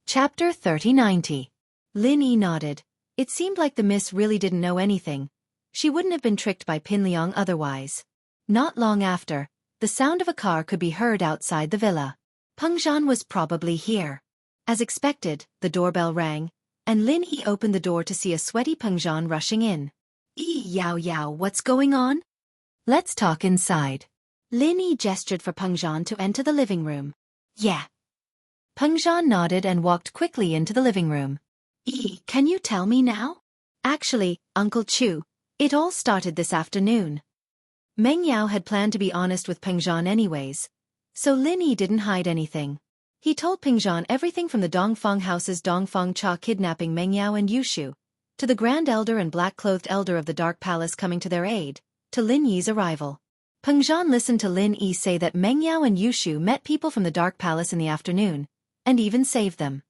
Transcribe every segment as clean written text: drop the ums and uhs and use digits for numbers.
Chapter 3090. Lin Yi nodded. It seemed like the miss really didn't know anything. She wouldn't have been tricked by Pin Liang otherwise. Not long after, the sound of a car could be heard outside the villa. Peng Zhan was probably here. As expected, the doorbell rang, and Lin Yi opened the door to see a sweaty Peng Zhan rushing in. Yao Yao, what's going on? Let's talk inside. Lin Yi gestured for Peng Zhan to enter the living room. Yeah. Peng Zhan nodded and walked quickly into the living room. Can you tell me now? Actually, Uncle Chu, it all started this afternoon. Meng Yao had planned to be honest with Peng Zhan anyways, so Lin Yi didn't hide anything. He told Peng Zhan everything from the Dongfang house's Dongfang Cha kidnapping Meng Yao and Yushu, to the Grand Elder and black-clothed Elder of the Dark Palace coming to their aid, to Lin Yi's arrival. Peng Zhan listened to Lin Yi say that Meng Yao and Yushu met people from the Dark Palace in the afternoon, and even saved them.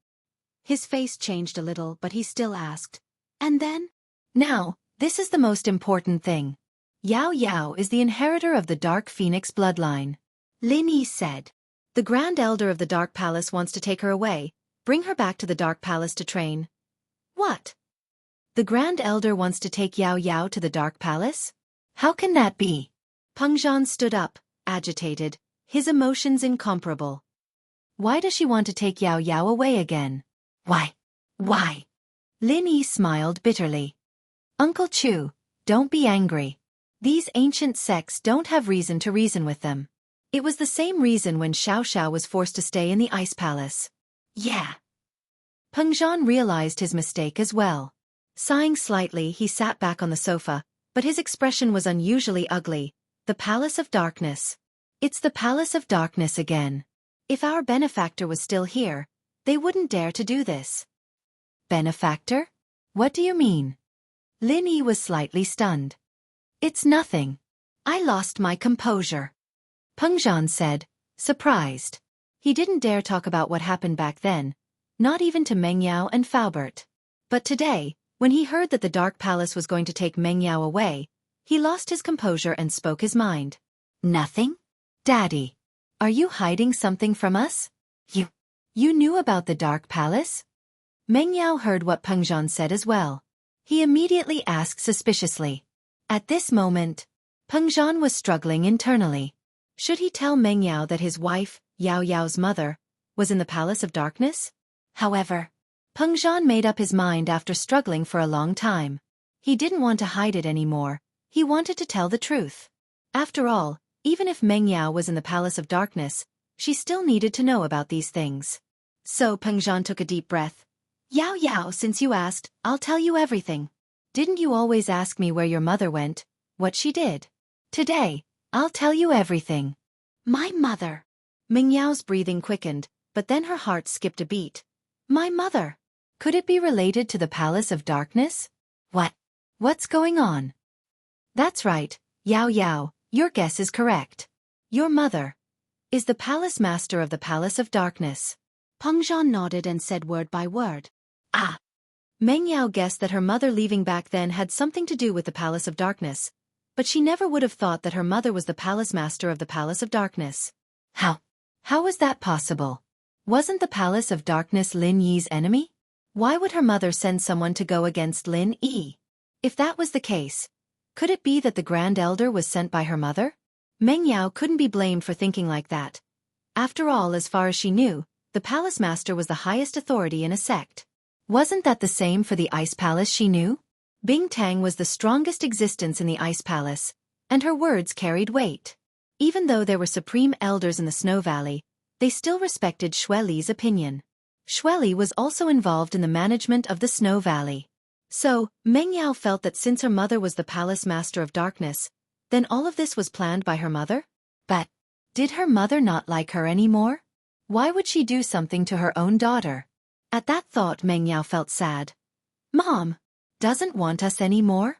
His face changed a little, but he still asked, "And then?" Now, this is the most important thing. Yao Yao is the inheritor of the Dark Phoenix bloodline. Lin Yi said. The Grand Elder of the Dark Palace wants to take her away, bring her back to the Dark Palace to train. What? The Grand Elder wants to take Yao Yao to the Dark Palace? How can that be? Peng Zhan stood up, agitated, his emotions incomparable. Why does she want to take Yao Yao away again? Why? Why? Lin Yi smiled bitterly. Uncle Chu, don't be angry. These ancient sects don't have reason to reason with them. It was the same reason when Xiaoxiao was forced to stay in the Ice Palace. Yeah. Peng Zhan realized his mistake as well. Sighing slightly, he sat back on the sofa, but his expression was unusually ugly. The Palace of Darkness. It's the Palace of Darkness again. If our benefactor was still here, they wouldn't dare to do this. Benefactor? What do you mean? Lin Yi was slightly stunned. It's nothing. I lost my composure. Peng Zhan said, surprised. He didn't dare talk about what happened back then, not even to Meng Yao and Faubert. But today, when he heard that the Dark Palace was going to take Meng Yao away, he lost his composure and spoke his mind. Nothing? Daddy, are you hiding something from us? You knew about the Dark Palace? Meng Yao heard what Peng Zhan said as well. He immediately asked suspiciously. At this moment, Peng Zhan was struggling internally. Should he tell Meng Yao that his wife, Yao Yao's mother, was in the Palace of Darkness? However, Peng Zhan made up his mind after struggling for a long time. He didn't want to hide it anymore. He wanted to tell the truth. After all, even if Meng Yao was in the Palace of Darkness, she still needed to know about these things. So Peng Zhan took a deep breath. Yao Yao, since you asked, I'll tell you everything. Didn't you always ask me where your mother went, what she did? Today, I'll tell you everything. My mother. Meng Yao's breathing quickened, but then her heart skipped a beat. My mother. Could it be related to the Palace of Darkness? What's going on? That's right, Yao Yao, your guess is correct. Your mother is the palace master of the Palace of Darkness. Peng Zhan nodded and said word by word. Ah! Meng Yao guessed that her mother leaving back then had something to do with the Palace of Darkness, but she never would have thought that her mother was the palace master of the Palace of Darkness. How was that possible? Wasn't the Palace of Darkness Lin Yi's enemy? Why would her mother send someone to go against Lin Yi? If that was the case, could it be that the Grand Elder was sent by her mother? Meng Yao couldn't be blamed for thinking like that. After all, as far as she knew, the palace master was the highest authority in a sect. Wasn't that the same for the Ice Palace she knew? Bing Tang was the strongest existence in the Ice Palace, and her words carried weight. Even though there were supreme elders in the Snow Valley, they still respected Xue Li's opinion. Xue Li was also involved in the management of the Snow Valley. So, Meng Yao felt that since her mother was the Palace Master of Darkness, then all of this was planned by her mother? But, did her mother not like her anymore? Why would she do something to her own daughter? At that thought, Meng Yao felt sad. Mom doesn't want us anymore?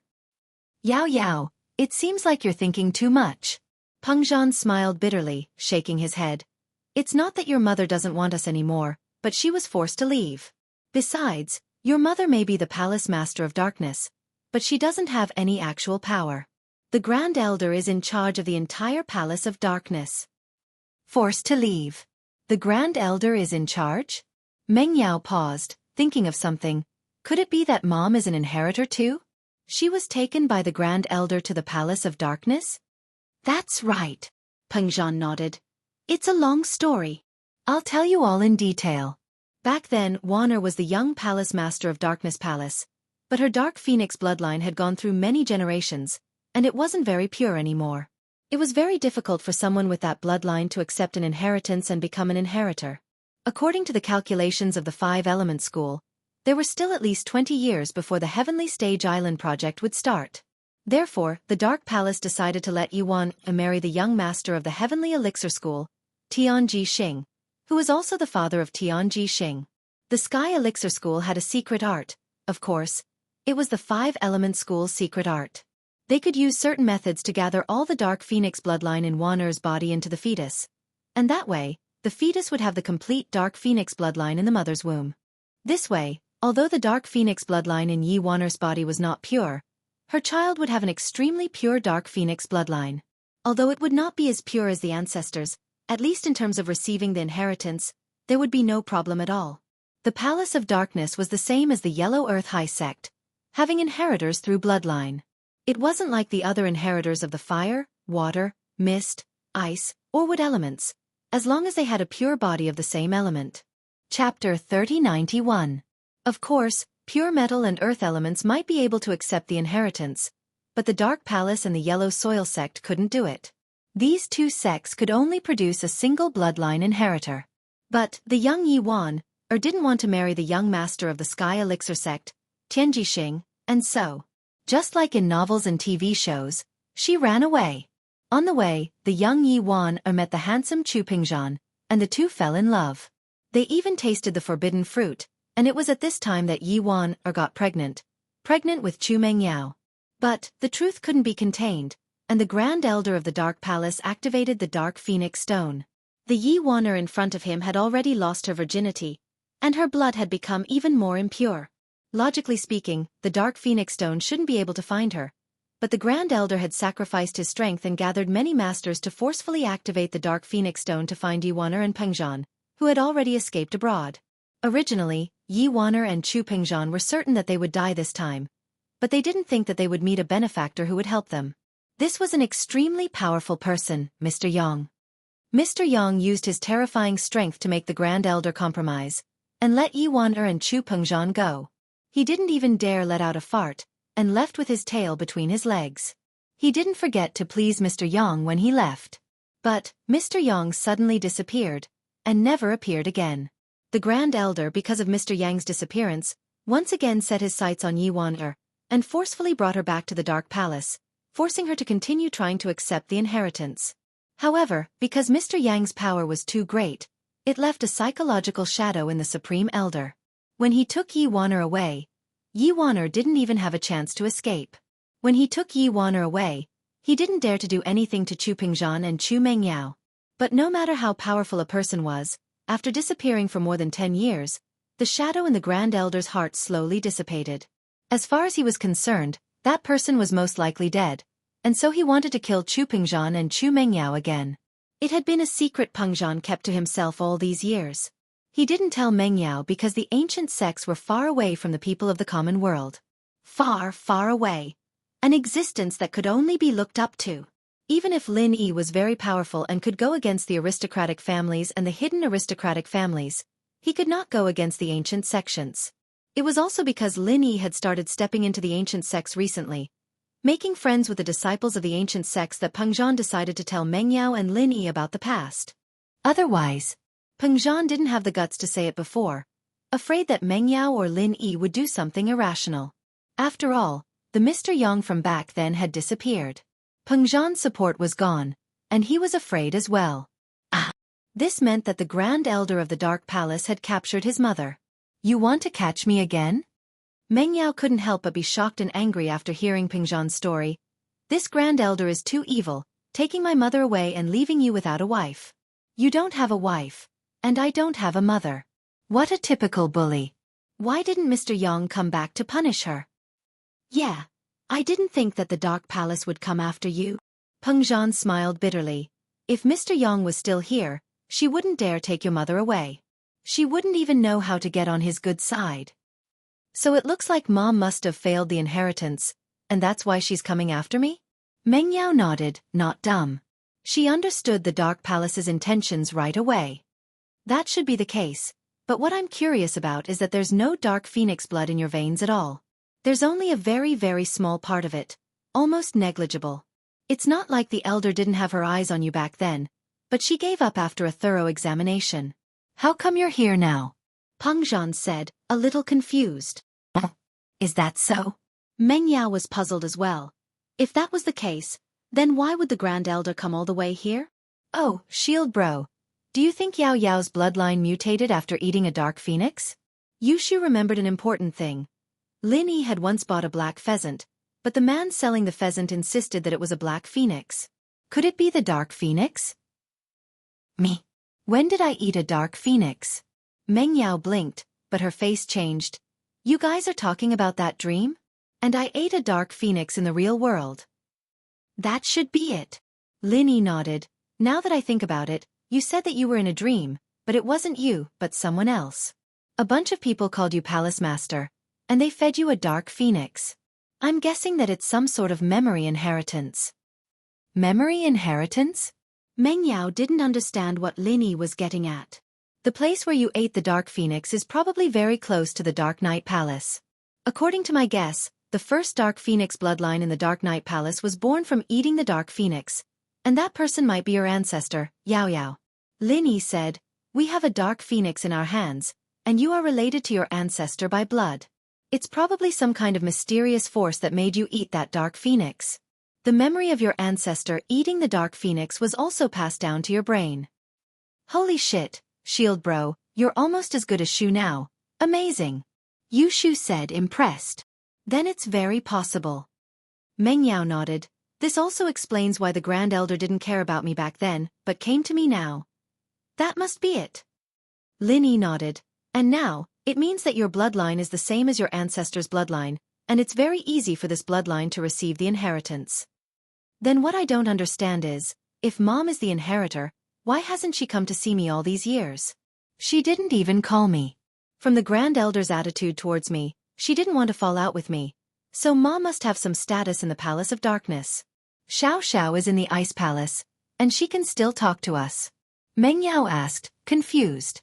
Yao Yao, it seems like you're thinking too much. Peng Zhan smiled bitterly, shaking his head. It's not that your mother doesn't want us anymore, but she was forced to leave. Besides, your mother may be the Palace Master of Darkness, but she doesn't have any actual power. The Grand Elder is in charge of the entire Palace of Darkness. Forced to leave. The Grand Elder is in charge? Meng Yao paused, thinking of something. Could it be that Mom is an inheritor too? She was taken by the Grand Elder to the Palace of Darkness? That's right. Peng Zhan nodded. It's a long story. I'll tell you all in detail. Back then, Wanner was the young Palace Master of Darkness Palace, but her Dark Phoenix bloodline had gone through many generations, and it wasn't very pure anymore. It was very difficult for someone with that bloodline to accept an inheritance and become an inheritor. According to the calculations of the Five-Element School, there were still at least 20 years before the Heavenly Stage Island project would start. Therefore, the Dark Palace decided to let Yuan marry the young master of the Heavenly Elixir School, Tianji Xing, who was also the father of Tianji Xing. The Sky Elixir School had a secret art, of course. It was the Five-Element School's secret art. They could use certain methods to gather all the Dark Phoenix bloodline in Wanner's body into the fetus. And that way, the fetus would have the complete Dark Phoenix bloodline in the mother's womb. This way, although the Dark Phoenix bloodline in Yi Wanner's body was not pure, her child would have an extremely pure Dark Phoenix bloodline. Although it would not be as pure as the ancestors, at least in terms of receiving the inheritance, there would be no problem at all. The Palace of Darkness was the same as the Yellow Earth High Sect, having inheritors through bloodline. It wasn't like the other inheritors of the fire, water, mist, ice, or wood elements, as long as they had a pure body of the same element. Chapter 3091. Of course, pure metal and earth elements might be able to accept the inheritance, but the Dark Palace and the Yellow Soil Sect couldn't do it. These two sects could only produce a single bloodline inheritor. But the young Yi Wan didn't want to marry the young master of the Sky Elixir Sect, Tianji Xing, and so, just like in novels and TV shows, she ran away. On the way, the young Yi Wan met the handsome Chu Pingzhan, and the two fell in love. They even tasted the forbidden fruit, and it was at this time that Yi Wan got pregnant with Chu Mengyao. But the truth couldn't be contained, and the Grand Elder of the Dark Palace activated the Dark Phoenix Stone. The Yi Waner in front of him had already lost her virginity, and her blood had become even more impure. Logically speaking, the Dark Phoenix Stone shouldn't be able to find her, but the Grand Elder had sacrificed his strength and gathered many masters to forcefully activate the Dark Phoenix Stone to find Yi Waner and Pengzhan, who had already escaped abroad. Originally, Yi Waner and Chu Pengzhan were certain that they would die this time, but they didn't think that they would meet a benefactor who would help them. This was an extremely powerful person, Mr. Yang. Mr. Yang used his terrifying strength to make the Grand Elder compromise, and let Yi Waner and Chu Pengzhan go. He didn't even dare let out a fart, and left with his tail between his legs. He didn't forget to please Mr. Yang when he left. But Mr. Yang suddenly disappeared, and never appeared again. The Grand Elder, because of Mr. Yang's disappearance, once again set his sights on Yi Waner, and forcefully brought her back to the Dark Palace, forcing her to continue trying to accept the inheritance. However, because Mr. Yang's power was too great, it left a psychological shadow in the Supreme Elder. When he took Yi Waner away, Yi Waner didn't even have a chance to escape. When he took Yi Waner away, he didn't dare to do anything to Chu Pingzhan and Chu Mengyao. But no matter how powerful a person was, after disappearing for more than 10 years, the shadow in the Grand Elder's heart slowly dissipated. As far as he was concerned, that person was most likely dead, and so he wanted to kill Chu Pingzhan and Chu Mengyao again. It had been a secret Pengzhan kept to himself all these years. He didn't tell Mengyao because the ancient sects were far away from the people of the common world. Far, far away. An existence that could only be looked up to. Even if Lin Yi was very powerful and could go against the aristocratic families and the hidden aristocratic families, he could not go against the ancient sections. It was also because Lin Yi had started stepping into the ancient sects recently, making friends with the disciples of the ancient sects, that Pengzhan decided to tell Mengyao and Lin Yi about the past. Otherwise, Pengzhan didn't have the guts to say it before, afraid that Mengyao or Lin Yi would do something irrational. After all, the Mr. Yang from back then had disappeared. Pengzhan's support was gone, and he was afraid as well. This meant that the Grand Elder of the Dark Palace had captured his mother. You want to catch me again? Mengyao couldn't help but be shocked and angry after hearing Pengzhan's story. This Grand Elder is too evil, taking my mother away and leaving you without a wife. You don't have a wife, and I don't have a mother. What a typical bully. Why didn't Mr. Yang come back to punish her? Yeah, I didn't think that the Dark Palace would come after you. Pengzhan smiled bitterly. If Mr. Yang was still here, she wouldn't dare take your mother away. She wouldn't even know how to get on his good side. So it looks like Mom must have failed the inheritance, and that's why she's coming after me? Meng Yao nodded, not dumb. She understood the Dark Palace's intentions right away. That should be the case, but what I'm curious about is that there's no dark phoenix blood in your veins at all. There's only a very, very small part of it, almost negligible. It's not like the elder didn't have her eyes on you back then, but she gave up after a thorough examination. How come you're here now? Peng Zhan said, a little confused. Is that so? Meng Yao was puzzled as well. If that was the case, then why would the Grand Elder come all the way here? Oh, shield bro. Do you think Yao Yao's bloodline mutated after eating a dark phoenix? Yushu remembered an important thing. Lin Yi had once bought a black pheasant, but the man selling the pheasant insisted that it was a black phoenix. Could it be the dark phoenix? Me. When did I eat a dark phoenix? Meng Yao blinked, but her face changed. You guys are talking about that dream? And I ate a dark phoenix in the real world. That should be it. Lin Yi nodded. Now that I think about it, you said that you were in a dream, but it wasn't you, but someone else. A bunch of people called you Palace Master, and they fed you a dark phoenix. I'm guessing that it's some sort of memory inheritance. Memory inheritance? Meng Yao didn't understand what Lin Yi was getting at. The place where you ate the dark phoenix is probably very close to the Dark Knight Palace. According to my guess, the first Dark Phoenix bloodline in the Dark Knight Palace was born from eating the Dark Phoenix, and that person might be your ancestor, Yao Yao. Lin Yi said, we have a Dark Phoenix in our hands, and you are related to your ancestor by blood. It's probably some kind of mysterious force that made you eat that Dark Phoenix. The memory of your ancestor eating the Dark Phoenix was also passed down to your brain. Holy shit, shield bro, you're almost as good as Shu now. Amazing. Yushu said, impressed. Then it's very possible. Meng Yao nodded. This also explains why the Grand Elder didn't care about me back then, but came to me now. That must be it. Lin Yi nodded. And now, it means that your bloodline is the same as your ancestor's bloodline, and it's very easy for this bloodline to receive the inheritance. Then what I don't understand is, if Mom is the inheritor, why hasn't she come to see me all these years? She didn't even call me. From the Grand Elder's attitude towards me, she didn't want to fall out with me, so Mom must have some status in the Palace of Darkness. Xiao Xiao is in the Ice Palace, and she can still talk to us. Meng Yao asked, confused.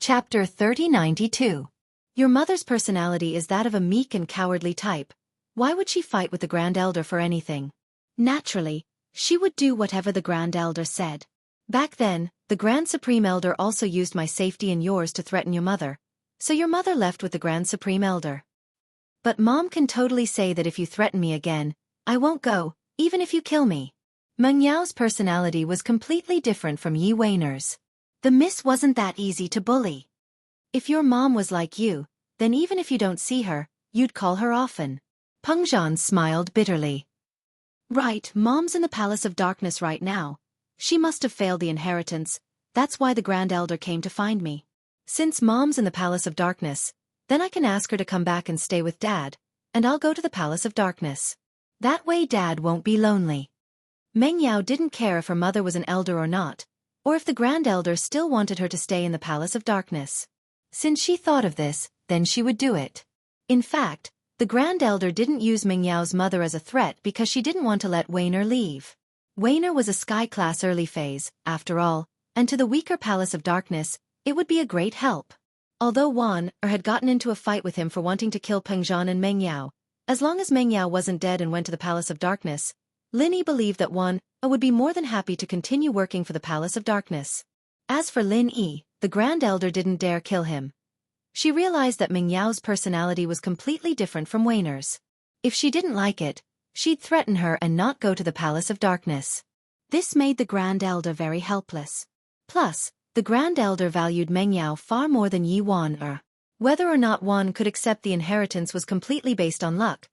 Chapter 3092. Your mother's personality is that of a meek and cowardly type. Why would she fight with the Grand Elder for anything? Naturally, she would do whatever the Grand Elder said. Back then, the Grand Supreme Elder also used my safety and yours to threaten your mother, so your mother left with the Grand Supreme Elder. But Mom can totally say that if you threaten me again, I won't go, even if you kill me. Meng Yao's personality was completely different from Yi Weiner's. The miss wasn't that easy to bully. If your mom was like you, then even if you don't see her, you'd call her often. Peng Zhan smiled bitterly. Right, Mom's in the Palace of Darkness right now. She must have failed the inheritance, that's why the Grand Elder came to find me. Since Mom's in the Palace of Darkness, then I can ask her to come back and stay with Dad, and I'll go to the Palace of Darkness. That way Dad won't be lonely. Meng Yao didn't care if her mother was an elder or not, or if the Grand Elder still wanted her to stay in the Palace of Darkness. Since she thought of this, then she would do it. In fact, the Grand Elder didn't use Meng Yao's mother as a threat because she didn't want to let Weiner leave. Weiner was a sky-class early phase, after all, and to the weaker Palace of Darkness, it would be a great help. Although Wan had gotten into a fight with him for wanting to kill Peng Zhan and Meng Yao, as long as Meng Yao wasn't dead and went to the Palace of Darkness, Lin Yi believed that Wan would be more than happy to continue working for the Palace of Darkness. As for Lin Yi, the Grand Elder didn't dare kill him. She realized that Meng Yao's personality was completely different from Weiner's. If she didn't like it, she'd threaten her and not go to the Palace of Darkness. This made the Grand Elder very helpless. Plus, the Grand Elder valued Meng Yao far more than Yi Wan. Whether or not Wan could accept the inheritance was completely based on luck,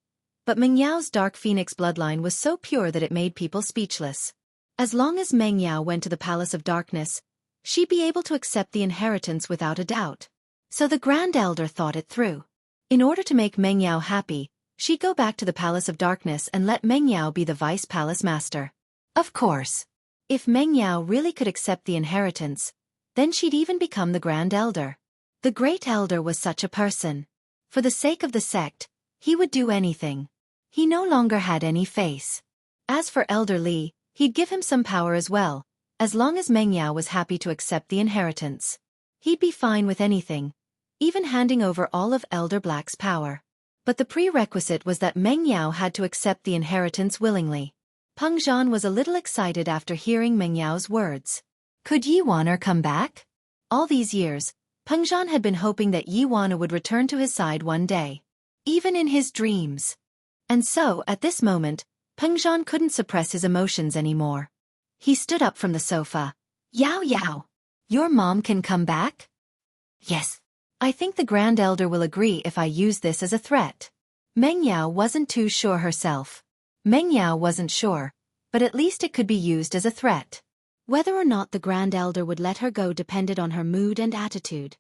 but Meng Yao's Dark Phoenix bloodline was so pure that it made people speechless. As long as Meng Yao went to the Palace of Darkness, she'd be able to accept the inheritance without a doubt. So the Grand Elder thought it through. In order to make Meng Yao happy, she'd go back to the Palace of Darkness and let Meng Yao be the Vice Palace Master. Of course. If Meng Yao really could accept the inheritance, then she'd even become the Grand Elder. The great elder was such a person. For the sake of the sect, he would do anything. He no longer had any face. As for Elder Li, he'd give him some power as well, as long as Meng Yao was happy to accept the inheritance. He'd be fine with anything, even handing over all of Elder Black's power. But the prerequisite was that Meng Yao had to accept the inheritance willingly. Peng Zhan was a little excited after hearing Meng Yao's words. Could Yi Wan'er come back? All these years, Peng Zhan had been hoping that Yi Wan'er would return to his side one day. Even in his dreams. And so, at this moment, Peng Zhan couldn't suppress his emotions anymore. He stood up from the sofa. Yao Yao, your mom can come back? Yes. I think the Grand Elder will agree if I use this as a threat. Meng Yao wasn't too sure herself. Meng Yao wasn't sure, but at least it could be used as a threat. Whether or not the Grand Elder would let her go depended on her mood and attitude.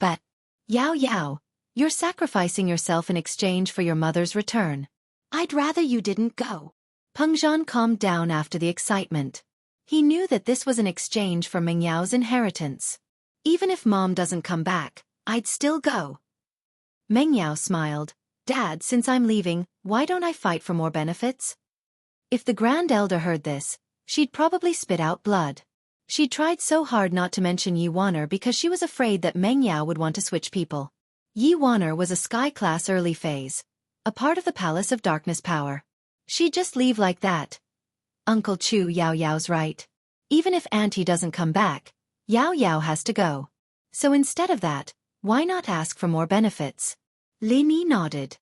But, Yao Yao, you're sacrificing yourself in exchange for your mother's return. I'd rather you didn't go. Peng Zhan calmed down after the excitement. He knew that this was an exchange for Meng Yao's inheritance. Even if Mom doesn't come back, I'd still go. Meng Yao smiled. Dad, since I'm leaving, why don't I fight for more benefits? If the Grand Elder heard this, she'd probably spit out blood. She'd tried so hard not to mention Yi Wan'er because she was afraid that Meng Yao would want to switch people. Yi Wan'er was a sky-class early phase, a part of the Palace of Darkness power. She'd just leave like that. Uncle Chu Yao Yao's right. Even if Auntie doesn't come back, Yao Yao has to go. So instead of that, why not ask for more benefits? Lin Yi nodded.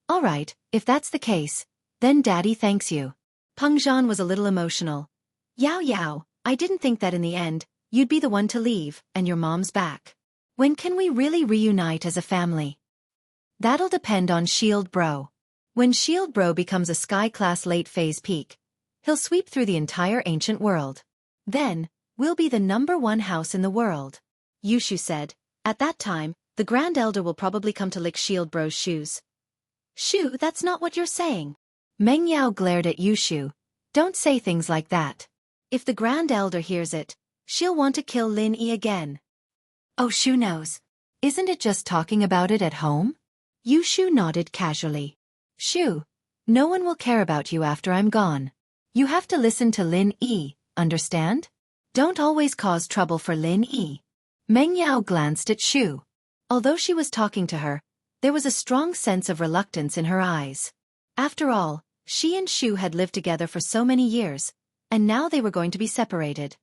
All right, if that's the case, then Daddy thanks you. Peng Zhan was a little emotional. Yao Yao, I didn't think that in the end, you'd be the one to leave, and your mom's back. When can we really reunite as a family? That'll depend on Shield Bro. When Shield Bro becomes a sky-class late-phase peak, he'll sweep through the entire ancient world. Then, we'll be the #1 house in the world. Yushu said. At that time, the Grand Elder will probably come to lick Shield Bro's shoes. Shu, that's not what you're saying. Meng Yao glared at Yushu. Don't say things like that. If the Grand Elder hears it, she'll want to kill Lin Yi again. Oh, Shu knows. Isn't it just talking about it at home? Yushu nodded casually. Shu, no one will care about you after I'm gone. You have to listen to Lin Yi, understand? Don't always cause trouble for Lin Yi. Meng Yao glanced at Shu. Although she was talking to her, there was a strong sense of reluctance in her eyes. After all, she and Shu had lived together for so many years, and now they were going to be separated.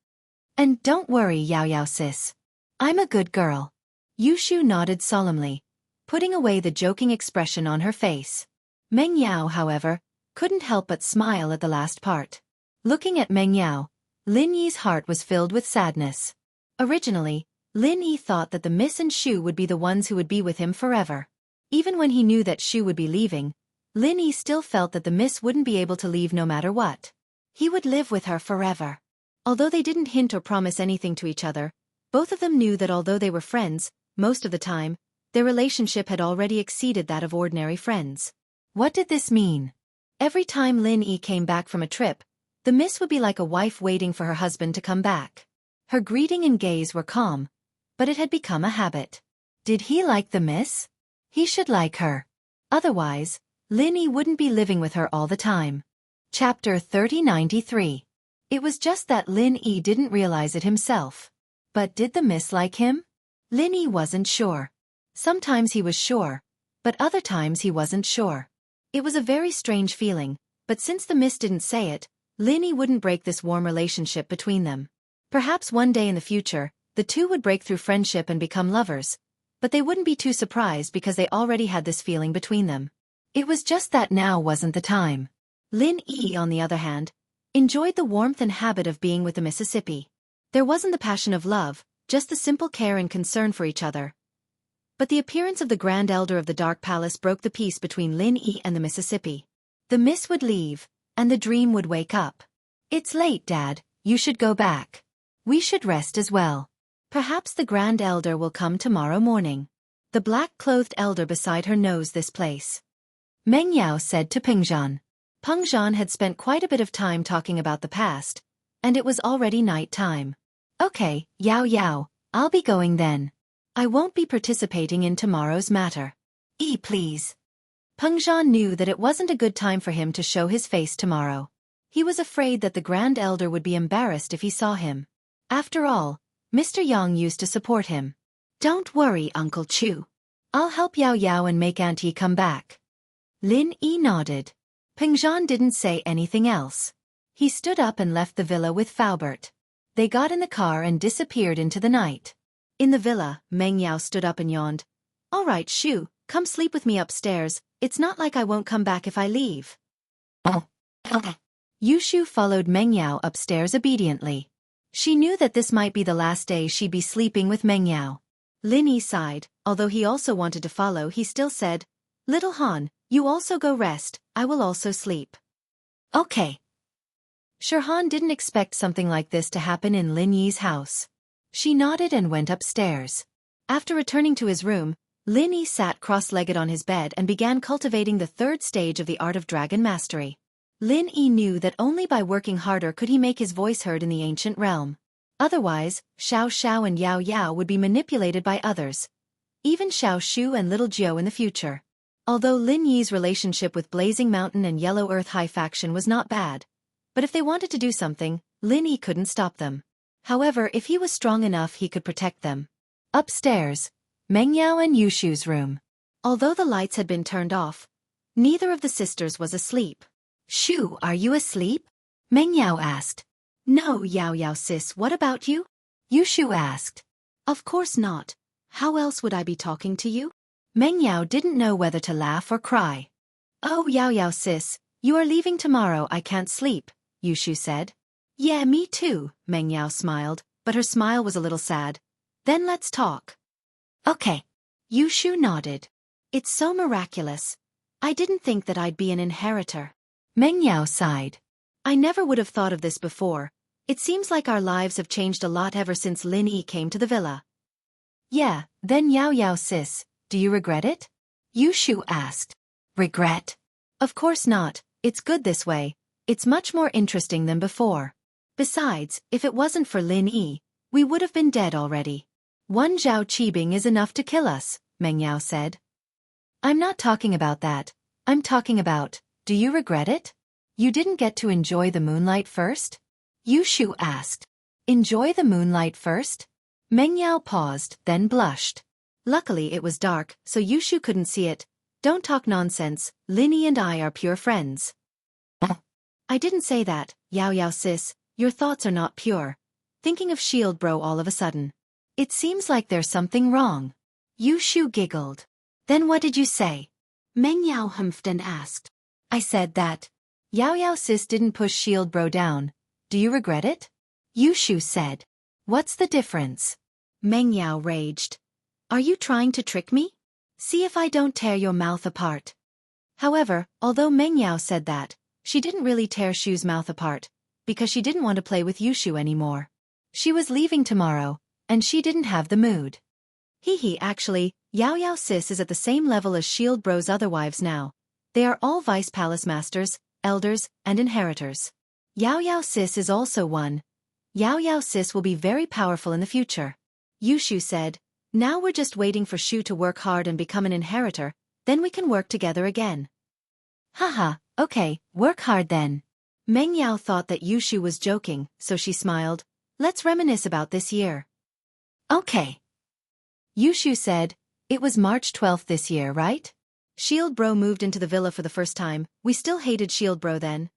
And don't worry, Yao Yao sis. I'm a good girl. Yushu nodded solemnly, putting away the joking expression on her face. Meng Yao, however, couldn't help but smile at the last part. Looking at Meng Yao, Lin Yi's heart was filled with sadness. Originally, Lin Yi thought that the Miss and Shu would be the ones who would be with him forever. Even when he knew that Shu would be leaving, Lin Yi still felt that the Miss wouldn't be able to leave no matter what. He would live with her forever. Although they didn't hint or promise anything to each other, both of them knew that although they were friends, most of the time, their relationship had already exceeded that of ordinary friends. What did this mean? Every time Lin Yi came back from a trip, the Miss would be like a wife waiting for her husband to come back. Her greeting and gaze were calm, but it had become a habit. Did he like the Miss? He should like her. Otherwise, Lin Yi wouldn't be living with her all the time. Chapter 3093. It was just that Lin Yi didn't realize it himself. But did the Miss like him? Lin Yi wasn't sure. Sometimes he was sure, but other times he wasn't sure. It was a very strange feeling, but since the Miss didn't say it, Lin Yi wouldn't break this warm relationship between them. Perhaps one day in the future, the two would break through friendship and become lovers, but they wouldn't be too surprised because they already had this feeling between them. It was just that now wasn't the time. Lin Yi, on the other hand, enjoyed the warmth and habit of being with the Mississippi. There wasn't the passion of love, just the simple care and concern for each other. But the appearance of the Grand Elder of the Dark Palace broke the peace between Lin Yi and the Mississippi. The Miss would leave, and the dream would wake up. It's late, Dad, you should go back. We should rest as well. Perhaps the Grand Elder will come tomorrow morning. The black-clothed elder beside her knows this place. Meng Yao said to Peng Zhan. Peng Zhan had spent quite a bit of time talking about the past, and it was already night time. Okay, Yao Yao, I'll be going then. I won't be participating in tomorrow's matter. Please. Peng Zhan knew that it wasn't a good time for him to show his face tomorrow. He was afraid that the Grand Elder would be embarrassed if he saw him. After all, Mr. Yang used to support him. Don't worry, Uncle Chu. I'll help Yao Yao and make Aunt Yi come back. Lin Yi nodded. Peng Zhan didn't say anything else. He stood up and left the villa with Faubert. They got in the car and disappeared into the night. In the villa, Meng Yao stood up and yawned. All right, Shu, come sleep with me upstairs. It's not like I won't come back if I leave. Yushu followed Meng Yao upstairs obediently. She knew that this might be the last day she'd be sleeping with Meng Yao. Lin Yi sighed. Although he also wanted to follow, he still said, Little Han, you also go rest, I will also sleep. Okay. Shirhan didn't expect something like this to happen in Lin Yi's house. She nodded and went upstairs. After returning to his room, Lin Yi sat cross-legged on his bed and began cultivating the third stage of the art of dragon mastery. Lin Yi knew that only by working harder could he make his voice heard in the ancient realm. Otherwise, Xiao Xiao and Yao Yao would be manipulated by others. Even Xiao Shu and Little Jiu in the future. Although Lin Yi's relationship with Blazing Mountain and Yellow Earth High Faction was not bad. But if they wanted to do something, Lin Yi couldn't stop them. However, if he was strong enough he could protect them. Upstairs, Meng Yao and Yushu's room. Although the lights had been turned off, neither of the sisters was asleep. Shu, are you asleep? Meng Yao asked. No, Yao Yao sis, what about you? Yushu asked. Of course not. How else would I be talking to you? Meng Yao didn't know whether to laugh or cry. Oh, Yao Yao sis, you are leaving tomorrow, I can't sleep, Yushu said. Yeah, me too, Meng Yao smiled, but her smile was a little sad. Then let's talk. Okay. Yushu nodded. It's so miraculous. I didn't think that I'd be an inheritor. Meng Yao sighed. I never would have thought of this before. It seems like our lives have changed a lot ever since Lin Yi came to the villa. Yeah, then Yao Yao sis, do you regret it? Yushu asked. Regret? Of course not, it's good this way. It's much more interesting than before. Besides, if it wasn't for Lin Yi, we would have been dead already. One Zhao Qibing is enough to kill us, Meng Yao said. I'm not talking about that. I'm talking about, do you regret it? You didn't get to enjoy the moonlight first? Yushu asked. Enjoy the moonlight first? Meng Yao paused, then blushed. Luckily it was dark, so Yushu couldn't see it. Don't talk nonsense, Lin Yi and I are pure friends. I didn't say that, Yao Yao sis, your thoughts are not pure. Thinking of Shield Bro all of a sudden. It seems like there's something wrong. Yushu giggled. Then what did you say? Meng Yao humphed and asked. I said that. Yao Yao sis didn't push Shield Bro down. Do you regret it? Yushu said. What's the difference? Meng Yao raged. Are you trying to trick me? See if I don't tear your mouth apart. However, although Meng Yao said that, she didn't really tear Shu's mouth apart, because she didn't want to play with Yushu anymore. She was leaving tomorrow, and she didn't have the mood. Actually, Yao Yao sis is at the same level as Shield Bro's other wives now. They are all vice palace masters, elders, and inheritors. Yao Yao sis is also one. Yao Yao sis will be very powerful in the future. Yushu said, now we're just waiting for Shu to work hard and become an inheritor, then we can work together again. Haha, okay, work hard then. Meng Yao thought that Yushu was joking, so she smiled. Let's reminisce about this year. Okay. Yushu said, it was March 12th this year, right? Shield Bro moved into the villa for the first time. We still hated Shield Bro then.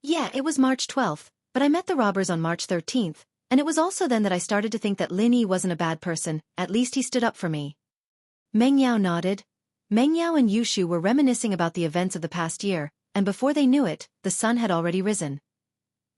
Yeah, it was March 12th, but I met the robbers on March 13th, and it was also then that I started to think that Lin Yi wasn't a bad person, at least he stood up for me. Meng Yao nodded. Meng Yao and Yushu were reminiscing about the events of the past year, and before they knew it, the sun had already risen.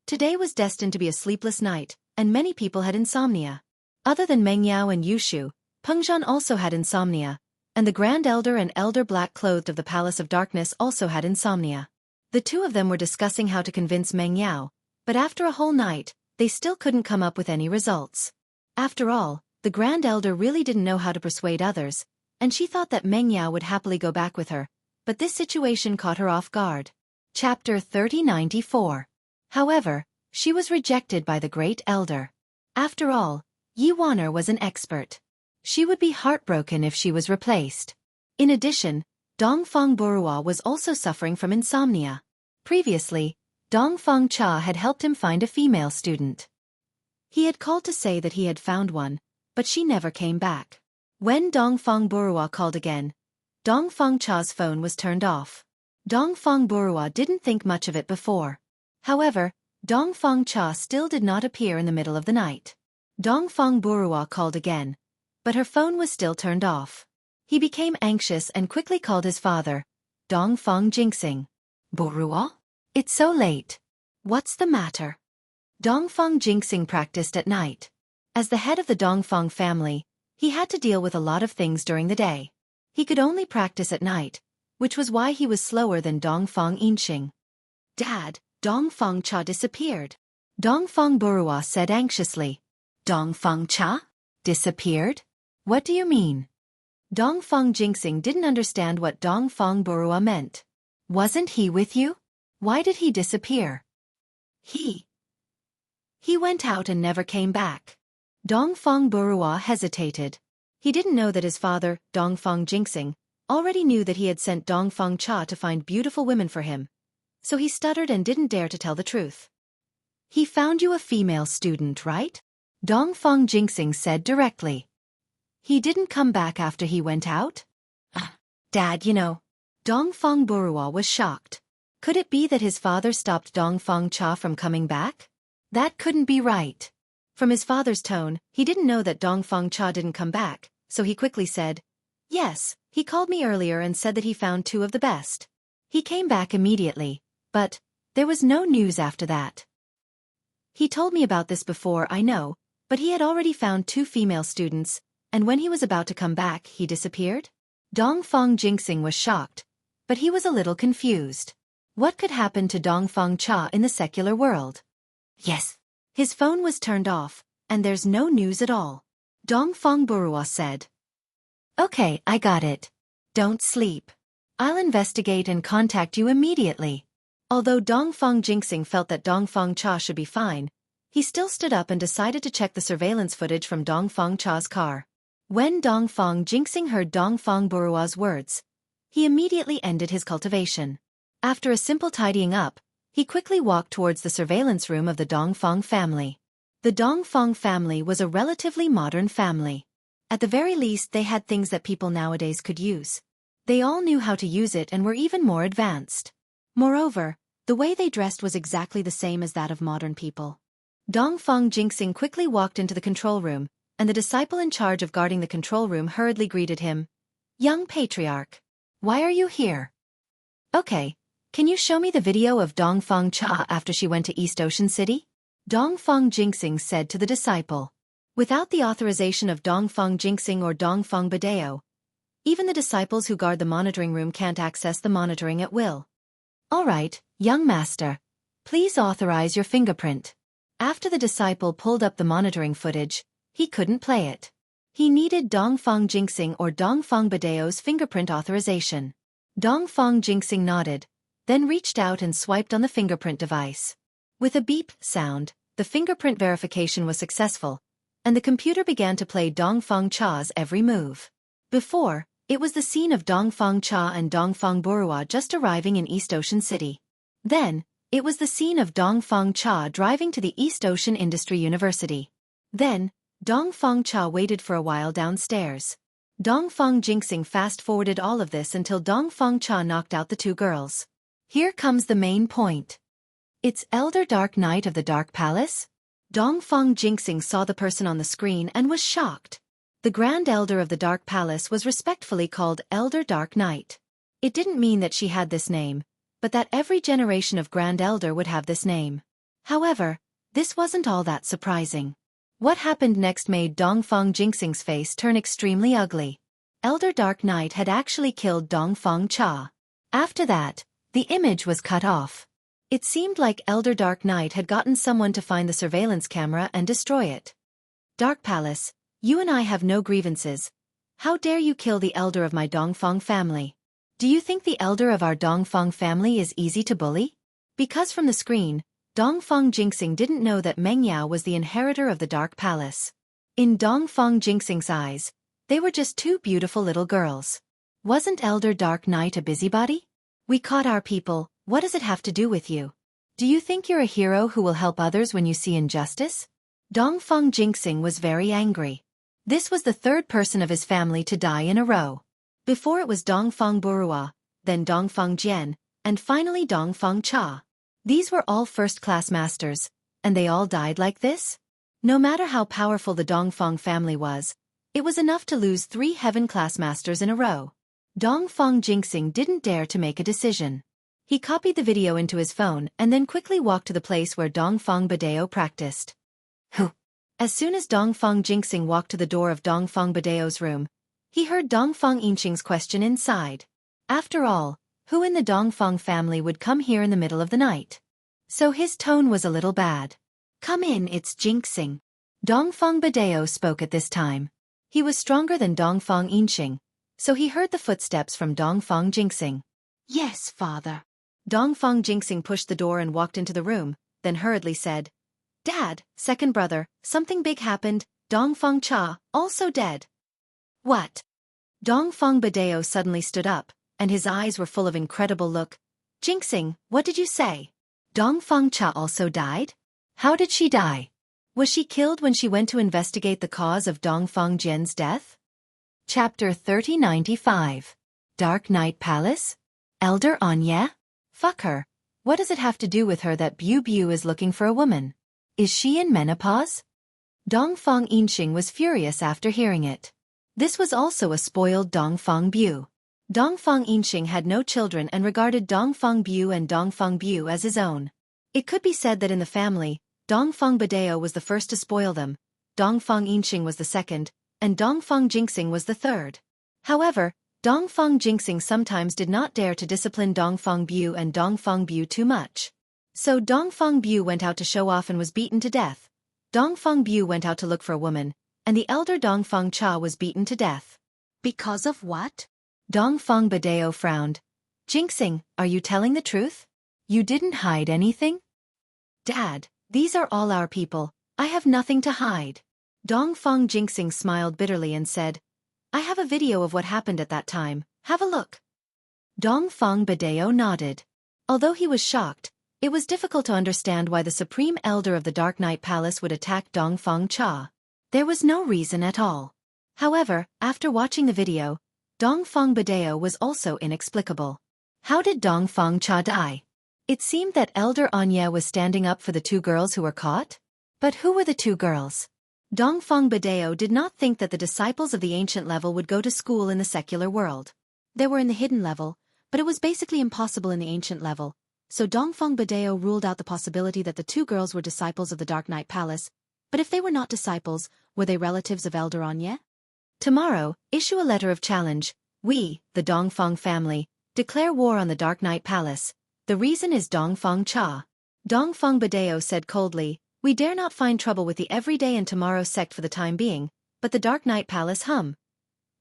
Today was destined to be a sleepless night, and many people had insomnia. Other than Meng Yao and Yushu, Peng Zhan also had insomnia, and the Grand Elder and Elder Black-Clothed of the Palace of Darkness also had insomnia. The two of them were discussing how to convince Meng Yao, but after a whole night, they still couldn't come up with any results. After all, the Grand Elder really didn't know how to persuade others, and she thought that Meng Yao would happily go back with her, but this situation caught her off guard. Chapter 3094. However, she was rejected by the Great Elder. After all, Yi Wan'er was an expert. She would be heartbroken if she was replaced. In addition, Dongfang Burua was also suffering from insomnia. Previously, Dongfang Cha had helped him find a female student. He had called to say that he had found one, but she never came back. When Dongfang Burua called again, Dongfang Cha's phone was turned off. Dongfang Burua didn't think much of it before. However, Dongfang Cha still did not appear in the middle of the night. Dongfang Burua called again, but her phone was still turned off. He became anxious and quickly called his father, Dongfang Jinxing. Burua? It's so late. What's the matter? Dongfang Jinxing practiced at night. As the head of the Dongfang family, he had to deal with a lot of things during the day. He could only practice at night, which was why he was slower than Dongfang Yinxing. Dad, Dongfang Cha disappeared. Dongfang Burua said anxiously. Dongfang Cha? Disappeared? What do you mean? Dongfang Jinxing didn't understand what Dongfang Burua meant. Wasn't he with you? Why did he disappear? He went out and never came back. Dongfang Burua hesitated. He didn't know that his father, Dongfang Jinxing, already knew that he had sent Dongfang Cha to find beautiful women for him. So he stuttered and didn't dare to tell the truth. He found you a female student, right? Dongfang Jinxing said directly. He didn't come back after he went out? Dad, you know. Dongfang Burua was shocked. Could it be that his father stopped Dongfang Cha from coming back? That couldn't be right. From his father's tone, he didn't know that Dongfang Cha didn't come back, so he quickly said, Yes, he called me earlier and said that he found two of the best. He came back immediately, but there was no news after that. He told me about this before, I know, but he had already found two female students, and when he was about to come back, he disappeared? Dongfang Jinxing was shocked, but he was a little confused. What could happen to Dongfang Cha in the secular world? Yes. His phone was turned off, and there's no news at all. Dongfang Burua said. Okay, I got it. Don't sleep. I'll investigate and contact you immediately. Although Dongfang Jinxing felt that Dongfang Cha should be fine, he still stood up and decided to check the surveillance footage from Dongfang Cha's car. When Dongfang Jinxing heard Dongfang Burua's words, he immediately ended his cultivation. After a simple tidying up, he quickly walked towards the surveillance room of the Dongfang family. The Dongfang family was a relatively modern family. At the very least, they had things that people nowadays could use. They all knew how to use it and were even more advanced. Moreover, the way they dressed was exactly the same as that of modern people. Dongfang Jinxing quickly walked into the control room, and the disciple in charge of guarding the control room hurriedly greeted him. Young patriarch. Why are you here? Okay. Can you show me the video of Dongfang Cha after she went to East Ocean City? Dongfang Jinxing said to the disciple. Without the authorization of Dongfang Jinxing or Dongfang Badeo, even the disciples who guard the monitoring room can't access the monitoring at will. All right, young master. Please authorize your fingerprint. After the disciple pulled up the monitoring footage, he couldn't play it. He needed Dongfang Jinxing or Dongfang Badeo's fingerprint authorization. Dongfang Jinxing nodded, then reached out and swiped on the fingerprint device. With a beep sound, the fingerprint verification was successful, and the computer began to play Dongfang Cha's every move. Before, it was the scene of Dongfang Cha and Dongfang Burua just arriving in East Ocean City. Then, it was the scene of Dongfang Cha driving to the East Ocean Industry University. Then, Dongfang Cha waited for a while downstairs. Dongfang Jinxing fast-forwarded all of this until Dongfang Cha knocked out the two girls. Here comes the main point. It's Elder Dark Knight of the Dark Palace? Dongfang Jinxing saw the person on the screen and was shocked. The Grand Elder of the Dark Palace was respectfully called Elder Dark Knight. It didn't mean that she had this name, but that every generation of Grand Elder would have this name. However, this wasn't all that surprising. What happened next made Dongfang Jinxing's face turn extremely ugly. Elder Dark Knight had actually killed Dongfang Cha. After that, the image was cut off. It seemed like Elder Dark Knight had gotten someone to find the surveillance camera and destroy it. Dark Palace, you and I have no grievances. How dare you kill the elder of my Dongfang family? Do you think the elder of our Dongfang family is easy to bully? Because from the screen, Dongfang Jinxing didn't know that Meng Yao was the inheritor of the Dark Palace. In Dongfang Jinxing's eyes, They were just two beautiful little girls. Wasn't Elder Dark Knight a busybody? We caught our people, what does it have to do with you? Do you think you're a hero who will help others when you see injustice? Dongfeng Jingxing was very angry. This was the third person of his family to die in a row. Before it was Dongfeng Burua, then Dongfeng Jian, and finally Dongfeng Cha. These were all first-class masters, and they all died like this? No matter how powerful the Dongfeng family was, it was enough to lose 3 heaven-class masters in a row. Dongfeng Jingxing didn't dare to make a decision. He copied the video into his phone and then quickly walked to the place where Dongfeng Badao practiced. As soon as Dongfeng Jingxing walked to the door of Dongfeng Badao's room, he heard Dongfeng Yinxing's question inside. After all, who in the Dongfeng family would come here in the middle of the night? So his tone was a little bad. Come in, it's Jingxing. Dongfeng Badao spoke at this time. He was stronger than Dongfeng Yinxing, so he heard the footsteps from Dongfeng Jingxing. Yes, father. Dongfeng Jingxing pushed the door and walked into the room, then hurriedly said, Dad, second brother, something big happened, Dongfeng Cha, also dead. What? Dongfeng Badao suddenly stood up, and his eyes were full of incredible look. Jingxing, what did you say? Dongfeng Cha also died? How did she die? Was she killed when she went to investigate the cause of Dongfeng Jian's death? Chapter 3095. Dark Knight Palace? Elder Anya? Fuck her. What does it have to do with her that Bu Bu is looking for a woman? Is she in menopause? Dongfeng Yinxing was furious after hearing it. This was also a spoiled Dongfeng Bu. Dongfeng Yinxing had no children and regarded Dongfeng Bu and Dongfeng Bu as his own. It could be said that in the family, Dongfeng Badao was the first to spoil them, Dongfeng Yinxing was the second, and Dongfeng Jingxing was the third. However, Dongfeng Jingxing sometimes did not dare to discipline Dongfeng Bu and Dongfeng Bu too much. So Dongfeng Bu went out to show off and was beaten to death. Dongfeng Bu went out to look for a woman, and the elder Dongfeng Cha was beaten to death. Because of what? Dongfeng Badao frowned. Jingxing, are you telling the truth? You didn't hide anything? Dad, these are all our people, I have nothing to hide. Dongfeng Jingxing smiled bitterly and said, I have a video of what happened at that time, have a look. Dongfeng Badao nodded. Although he was shocked, it was difficult to understand why the Supreme Elder of the Dark Knight Palace would attack Dongfeng Cha. There was no reason at all. However, after watching the video, Dongfeng Badao was also inexplicable. How did Dongfeng Cha die? It seemed that Elder Anya was standing up for the 2 girls who were caught. But who were the 2 girls? Dongfeng Badao did not think that the disciples of the ancient level would go to school in the secular world. They were in the hidden level, but it was basically impossible in the ancient level, so Dongfeng Badao ruled out the possibility that the 2 girls were disciples of the Dark Knight Palace. But if they were not disciples, were they relatives of Elder Anya? Tomorrow, issue a letter of challenge. We, the Dongfeng family, declare war on the Dark Knight Palace. The reason is Dongfeng Cha. Dongfeng Badao said coldly, we dare not find trouble with the everyday and tomorrow sect for the time being, but the Dark Knight Palace hum.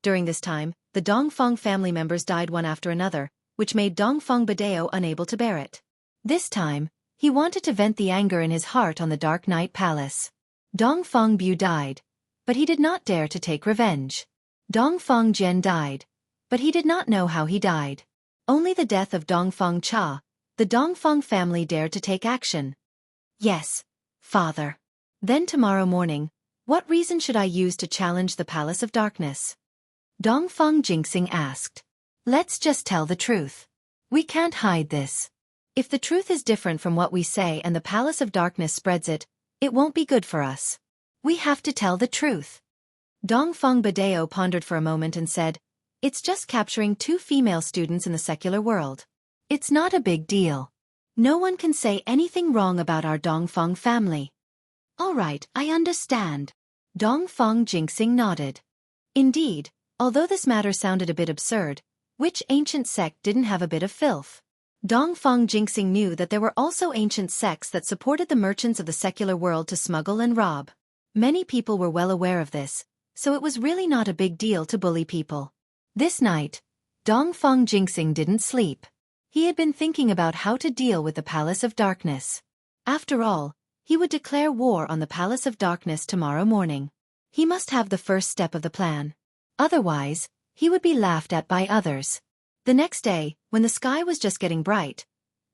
During this time, the Dongfeng family members died one after another, which made Dongfeng Badao unable to bear it. This time, he wanted to vent the anger in his heart on the Dark Knight Palace. Dongfeng Bu died, but he did not dare to take revenge. Dongfeng Jian died, but he did not know how he died. Only the death of Dongfeng Cha, the Dongfeng family dared to take action. Yes, Father. Then tomorrow morning, what reason should I use to challenge the Palace of Darkness? Dongfeng Jingxing asked. Let's just tell the truth. We can't hide this. If the truth is different from what we say and the Palace of Darkness spreads it, it won't be good for us. We have to tell the truth. Dongfeng Badao pondered for a moment and said, it's just capturing 2 female students in the secular world. It's not a big deal. No one can say anything wrong about our Dongfeng family. All right, I understand. Dongfeng Jingxing nodded. Indeed, although this matter sounded a bit absurd, which ancient sect didn't have a bit of filth? Dongfeng Jingxing knew that there were also ancient sects that supported the merchants of the secular world to smuggle and rob. Many people were well aware of this, so it was really not a big deal to bully people. This night, Dongfeng Jingxing didn't sleep. He had been thinking about how to deal with the Palace of Darkness. After all, he would declare war on the Palace of Darkness tomorrow morning. He must have the first step of the plan. Otherwise, he would be laughed at by others. The next day, when the sky was just getting bright,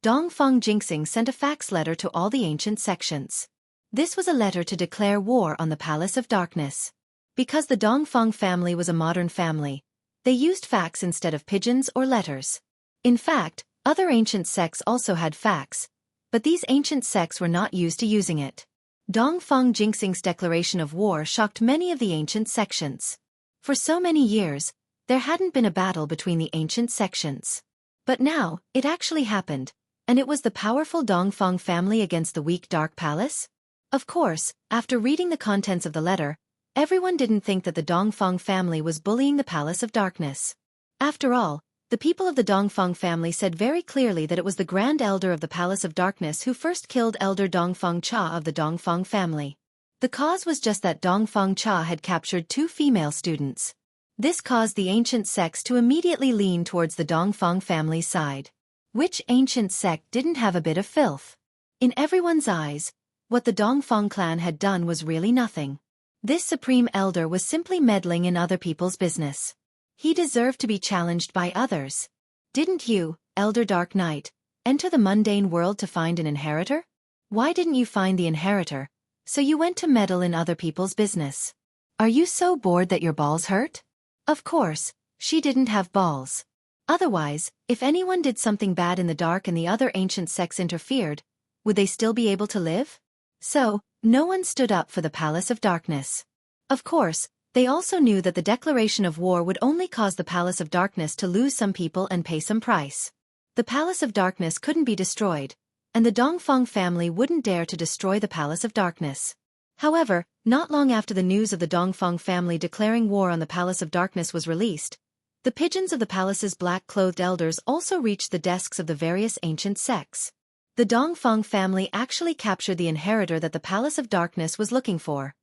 Dongfang Jingxing sent a fax letter to all the ancient sections. This was a letter to declare war on the Palace of Darkness. Because the Dongfang family was a modern family, they used fax instead of pigeons or letters. In fact, other ancient sects also had fax, but these ancient sects were not used to using it. Dongfang Jingxing's declaration of war shocked many of the ancient sections. For so many years, there hadn't been a battle between the ancient sections. But now, it actually happened, and it was the powerful Dongfang family against the weak Dark Palace? Of course, after reading the contents of the letter, everyone didn't think that the Dongfang family was bullying the Palace of Darkness. After all, the people of the Dongfang family said very clearly that it was the Grand Elder of the Palace of Darkness who first killed Elder Dongfang Cha of the Dongfang family. The cause was just that Dongfang Cha had captured 2 female students. This caused the ancient sects to immediately lean towards the Dongfang family's side. Which ancient sect didn't have a bit of filth? In everyone's eyes, what the Dongfang clan had done was really nothing. This supreme elder was simply meddling in other people's business. He deserved to be challenged by others. Didn't you, Elder Dark Knight, enter the mundane world to find an inheritor? Why didn't you find the inheritor, so you went to meddle in other people's business? Are you so bored that your balls hurt? Of course, she didn't have balls. Otherwise, if anyone did something bad in the dark and the other ancient sects interfered, would they still be able to live? So, no one stood up for the Palace of Darkness. Of course, they also knew that the declaration of war would only cause the Palace of Darkness to lose some people and pay some price. The Palace of Darkness couldn't be destroyed, and the Dongfang family wouldn't dare to destroy the Palace of Darkness. However, not long after the news of the Dongfang family declaring war on the Palace of Darkness was released, the pigeons of the palace's black-clothed elders also reached the desks of the various ancient sects. The Dongfang family actually captured the inheritor that the Palace of Darkness was looking for.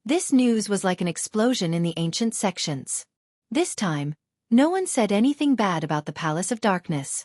This news was like an explosion in the ancient sections. This time, no one said anything bad about the Palace of Darkness.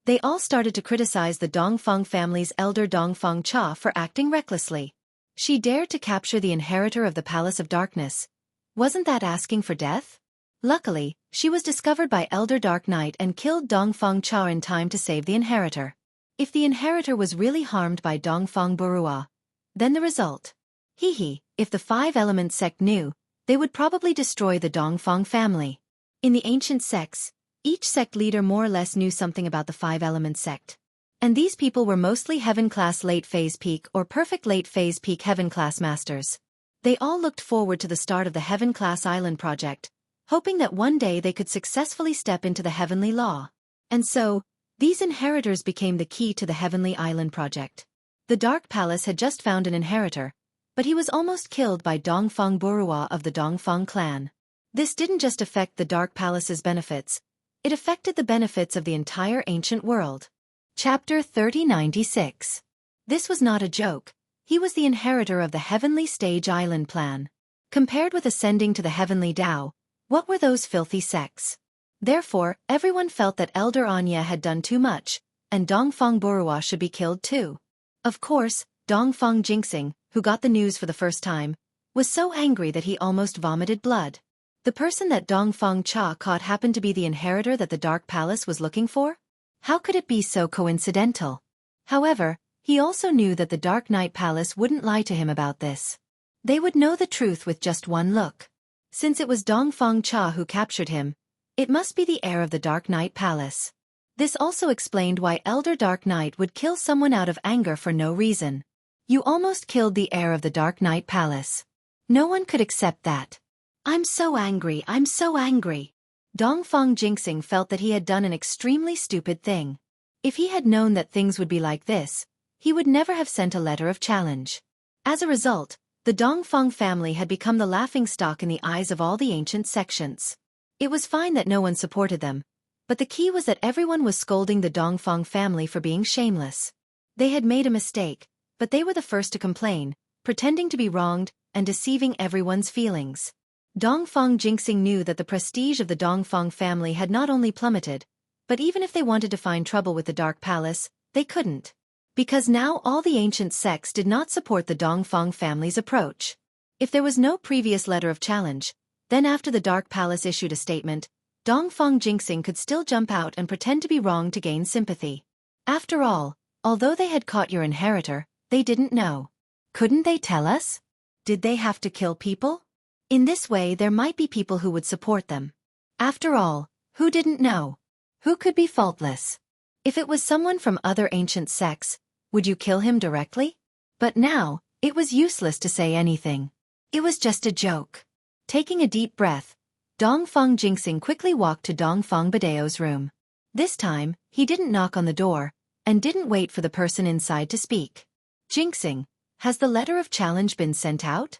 They all started to criticize the Dongfang family's elder Dongfang Cha for acting recklessly. She dared to capture the inheritor of the Palace of Darkness. Wasn't that asking for death? Luckily, she was discovered by Elder Dark Knight and killed Dongfang Cha in time to save the inheritor. If the inheritor was really harmed by Dongfang Burua, then the result. If the 5-element sect knew, they would probably destroy the Dongfang family. In the ancient sects, each sect leader more or less knew something about the 5-element sect. And these people were mostly heaven-class late-phase peak or perfect late-phase peak heaven-class masters. They all looked forward to the start of the heaven-class island project, hoping that one day they could successfully step into the heavenly law. And so, these inheritors became the key to the heavenly island project. The Dark Palace had just found an inheritor, but he was almost killed by Dongfang Burua of the Dongfang clan. This didn't just affect the Dark Palace's benefits, it affected the benefits of the entire ancient world. Chapter 3096. This was not a joke. He was the inheritor of the Heavenly Stage Island plan. Compared with ascending to the Heavenly Tao, what were those filthy sects? Therefore, everyone felt that Elder Anya had done too much, and Dongfang Burua should be killed too. Of course, Dongfang Jingxing, who got the news for the first time, was so angry that he almost vomited blood. The person that Dongfang Cha caught happened to be the inheritor that the Dark Palace was looking for? How could it be so coincidental? However, he also knew that the Dark Knight Palace wouldn't lie to him about this. They would know the truth with just one look. Since it was Dongfang Cha who captured him, it must be the heir of the Dark Knight Palace. This also explained why Elder Dark Knight would kill someone out of anger for no reason. You almost killed the heir of the Dark Knight Palace. No one could accept that. I'm so angry, I'm so angry. Dongfang Jingxing felt that he had done an extremely stupid thing. If he had known that things would be like this, he would never have sent a letter of challenge. As a result, the Dongfang family had become the laughingstock in the eyes of all the ancient sections. It was fine that no one supported them, but the key was that everyone was scolding the Dongfang family for being shameless. They had made a mistake, but they were the first to complain, pretending to be wronged, and deceiving everyone's feelings. Dongfang Jingxing knew that the prestige of the Dongfang family had not only plummeted, but even if they wanted to find trouble with the Dark Palace, they couldn't. Because now all the ancient sects did not support the Dongfang family's approach. If there was no previous letter of challenge, Then after the Dark Palace issued a statement, Dongfang Jingxing could still jump out and pretend to be wrong to gain sympathy. After all, although they had caught your inheritor, they didn't know. Couldn't they tell us? Did they have to kill people? In this way there might be people who would support them. After all, who didn't know? Who could be faultless? If it was someone from other ancient sects, would you kill him directly? But now, it was useless to say anything. It was just a joke. Taking a deep breath, Dongfang Jingxing quickly walked to Dongfang Badeo's room. This time, he didn't knock on the door, and didn't wait for the person inside to speak. Jingxing, has the letter of challenge been sent out?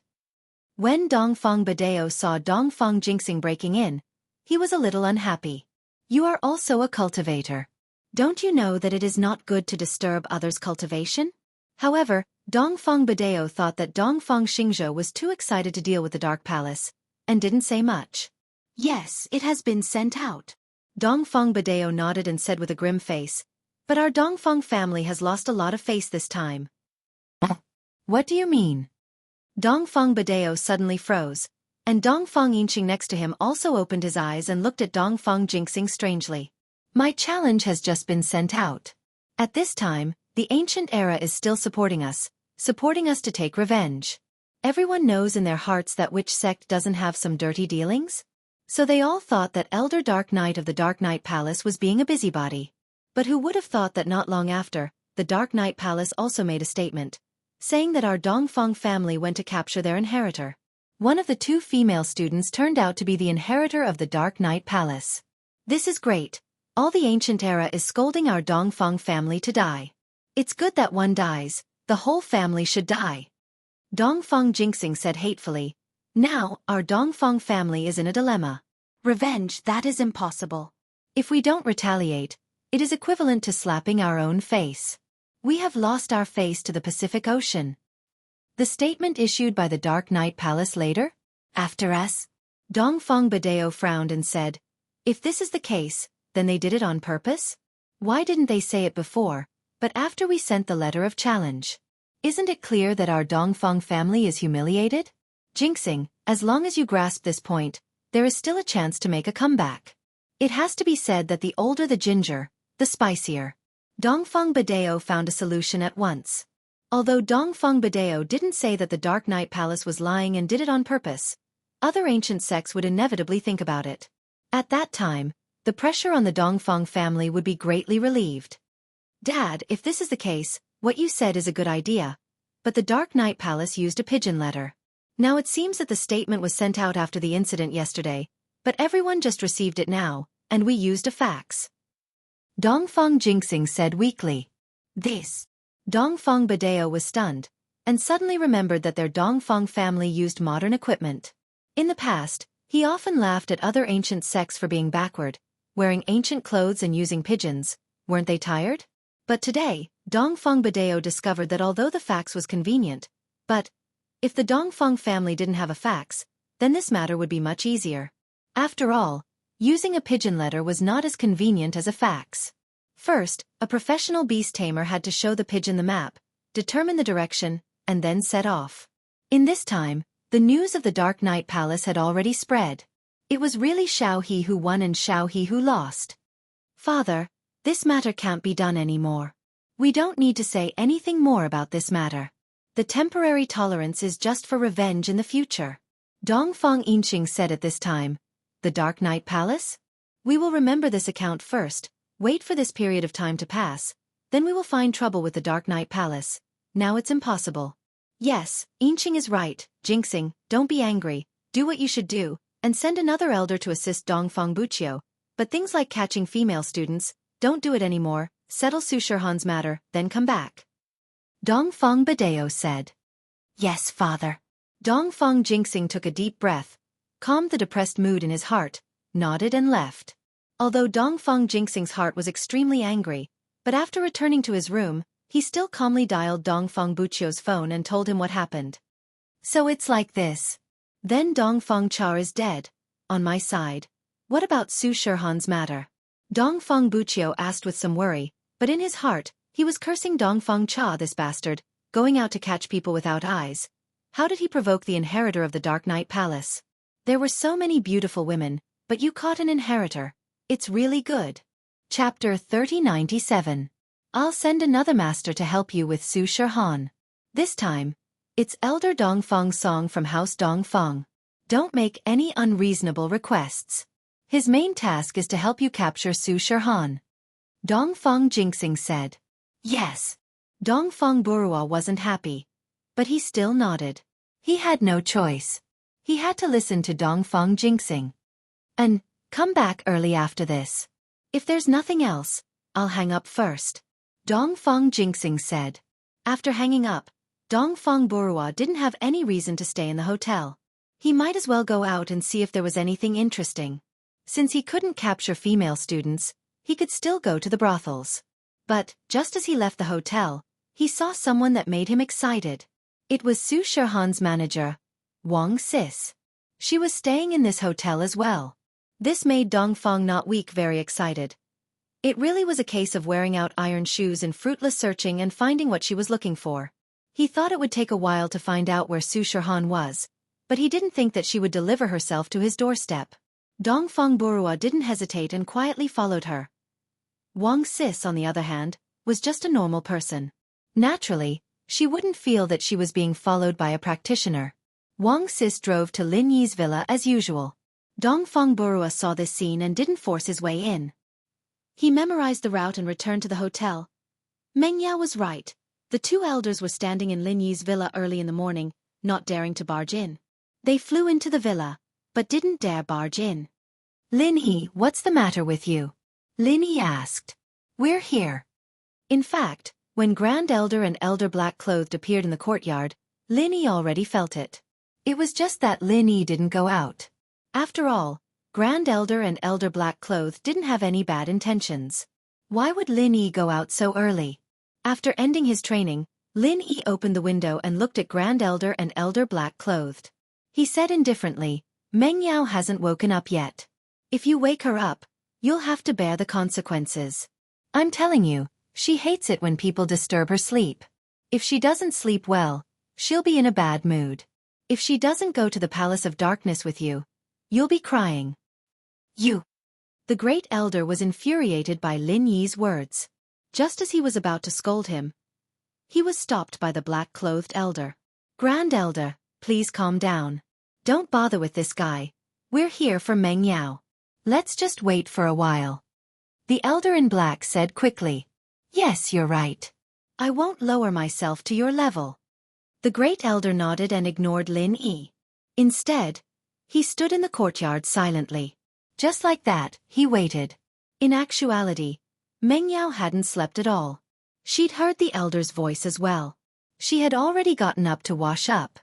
When Dongfang Badeo saw Dongfang Jingxing breaking in, he was a little unhappy. You are also a cultivator. Don't you know that it is not good to disturb others' cultivation? However, Dongfang Badeo thought that Dongfang Xingzhou was too excited to deal with the Dark Palace, and didn't say much. Yes, it has been sent out. Dongfang Badeo nodded and said with a grim face, but our Dongfang family has lost a lot of face this time. What do you mean? Dongfang Badeo suddenly froze, and Dongfang Yinqing next to him also opened his eyes and looked at Dongfang Jingxing strangely. My challenge has just been sent out. At this time, the ancient era is still supporting us to take revenge. Everyone knows in their hearts that which sect doesn't have some dirty dealings? So they all thought that Elder Dark Knight of the Dark Knight Palace was being a busybody. But who would have thought that not long after, the Dark Knight Palace also made a statement, saying that our Dongfang family went to capture their inheritor. One of the two female students turned out to be the inheritor of the Dark Knight Palace. This is great. All the ancient era is scolding our Dongfang family to die. It's good that one dies, the whole family should die. Dongfang Jingxing said hatefully, now, our Dongfang family is in a dilemma. Revenge, that is impossible. If we don't retaliate, it is equivalent to slapping our own face. We have lost our face to the Pacific Ocean. The statement issued by the Dark Knight Palace later? After us? Dongfang Badeo frowned and said, if this is the case, then they did it on purpose? Why didn't they say it before, but after we sent the letter of challenge? Isn't it clear that our Dongfang family is humiliated? Jingxing, as long as you grasp this point, there is still a chance to make a comeback. It has to be said that the older the ginger, the spicier. Dongfang Badeo found a solution at once. Although Dongfang Badeo didn't say that the Dark Knight Palace was lying and did it on purpose, other ancient sects would inevitably think about it. At that time, the pressure on the Dongfang family would be greatly relieved. Dad, if this is the case, what you said is a good idea. But the Dark Knight Palace used a pigeon letter. Now it seems that the statement was sent out after the incident yesterday, but everyone just received it now, and we used a fax. Dongfang Jingxing said weakly. This. Dongfang Badeo was stunned, and suddenly remembered that their Dongfang family used modern equipment. In the past, he often laughed at other ancient sects for being backward, wearing ancient clothes and using pigeons. Weren't they tired? But today, Dongfang Badeo discovered that although the fax was convenient, but if the Dongfang family didn't have a fax, then this matter would be much easier. After all, using a pigeon letter was not as convenient as a fax. First, a professional beast tamer had to show the pigeon the map, determine the direction, and then set off. In this time, the news of the Dark Knight Palace had already spread. It was really Xiao He who won and Xiao He who lost. Father, this matter can't be done anymore. We don't need to say anything more about this matter. The temporary tolerance is just for revenge in the future. Dongfang Yinqing said at this time, the Dark Knight Palace? We will remember this account first, wait for this period of time to pass, then we will find trouble with the Dark Knight Palace. Now it's impossible. Yes, Yinqing is right, Jingxing, don't be angry, do what you should do, and send another elder to assist Dongfang Buqiu, but things like catching female students, don't do it anymore, settle Su Shirhan's matter, then come back. Dongfang Badeo said. Yes, father. Dongfang Jingxing took a deep breath, calmed the depressed mood in his heart, nodded and left. Although Dongfang Jingxing's heart was extremely angry, but after returning to his room, he still calmly dialed Dongfang Buqiu's phone and told him what happened. So it's like this. Then Dongfang Cha is dead. On my side. What about Su Shirhan's matter? Dongfang Buqiu asked with some worry, but in his heart, he was cursing Dongfang Cha, this bastard, going out to catch people without eyes. How did he provoke the inheritor of the Dark Knight Palace? There were so many beautiful women, but you caught an inheritor. It's really good. Chapter 3097. I'll send another master to help you with Su Shirhan. This time, it's Elder Dongfeng's song from House Dongfeng. Don't make any unreasonable requests. His main task is to help you capture Su Shirhan. Dongfeng Jinxing said. Yes. Dongfeng Burua wasn't happy, but he still nodded. He had no choice. He had to listen to Dongfeng Jinxing. And come back early after this. If there's nothing else, I'll hang up first. Dongfeng Jinxing said. After hanging up, Dongfeng Burua didn't have any reason to stay in the hotel. He might as well go out and see if there was anything interesting. Since he couldn't capture female students, he could still go to the brothels. But, just as he left the hotel, he saw someone that made him excited. It was Su Shirhan's manager, Wang Sis. She was staying in this hotel as well. This made Dongfeng not weak very excited. It really was a case of wearing out iron shoes and fruitless searching and finding what she was looking for. He thought it would take a while to find out where Su Shirhan was, but he didn't think that she would deliver herself to his doorstep. Dongfeng Burua didn't hesitate and quietly followed her. Wang Sis, on the other hand, was just a normal person. Naturally, she wouldn't feel that she was being followed by a practitioner. Wang Sis drove to Lin Yi's villa as usual. Dongfeng Burua saw this scene and didn't force his way in. He memorized the route and returned to the hotel. Meng Yao was right. The two elders were standing in Lin Yi's villa early in the morning, not daring to barge in. They flew into the villa, but didn't dare barge in. Lin Yi, what's the matter with you? Lin Yi asked. We're here. In fact, when Grand Elder and Elder Black-Clothed appeared in the courtyard, Lin Yi already felt it. It was just that Lin Yi didn't go out. After all, Grand Elder and Elder Black-Clothed didn't have any bad intentions. Why would Lin Yi go out so early? After ending his training, Lin Yi opened the window and looked at Grand Elder and Elder Black-Clothed. He said indifferently, Meng Yao hasn't woken up yet. If you wake her up, you'll have to bear the consequences. I'm telling you, she hates it when people disturb her sleep. If she doesn't sleep well, she'll be in a bad mood. If she doesn't go to the Palace of Darkness with you, you'll be crying. You. The Great Elder was infuriated by Lin Yi's words. Just as he was about to scold him, he was stopped by the black-clothed elder. Grand Elder, please calm down. Don't bother with this guy. We're here for Meng Yao. Let's just wait for a while. The elder in black said quickly. Yes, you're right. I won't lower myself to your level. The Great Elder nodded and ignored Lin Yi. Instead, he stood in the courtyard silently. Just like that, he waited. In actuality, Meng Yao hadn't slept at all. She'd heard the elder's voice as well. She had already gotten up to wash up.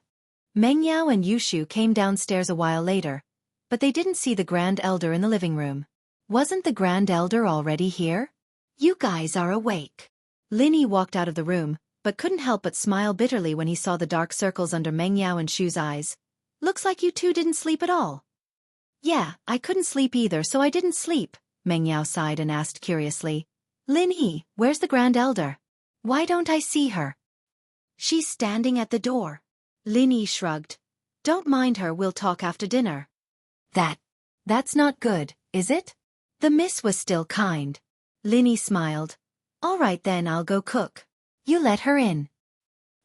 Meng Yao and Yushu came downstairs a while later, but they didn't see the Grand Elder in the living room. Wasn't the Grand Elder already here? You guys are awake. Lin Yi walked out of the room, but couldn't help but smile bitterly when he saw the dark circles under Meng Yao and Shu's eyes. Looks like you two didn't sleep at all. Yeah, I couldn't sleep either, so I didn't sleep, Meng Yao sighed and asked curiously. Lin Yi, where's the Grand Elder? Why don't I see her? She's standing at the door. Lin Yi shrugged. Don't mind her, we'll talk after dinner. That's not good, is it? The miss was still kind. Lin Yi smiled. All right then, I'll go cook. You let her in.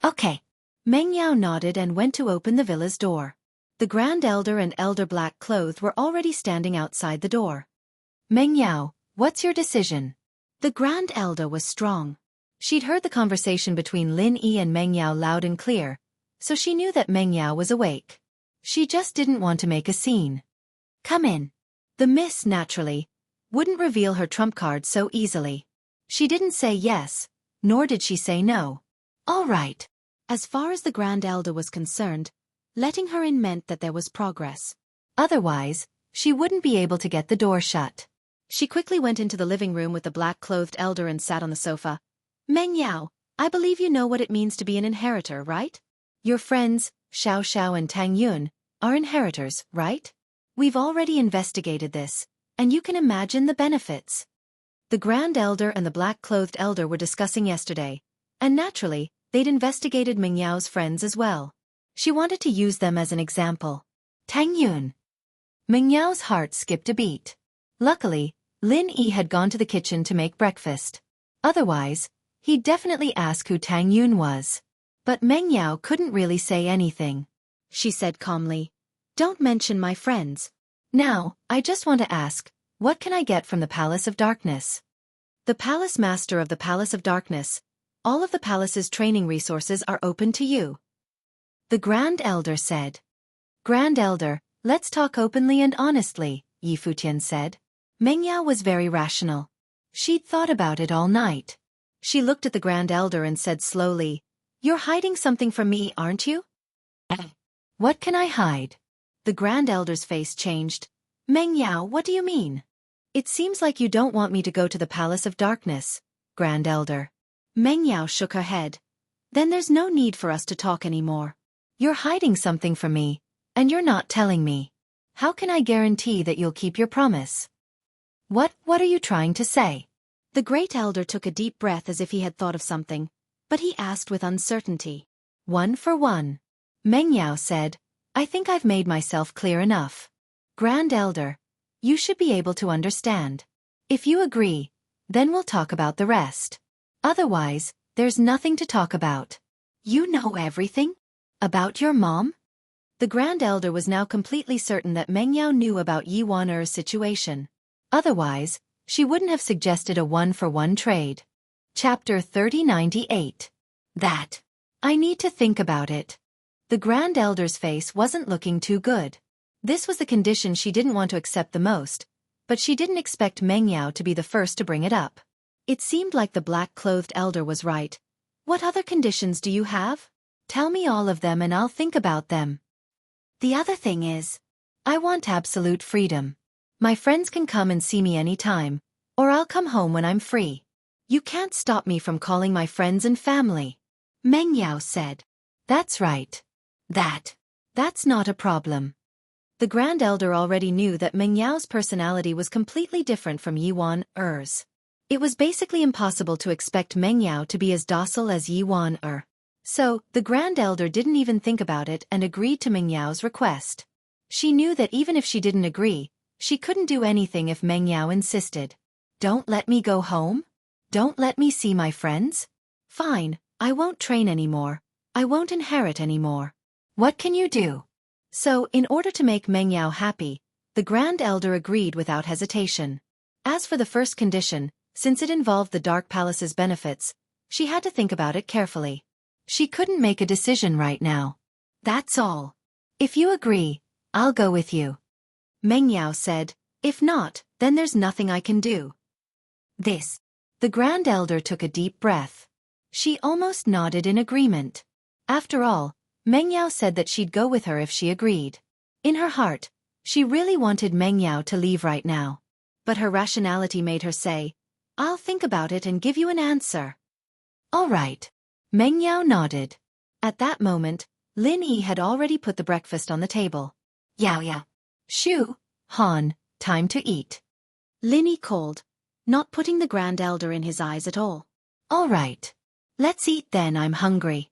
Okay. Meng Yao nodded and went to open the villa's door. The Grand Elder and Elder Black-Clothed were already standing outside the door. Meng Yao, what's your decision? The Grand Elder was strong. She'd heard the conversation between Lin Yi and Meng Yao loud and clear, so she knew that Meng Yao was awake. She just didn't want to make a scene. Come in. The miss, naturally, wouldn't reveal her trump card so easily. She didn't say yes, nor did she say no. All right. As far as the Grand Elder was concerned, letting her in meant that there was progress. Otherwise, she wouldn't be able to get the door shut. She quickly went into the living room with the black-clothed elder and sat on the sofa. Meng Yao, I believe you know what it means to be an inheritor, right? Your friends, Xiao Xiao and Tang Yun, are inheritors, right? We've already investigated this, and you can imagine the benefits. The Grand Elder and the black-clothed elder were discussing yesterday, and naturally, they'd investigated Meng Yao's friends as well. She wanted to use them as an example. Tang Yun, Meng Yao's heart skipped a beat. Luckily, Lin Yi had gone to the kitchen to make breakfast. Otherwise, he'd definitely ask who Tang Yun was. But Meng Yao couldn't really say anything. She said calmly, "Don't mention my friends. Now, I just want to ask, what can I get from the Palace of Darkness?" The Palace Master of the Palace of Darkness. All of the palace's training resources are open to you. The Grand Elder said. Grand Elder, let's talk openly and honestly, Yi Futian said. Meng Yao was very rational. She'd thought about it all night. She looked at the Grand Elder and said slowly, "You're hiding something from me, aren't you?" "What can I hide?" The Grand Elder's face changed. "Meng Yao, what do you mean?" "It seems like you don't want me to go to the Palace of Darkness, Grand Elder." Meng Yao shook her head. "Then there's no need for us to talk anymore. You're hiding something from me, and you're not telling me. How can I guarantee that you'll keep your promise?" What are you trying to say?" The Great Elder took a deep breath as if he had thought of something, but he asked with uncertainty. "One for one." Meng Yao said, "I think I've made myself clear enough. Grand Elder, you should be able to understand. If you agree, then we'll talk about the rest. Otherwise, there's nothing to talk about." "You know everything? About your mom?" The Grand Elder was now completely certain that Meng Yao knew about Yi Wan-er's situation. Otherwise, she wouldn't have suggested a one-for-one trade. Chapter 3098. That. I need to think about it. The Grand Elder's face wasn't looking too good. This was the condition she didn't want to accept the most, but she didn't expect Meng Yao to be the first to bring it up. It seemed like the black-clothed elder was right. "What other conditions do you have? Tell me all of them and I'll think about them." "The other thing is, I want absolute freedom. My friends can come and see me anytime, or I'll come home when I'm free. You can't stop me from calling my friends and family," Meng Yao said. "That's right. That's not a problem." The Grand Elder already knew that Meng Yao's personality was completely different from Yi Wan-er's. It was basically impossible to expect Meng Yao to be as docile as Yi Wan-er. So, the Grand Elder didn't even think about it and agreed to Meng Yao's request. She knew that even if she didn't agree, she couldn't do anything if Meng Yao insisted. "Don't let me go home? Don't let me see my friends? Fine, I won't train anymore. I won't inherit anymore. What can you do?" So, in order to make Meng Yao happy, the Grand Elder agreed without hesitation. As for the first condition, since it involved the Dark Palace's benefits, she had to think about it carefully. She couldn't make a decision right now. "That's all. If you agree, I'll go with you," Meng Yao said. "If not, then there's nothing I can do." This. The Grand Elder took a deep breath. She almost nodded in agreement. After all, Meng Yao said that she'd go with her if she agreed. In her heart, she really wanted Meng Yao to leave right now. But her rationality made her say, "I'll think about it and give you an answer." "All right." Meng Yao nodded. At that moment, Lin Yi had already put the breakfast on the table. "Yao. Shu, Han, time to eat." Lin Yi called, not putting the Grand Elder in his eyes at all. "All right. Let's eat then, I'm hungry."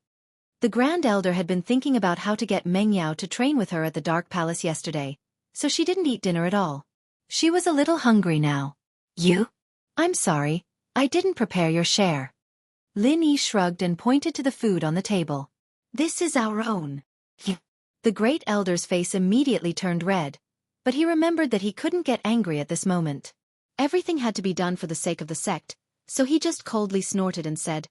The Grand Elder had been thinking about how to get Meng Yao to train with her at the Dark Palace yesterday, so she didn't eat dinner at all. She was a little hungry now. "You? I'm sorry, I didn't prepare your share." Lin Yi shrugged and pointed to the food on the table. "This is our own." The Great Elder's face immediately turned red, but he remembered that he couldn't get angry at this moment. Everything had to be done for the sake of the sect, so he just coldly snorted and said,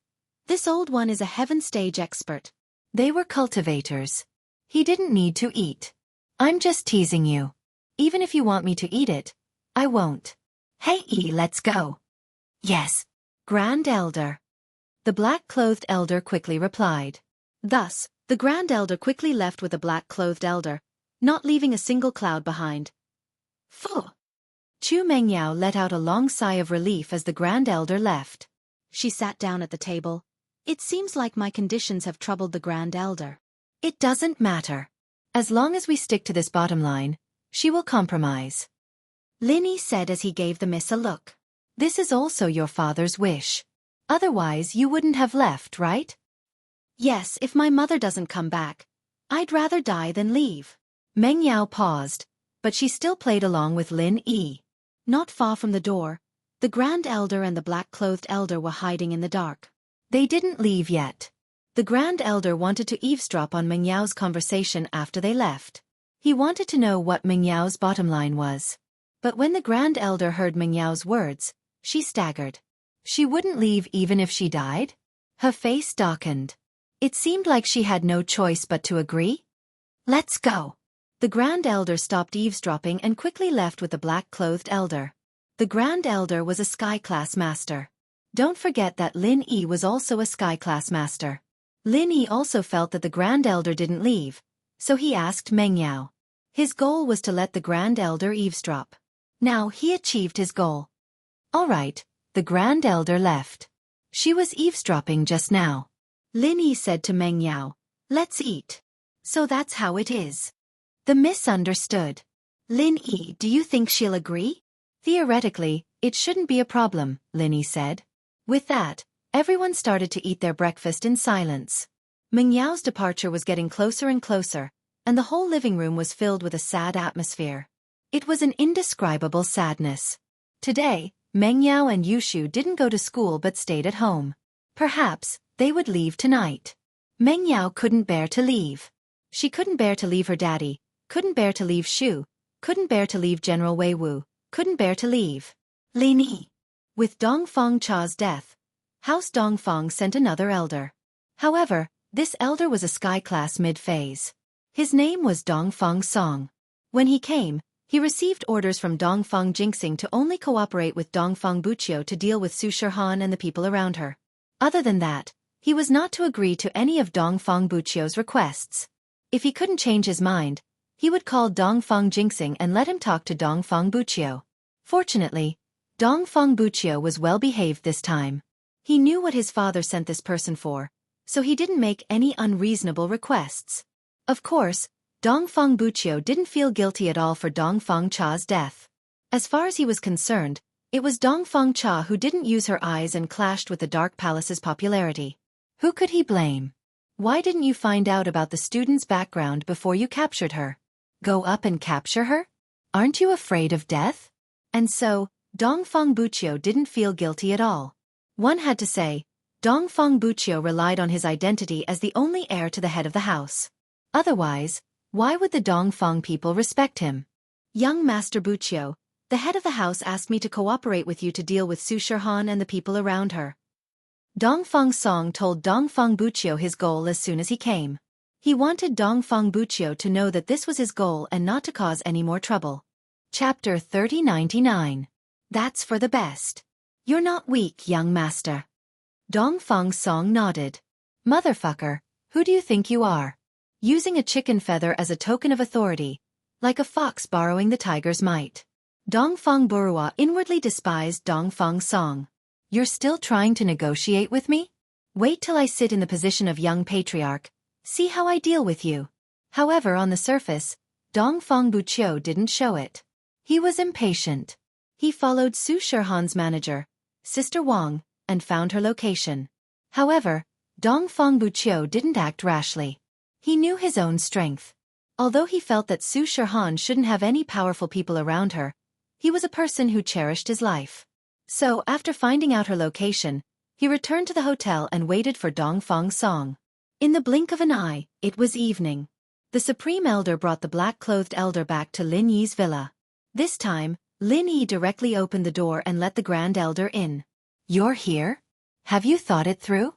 "This old one is a heaven stage expert." They were cultivators. He didn't need to eat. "I'm just teasing you. Even if you want me to eat it, I won't." "Hey, let's go." "Yes, Grand Elder." The black-clothed elder quickly replied. Thus, the Grand Elder quickly left with the black-clothed elder, not leaving a single cloud behind. Phew! Chu Meng Yao let out a long sigh of relief as the Grand Elder left. She sat down at the table. "It seems like my conditions have troubled the Grand Elder." "It doesn't matter. As long as we stick to this bottom line, she will compromise," Lin Yi said as he gave the miss a look. "This is also your father's wish. Otherwise you wouldn't have left, right?" "Yes, if my mother doesn't come back. I'd rather die than leave." Meng Yao paused. but she still played along with Lin Yi. Not far from the door, the Grand Elder and the black-clothed elder were hiding in the dark. They didn't leave yet. The Grand Elder wanted to eavesdrop on Meng Yao's conversation after they left. He wanted to know what Meng Yao's bottom line was. But when the Grand Elder heard Meng Yao's words, she staggered. She wouldn't leave even if she died? Her face darkened. It seemed like she had no choice but to agree. Let's go. The Grand Elder stopped eavesdropping and quickly left with the black-clothed elder. The Grand Elder was a sky-class master. Don't forget that Lin Yi was also a sky-class master. Lin Yi also felt that the Grand Elder didn't leave, so he asked Meng Yao. His goal was to let the Grand Elder eavesdrop. Now he achieved his goal. All right, the Grand Elder left. She was eavesdropping just now. Lin Yi said to Meng Yao, "Let's eat." So that's how it is. The misunderstood. Lin Yi, do you think she'll agree? Theoretically, it shouldn't be a problem, Lin Yi said. With that, everyone started to eat their breakfast in silence. Meng Yao's departure was getting closer and closer, and the whole living room was filled with a sad atmosphere. It was an indescribable sadness. Today, Meng Yao and Yushu didn't go to school but stayed at home. Perhaps they would leave tonight. Meng Yao couldn't bear to leave. She couldn't bear to leave her daddy, couldn't bear to leave Shu, couldn't bear to leave General Wei Wu, couldn't bear to leave Lin Yi. With Dongfang Cha's death, House Dongfang sent another elder. However, this elder was a sky-class mid-phase. His name was Dongfang Song. When he came, he received orders from Dongfang Jingxing to only cooperate with Dongfang Buqiu to deal with Su Shihan and the people around her. Other than that, he was not to agree to any of Dongfang Buqiu's requests. If he couldn't change his mind, he would call Dongfang Jingxing and let him talk to Dongfang Buqiu. Fortunately, Dongfang Buqiu was well-behaved this time. He knew what his father sent this person for, so he didn't make any unreasonable requests. Of course, Dongfang Buqiu didn't feel guilty at all for Dongfang Cha's death. As far as he was concerned, it was Dongfang Cha who didn't use her eyes and clashed with the Dark Palace's popularity. Who could he blame? Why didn't you find out about the student's background before you captured her? Go up and capture her? Aren't you afraid of death? And so, Dongfang Buqiu didn't feel guilty at all. One had to say, Dongfang Buqiu relied on his identity as the only heir to the head of the house. Otherwise, why would the Dongfang people respect him? Young Master Buqiu, the head of the house asked me to cooperate with you to deal with Su Shihan and the people around her. Dongfang Song told Dongfang Buqiu his goal as soon as he came. He wanted Dongfang Buqiu to know that this was his goal and not to cause any more trouble. Chapter 3099. That's for the best. You're not weak, young master. Dongfang Song nodded. Motherfucker, who do you think you are? Using a chicken feather as a token of authority, like a fox borrowing the tiger's might. Dongfang Burua inwardly despised Dongfang Song. You're still trying to negotiate with me? Wait till I sit in the position of young patriarch, see how I deal with you. However, on the surface, Dongfang Buqiu didn't show it. He was impatient. He followed Su Shihan's manager, Sister Wang, and found her location. However, Dongfang Buqiu didn't act rashly. He knew his own strength. Although he felt that Su Shihan shouldn't have any powerful people around her, he was a person who cherished his life. So, after finding out her location, he returned to the hotel and waited for Dongfang Song. In the blink of an eye, it was evening. The Supreme Elder brought the black-clothed elder back to Lin Yi's villa. This time, Lin Yi directly opened the door and let the Grand Elder in. You're here? Have you thought it through?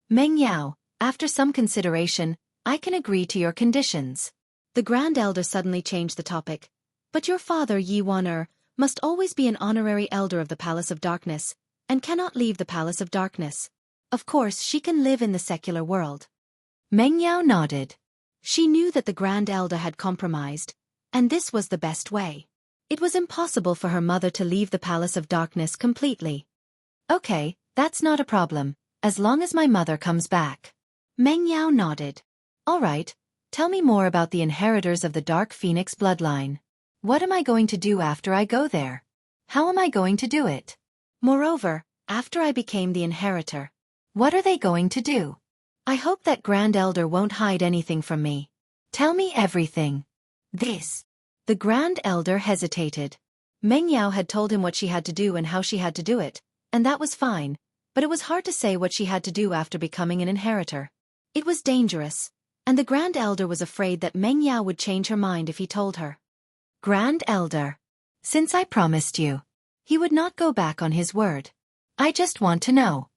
Meng Yao, after some consideration, I can agree to your conditions. The Grand Elder suddenly changed the topic. But your father, Yi Waner, must always be an honorary elder of the Palace of Darkness, and cannot leave the Palace of Darkness. Of course, she can live in the secular world. Meng Yao nodded. She knew that the Grand Elder had compromised, and this was the best way. It was impossible for her mother to leave the Palace of Darkness completely. Okay, that's not a problem, as long as my mother comes back. Meng Yao nodded. All right, tell me more about the inheritors of the Dark Phoenix bloodline. What am I going to do after I go there? How am I going to do it? Moreover, after I became the inheritor, what are they going to do? I hope that Grand Elder won't hide anything from me. Tell me everything. This. The Grand Elder hesitated. Meng Yao had told him what she had to do and how she had to do it, and that was fine, but it was hard to say what she had to do after becoming an inheritor. It was dangerous, and the Grand Elder was afraid that Meng Yao would change her mind if he told her. Grand Elder. Since I promised you. He would not go back on his word. I just want to know.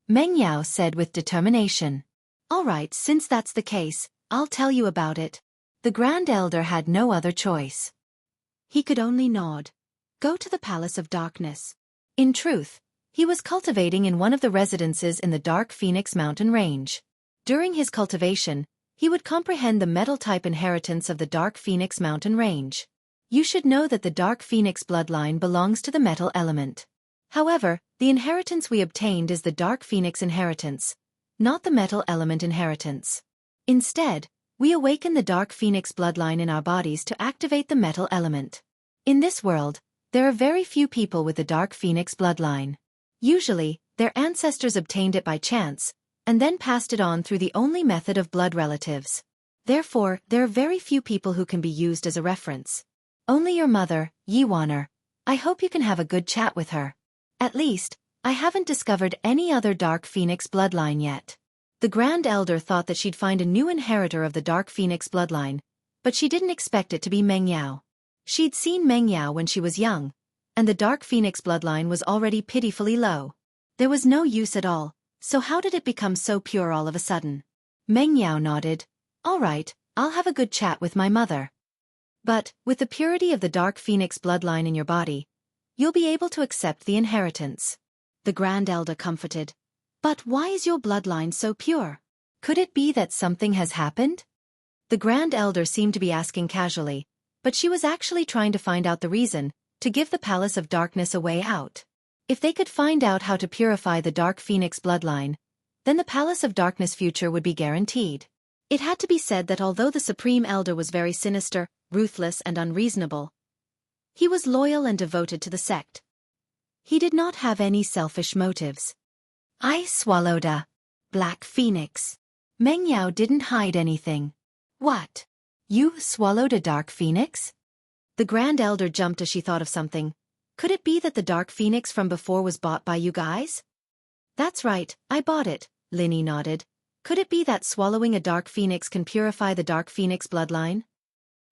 Meng Yao said with determination. All right, since that's the case, I'll tell you about it. The Grand Elder had no other choice. He could only nod. Go to the Palace of Darkness. In truth, he was cultivating in one of the residences in the Dark Phoenix mountain range. During his cultivation, he would comprehend the metal-type inheritance of the Dark Phoenix mountain range. You should know that the Dark Phoenix bloodline belongs to the metal element. However, the inheritance we obtained is the Dark Phoenix inheritance, not the metal element inheritance. Instead, we awaken the Dark Phoenix bloodline in our bodies to activate the metal element. In this world, there are very few people with the Dark Phoenix bloodline. Usually, their ancestors obtained it by chance, and then passed it on through the only method of blood relatives. Therefore, there are very few people who can be used as a reference. Only your mother, Yiwaner. I hope you can have a good chat with her. At least, I haven't discovered any other Dark Phoenix bloodline yet. The Grand Elder thought that she'd find a new inheritor of the Dark Phoenix bloodline, but she didn't expect it to be Meng Yao. She'd seen Meng Yao when she was young, and the Dark Phoenix bloodline was already pitifully low. There was no use at all, so how did it become so pure all of a sudden? Meng Yao nodded. All right, I'll have a good chat with my mother. But, with the purity of the Dark Phoenix bloodline in your body, you'll be able to accept the inheritance. The Grand Elder comforted. But why is your bloodline so pure? Could it be that something has happened? The Grand Elder seemed to be asking casually, but she was actually trying to find out the reason, to give the Palace of Darkness a way out. If they could find out how to purify the Dark Phoenix bloodline, then the Palace of Darkness future would be guaranteed. It had to be said that although the Supreme Elder was very sinister, ruthless and unreasonable, he was loyal and devoted to the sect. He did not have any selfish motives. I swallowed a black phoenix. Meng Yao didn't hide anything. What? You swallowed a dark phoenix? The Grand Elder jumped as she thought of something. Could it be that the Dark Phoenix from before was bought by you guys? That's right, I bought it, Linny nodded. Could it be that swallowing a Dark Phoenix can purify the Dark Phoenix bloodline?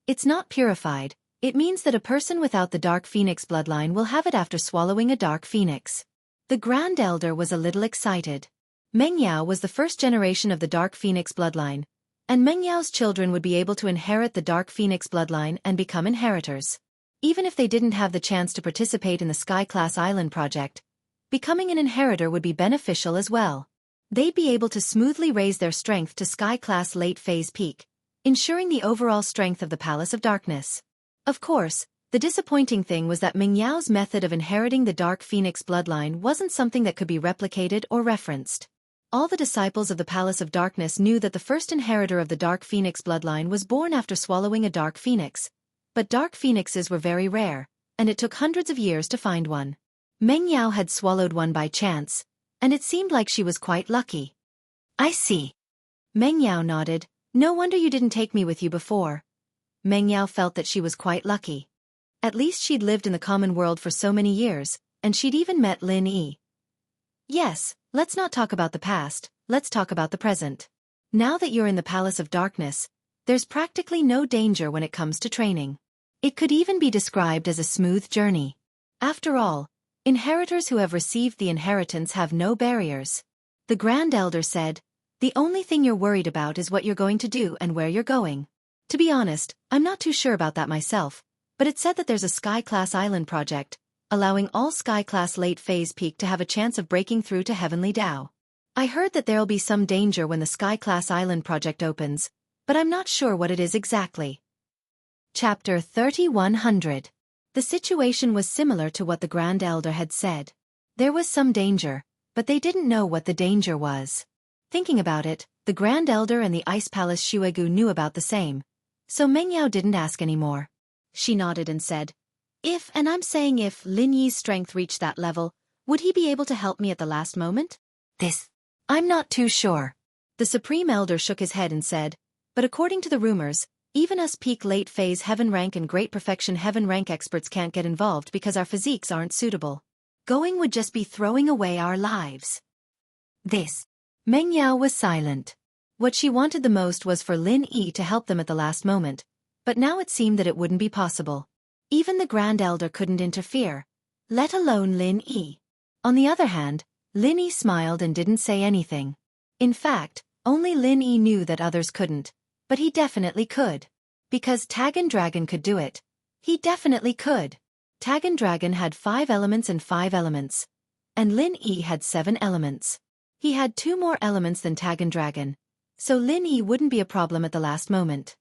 It's not purified, it means that a person without the Dark Phoenix bloodline will have it after swallowing a Dark Phoenix. The Grand Elder was a little excited. Meng Yao was the first generation of the Dark Phoenix bloodline, and Meng Yao's children would be able to inherit the Dark Phoenix bloodline and become inheritors. Even if they didn't have the chance to participate in the Sky-class Island project, becoming an inheritor would be beneficial as well. They'd be able to smoothly raise their strength to Sky-class late-phase peak, ensuring the overall strength of the Palace of Darkness. Of course, the disappointing thing was that Meng Yao's method of inheriting the Dark Phoenix bloodline wasn't something that could be replicated or referenced. All the disciples of the Palace of Darkness knew that the first inheritor of the Dark Phoenix bloodline was born after swallowing a Dark Phoenix. But Dark Phoenixes were very rare, and it took hundreds of years to find one. Meng Yao had swallowed one by chance, and it seemed like she was quite lucky. I see. Meng Yao nodded. No wonder you didn't take me with you before. Meng Yao felt that she was quite lucky. At least she'd lived in the common world for so many years, and she'd even met Lin Yi. Yes, let's not talk about the past, let's talk about the present. Now that you're in the Palace of Darkness, there's practically no danger when it comes to training. It could even be described as a smooth journey. After all, inheritors who have received the inheritance have no barriers. The Grand Elder said, the only thing you're worried about is what you're going to do and where you're going. To be honest, I'm not too sure about that myself, but it said that there's a Sky-class Island project, allowing all Sky-class late-phase peak to have a chance of breaking through to Heavenly Dao. I heard that there'll be some danger when the Sky-class Island project opens, but I'm not sure what it is exactly. Chapter 3100. The situation was similar to what the Grand Elder had said. There was some danger, but they didn't know what the danger was. Thinking about it, the Grand Elder and the Ice Palace Shuegu knew about the same, so Meng Yao didn't ask anymore. She nodded and said, If, and I'm saying if, Lin Yi's strength reached that level, would he be able to help me at the last moment? I'm not too sure. The Supreme Elder shook his head and said, but according to the rumors, Even us peak late phase heaven rank and great perfection heaven rank experts can't get involved because our physiques aren't suitable. Going would just be throwing away our lives. This. Meng Yao was silent. What she wanted the most was for Lin Yi to help them at the last moment, but now it seemed that it wouldn't be possible. Even the Grand Elder couldn't interfere, let alone Lin Yi. On the other hand, Lin Yi smiled and didn't say anything. In fact, only Lin Yi knew that others couldn't, but he definitely could. Because Tagan Dragon could do it. He definitely could. Tagan Dragon had 5 elements and 5 elements. And Lin Yi had 7 elements. He had 2 more elements than Tagan Dragon, so Lin Yi wouldn't be a problem at the last moment.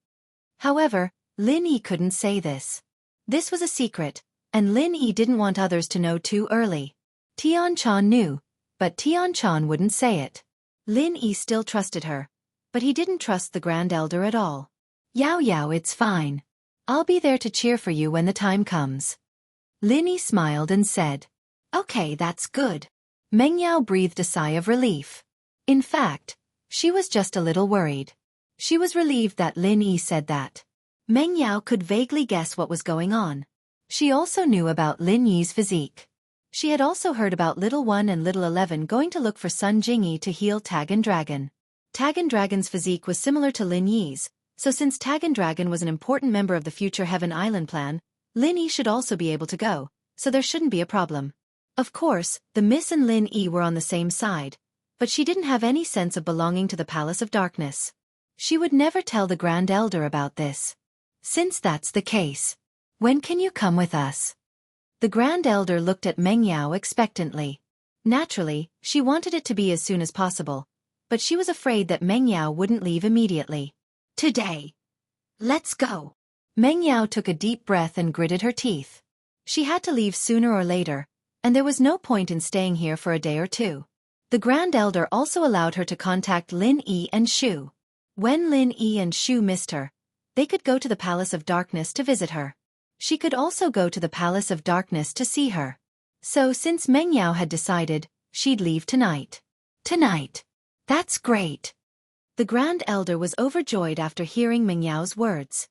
However, Lin Yi couldn't say this. This was a secret, and Lin Yi didn't want others to know too early. Tian Chan knew, but Tian Chan wouldn't say it. Lin Yi still trusted her, but he didn't trust the Grand Elder at all. Yao Yao, it's fine. I'll be there to cheer for you when the time comes. Lin Yi smiled and said, Okay, that's good. Meng Yao breathed a sigh of relief. In fact, she was just a little worried. She was relieved that Lin Yi said that. Meng Yao could vaguely guess what was going on. She also knew about Lin Yi's physique. She had also heard about Little 1 and Little 11 going to look for Sun Jingyi to heal Tagan Dragon. Tagan Dragon's physique was similar to Lin Yi's, so since Tagan Dragon was an important member of the future Heaven Island plan, Lin Yi should also be able to go, so there shouldn't be a problem. Of course, the Miss and Lin Yi were on the same side, but she didn't have any sense of belonging to the Palace of Darkness. She would never tell the Grand Elder about this. Since that's the case, when can you come with us? The Grand Elder looked at Meng Yao expectantly. Naturally, she wanted it to be as soon as possible, but she was afraid that Meng Yao wouldn't leave immediately. Today. Let's go. Meng Yao took a deep breath and gritted her teeth. She had to leave sooner or later, and there was no point in staying here for a day or two. The Grand Elder also allowed her to contact Lin Yi and Shu. When Lin Yi and Shu missed her, they could go to the Palace of Darkness to visit her. She could also go to the Palace of Darkness to see her. So since Meng Yao had decided, she'd leave tonight. Tonight. That's great. The Grand Elder was overjoyed after hearing Meng Yao's words.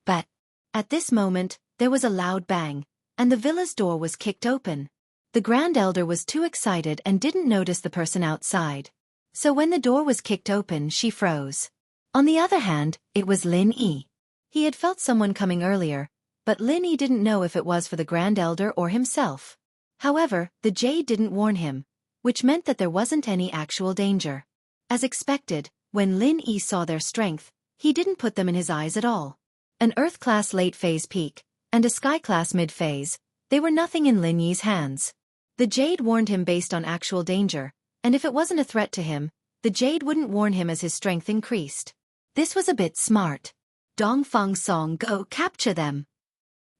But, at this moment, there was a loud bang, and the villa's door was kicked open. The Grand Elder was too excited and didn't notice the person outside. So when the door was kicked open, she froze. On the other hand, it was Lin Yi. He had felt someone coming earlier, but Lin Yi didn't know if it was for the Grand Elder or himself. However, the jade didn't warn him, which meant that there wasn't any actual danger. As expected, when Lin Yi saw their strength, he didn't put them in his eyes at all. An Earth-class late-phase peak, and a Sky-class mid-phase, they were nothing in Lin Yi's hands. The jade warned him based on actual danger, and if it wasn't a threat to him, the jade wouldn't warn him as his strength increased. This was a bit smart. Dongfang Song, go capture them.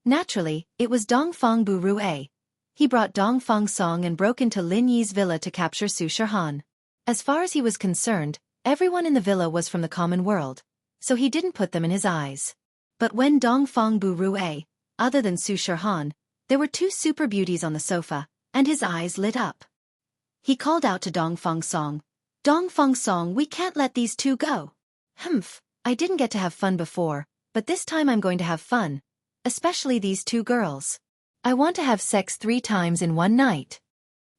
Naturally, it was Dongfang Bu Rue. He brought Dongfang Song and broke into Lin Yi's villa to capture Su Shihan. As far as he was concerned, everyone in the villa was from the common world, so he didn't put them in his eyes. But when Dongfang Bu Rue, other than Su Shihan, there were 2 super beauties on the sofa, and his eyes lit up. He called out to Dongfang Song, Dongfang Song, we can't let these 2 go. Humph, I didn't get to have fun before, but this time I'm going to have fun. Especially these 2 girls. I want to have sex 3 times in one night.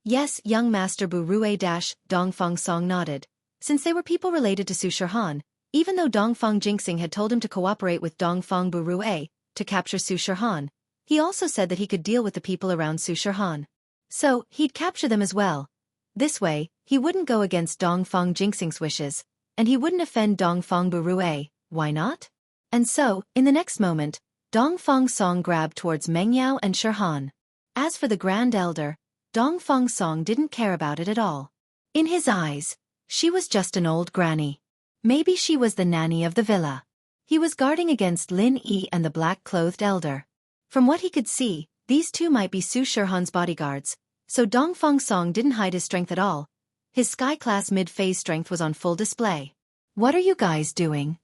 Yes, young Master Bu Rue Dongfang Song nodded. Since they were people related to Su Shihan, even though Dongfang Jinxing had told him to cooperate with Dongfang Bu Rue to capture Su Shihan, he also said that he could deal with the people around Su Shihan. So, he'd capture them as well. This way, he wouldn't go against Dongfang Jinxing's wishes, and he wouldn't offend Dongfang Bu Rue. Why not? And so, in the next moment, Dongfang Song grabbed towards Meng Yao and Shihan. As for the Grand Elder, Dongfang Song didn't care about it at all. In his eyes, she was just an old granny. Maybe she was the nanny of the villa. He was guarding against Lin Yi and the black-clothed elder. From what he could see, these 2 might be Su Shihan's bodyguards, so Dongfang Song didn't hide his strength at all. His Sky-class mid-phase strength was on full display. What are you guys doing?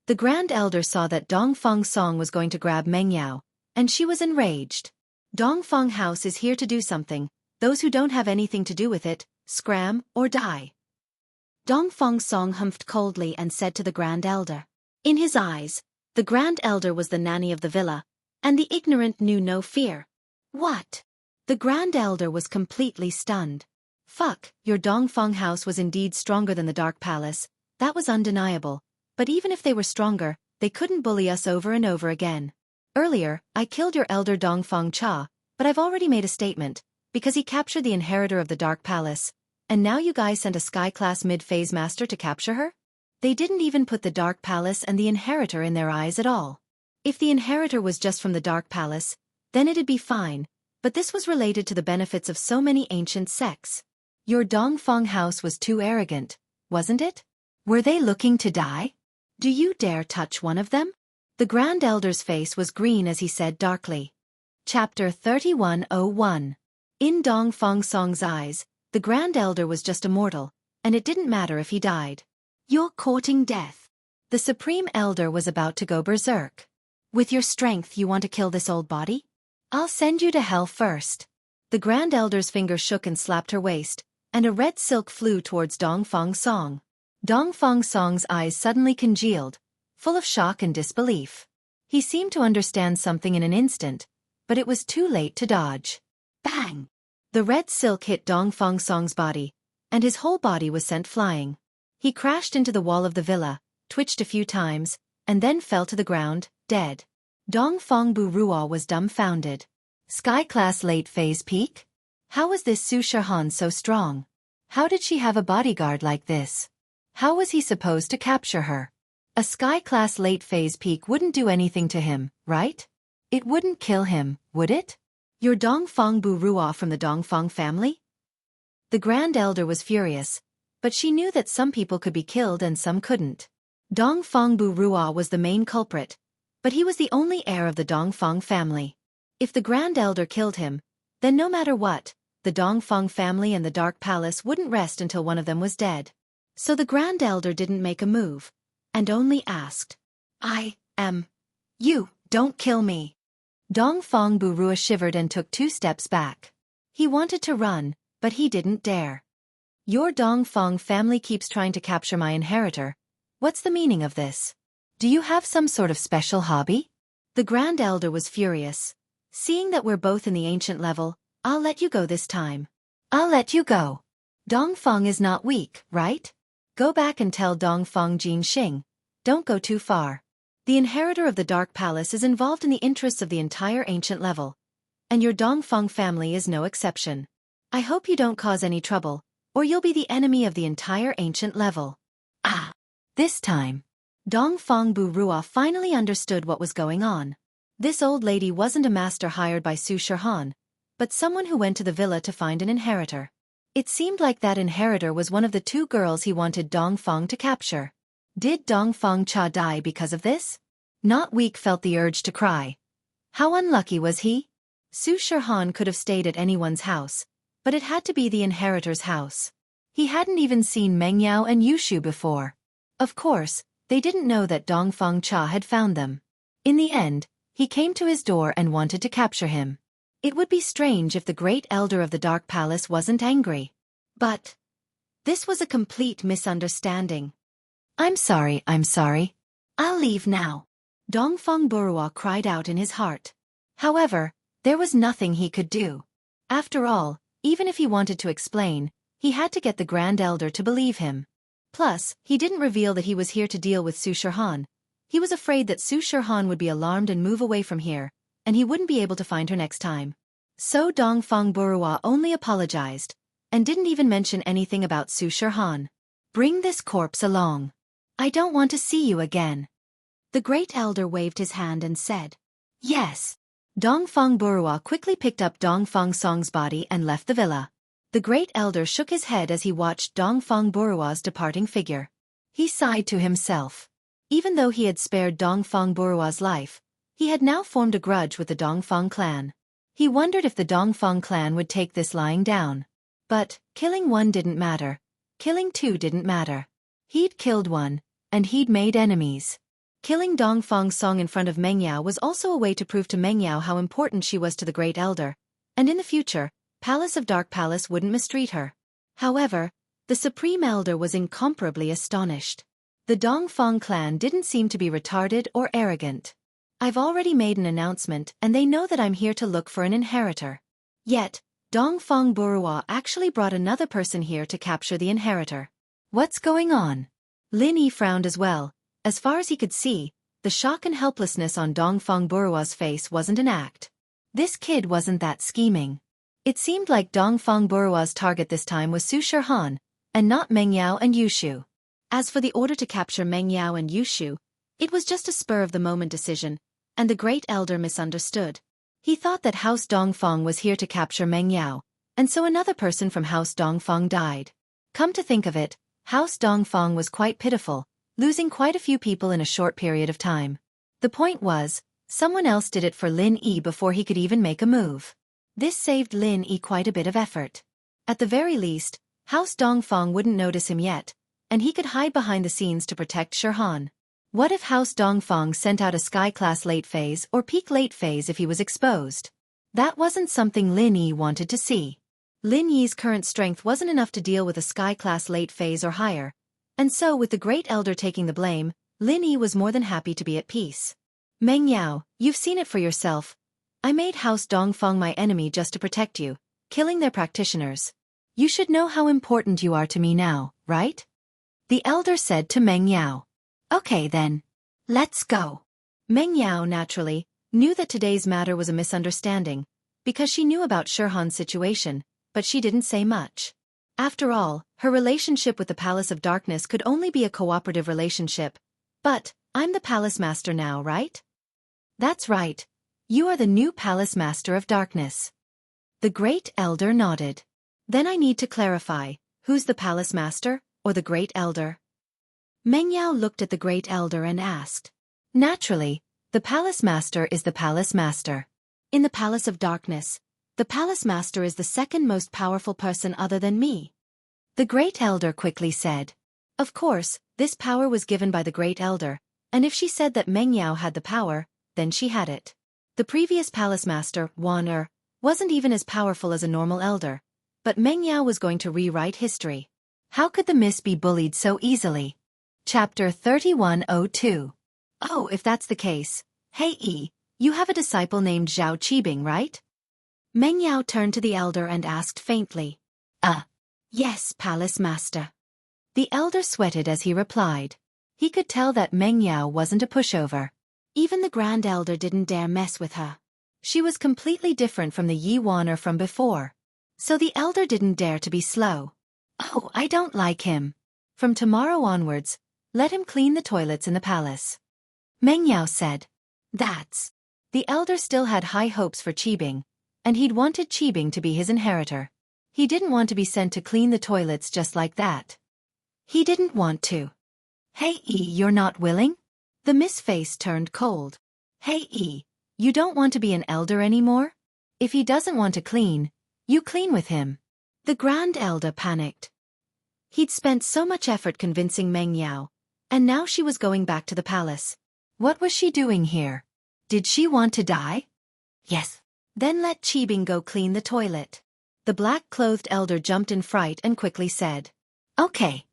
The Grand Elder saw that Dongfang Song was going to grab Meng Yao, and she was enraged. Dongfang House is here to do something. Those who don't have anything to do with it, scram or die. Dongfang Song humphed coldly and said to the Grand Elder. In his eyes, The Grand Elder was the nanny of the villa, and the ignorant knew no fear. What? The Grand Elder was completely stunned. Fuck, your Dongfeng house was indeed stronger than the Dark Palace, that was undeniable, but even if they were stronger, they couldn't bully us over and over again. Earlier, I killed your elder Dongfeng Cha, but I've already made a statement, because he captured the inheritor of the Dark Palace, and now you guys sent a Sky-class mid-phase master to capture her? They didn't even put the Dark Palace and the inheritor in their eyes at all. If the inheritor was just from the Dark Palace, then it'd be fine, but this was related to the benefits of so many ancient sects. Your Dongfeng house was too arrogant, wasn't it? Were they looking to die? Do you dare touch one of them? The Grand Elder's face was green as he said darkly. Chapter 3101. In Dongfeng Song's eyes, the Grand Elder was just a mortal, and it didn't matter if he died. You're courting death. The Supreme Elder was about to go berserk. With your strength you want to kill this old body? I'll send you to hell first. The Grand Elder's finger shook and slapped her waist, and a red silk flew towards Dongfeng Song. Dongfeng Song's eyes suddenly congealed, full of shock and disbelief. He seemed to understand something in an instant, but it was too late to dodge. Bang! The red silk hit Dongfeng Song's body, and his whole body was sent flying. He crashed into the wall of the villa, twitched a few times, and then fell to the ground, dead. Dongfeng Burua was dumbfounded. Sky-class late-phase peak? How was this Su Shihan so strong? How did she have a bodyguard like this? How was he supposed to capture her? A Sky-class late-phase peak wouldn't do anything to him, right? It wouldn't kill him, would it? You're Dongfeng Burua from the Dongfeng family? The Grand Elder was furious, but she knew that some people could be killed and some couldn't. Dongfeng Burua was the main culprit, but he was the only heir of the Dongfeng family. If the Grand Elder killed him, then no matter what, the Dongfeng family and the Dark Palace wouldn't rest until one of them was dead. So the Grand Elder didn't make a move, and only asked, You, don't kill me. Dongfeng Burua shivered and took 2 steps back. He wanted to run, but he didn't dare. Your Dongfeng family keeps trying to capture my inheritor. What's the meaning of this? Do you have some sort of special hobby? The Grand Elder was furious. Seeing that we're both in the ancient level, I'll let you go this time. I'll let you go. Dongfeng is not weak, right? Go back and tell Dongfeng Jinxing. Don't go too far. The inheritor of the Dark Palace is involved in the interests of the entire ancient level, and your Dongfeng family is no exception. I hope you don't cause any trouble, or you'll be the enemy of the entire ancient level. This time, Dongfeng Burua finally understood what was going on. This old lady wasn't a master hired by Su Shihan, but someone who went to the villa to find an inheritor. It seemed like that inheritor was one of the 2 girls he wanted Dongfeng to capture. Did Dongfeng Cha die because of this? Not Weak felt the urge to cry. How unlucky was he? Su Shihan could have stayed at anyone's house, but it had to be the inheritor's house. He hadn't even seen Mengyao and Yushu before. Of course, they didn't know that Dongfeng Cha had found them. In the end, he came to his door and wanted to capture him. It would be strange if the Great Elder of the Dark Palace wasn't angry. But this was a complete misunderstanding. I'm sorry. I'll leave now. Dongfeng Burua cried out in his heart. However, there was nothing he could do. After all, even if he wanted to explain, he had to get the Grand Elder to believe him. Plus, he didn't reveal that he was here to deal with Su Shihan. He was afraid that Su Shihan would be alarmed and move away from here, and he wouldn't be able to find her next time. So Dongfeng Burua only apologized, and didn't even mention anything about Su Shihan. Bring this corpse along. I don't want to see you again. The Great Elder waved his hand and said, Yes. Dongfeng Burua quickly picked up Dongfeng Song's body and left the villa. The Great Elder shook his head as he watched Dongfeng Burua's departing figure. He sighed to himself. Even though he had spared Dongfeng Burua's life, he had now formed a grudge with the Dongfeng clan. He wondered if the Dongfeng clan would take this lying down. But, killing one didn't matter. Killing 2 didn't matter. He'd killed one, and he'd made enemies. Killing Dongfeng Song in front of Mengyao was also a way to prove to Mengyao how important she was to the Great Elder, and in the future, Palace of Dark Palace wouldn't mistreat her. However, the Supreme Elder was incomparably astonished. The Dongfang clan didn't seem to be retarded or arrogant. I've already made an announcement and they know that I'm here to look for an inheritor. Yet, Dongfang Burua actually brought another person here to capture the inheritor. What's going on? Lin Yi frowned as well. As far as he could see, the shock and helplessness on Dongfang Burua's face wasn't an act. This kid wasn't that scheming. It seemed like Dongfang Burua's target this time was Su Shihan, and not Meng Yao and Yushu. As for the order to capture Meng Yao and Yushu, it was just a spur-of-the-moment decision, and the great elder misunderstood. He thought that House Dongfang was here to capture Meng Yao, and so another person from House Dongfang died. Come to think of it, House Dongfang was quite pitiful, losing quite a few people in a short period of time. The point was, someone else did it for Lin Yi before he could even make a move. This saved Lin Yi quite a bit of effort. At the very least, House Dongfang wouldn't notice him yet, and he could hide behind the scenes to protect Shihan. What if House Dongfang sent out a sky-class late phase or peak late phase if he was exposed? That wasn't something Lin Yi wanted to see. Lin Yi's current strength wasn't enough to deal with a sky-class late phase or higher, and so with the Great Elder taking the blame, Lin Yi was more than happy to be at peace. Meng Yao, you've seen it for yourself. I made House Dongfang my enemy just to protect you, killing their practitioners. You should know how important you are to me now, right? The elder said to Meng Yao. Okay then. Let's go. Meng Yao naturally knew that today's matter was a misunderstanding, because she knew about Shihan's situation, but she didn't say much. After all, her relationship with the Palace of Darkness could only be a cooperative relationship. But, I'm the Palace Master now, right? That's right. You are the new Palace Master of Darkness. The Great Elder nodded. Then I need to clarify, who's the Palace Master, or the Great Elder? Meng Yao looked at the Great Elder and asked. Naturally, the Palace Master is the Palace Master. In the Palace of Darkness, the Palace Master is the second most powerful person other than me. The Great Elder quickly said. Of course, this power was given by the Great Elder, and if she said that Meng Yao had the power, then she had it. The previous Palace Master, Wan wasn't even as powerful as a normal elder, but Meng Yao was going to rewrite history. How could the miss be bullied so easily? Chapter 3102. Oh, if that's the case. Hey Yi, you have a disciple named Zhao Qibing, right? Meng Yao turned to the elder and asked faintly. Yes, Palace Master. The elder sweated as he replied. He could tell that Meng Yao wasn't a pushover. Even the Grand Elder didn't dare mess with her. She was completely different from the Yi Waner from before. So the elder didn't dare to be slow. Oh, I don't like him. From tomorrow onwards, let him clean the toilets in the palace. Meng Yao said. That's. The elder still had high hopes for Qibing, and he'd wanted Qibing to be his inheritor. He didn't want to be sent to clean the toilets just like that. He didn't want to. Hey Yi, you're not willing? The miss face turned cold. Hey Yi, you don't want to be an elder anymore? If he doesn't want to clean, you clean with him. The Grand Elder panicked. He'd spent so much effort convincing Meng Yao, and now she was going back to the palace. What was she doing here? Did she want to die? Yes. Then let Qibing go clean the toilet. The black-clothed elder jumped in fright and quickly said. Okay.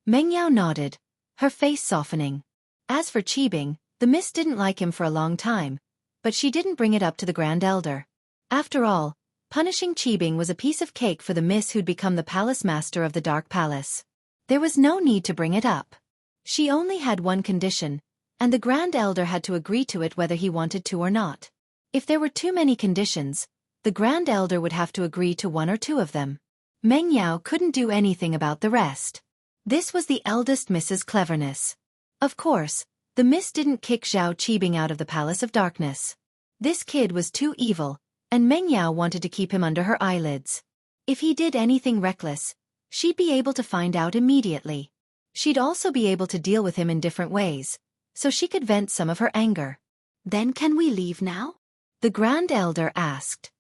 Meng Yao nodded, her face softening. As for Qibing, the miss didn't like him for a long time, but she didn't bring it up to the Grand Elder. After all, punishing Qibing was a piece of cake for the miss who'd become the Palace Master of the Dark Palace. There was no need to bring it up. She only had one condition, and the Grand Elder had to agree to it whether he wanted to or not. If there were too many conditions, the Grand Elder would have to agree to one or two of them. Meng Yao couldn't do anything about the rest. This was the eldest Miss's cleverness. Of course, the miss didn't kick Zhao Qibing out of the Palace of Darkness. This kid was too evil, and Meng Yao wanted to keep him under her eyelids. If he did anything reckless, she'd be able to find out immediately. She'd also be able to deal with him in different ways, so she could vent some of her anger. Then can we leave now? The Grand Elder asked.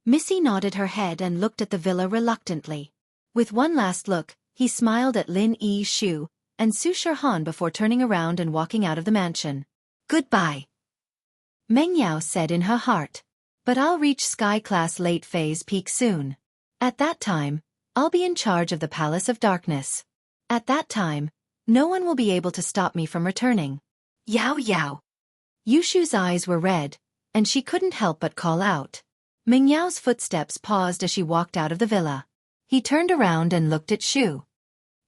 Missy nodded her head and looked at the villa reluctantly. With one last look, he smiled at Lin Yi Shu and Su Shihan before turning around and walking out of the mansion. Goodbye. Meng Yao said in her heart. But I'll reach Sky Class late phase peak soon. At that time, I'll be in charge of the Palace of Darkness. At that time, No one will be able to stop me from returning. Yao Yao. Yushu's eyes were red, and she couldn't help but call out. Meng Yao's footsteps paused as she walked out of the villa. He turned around and looked at Shu.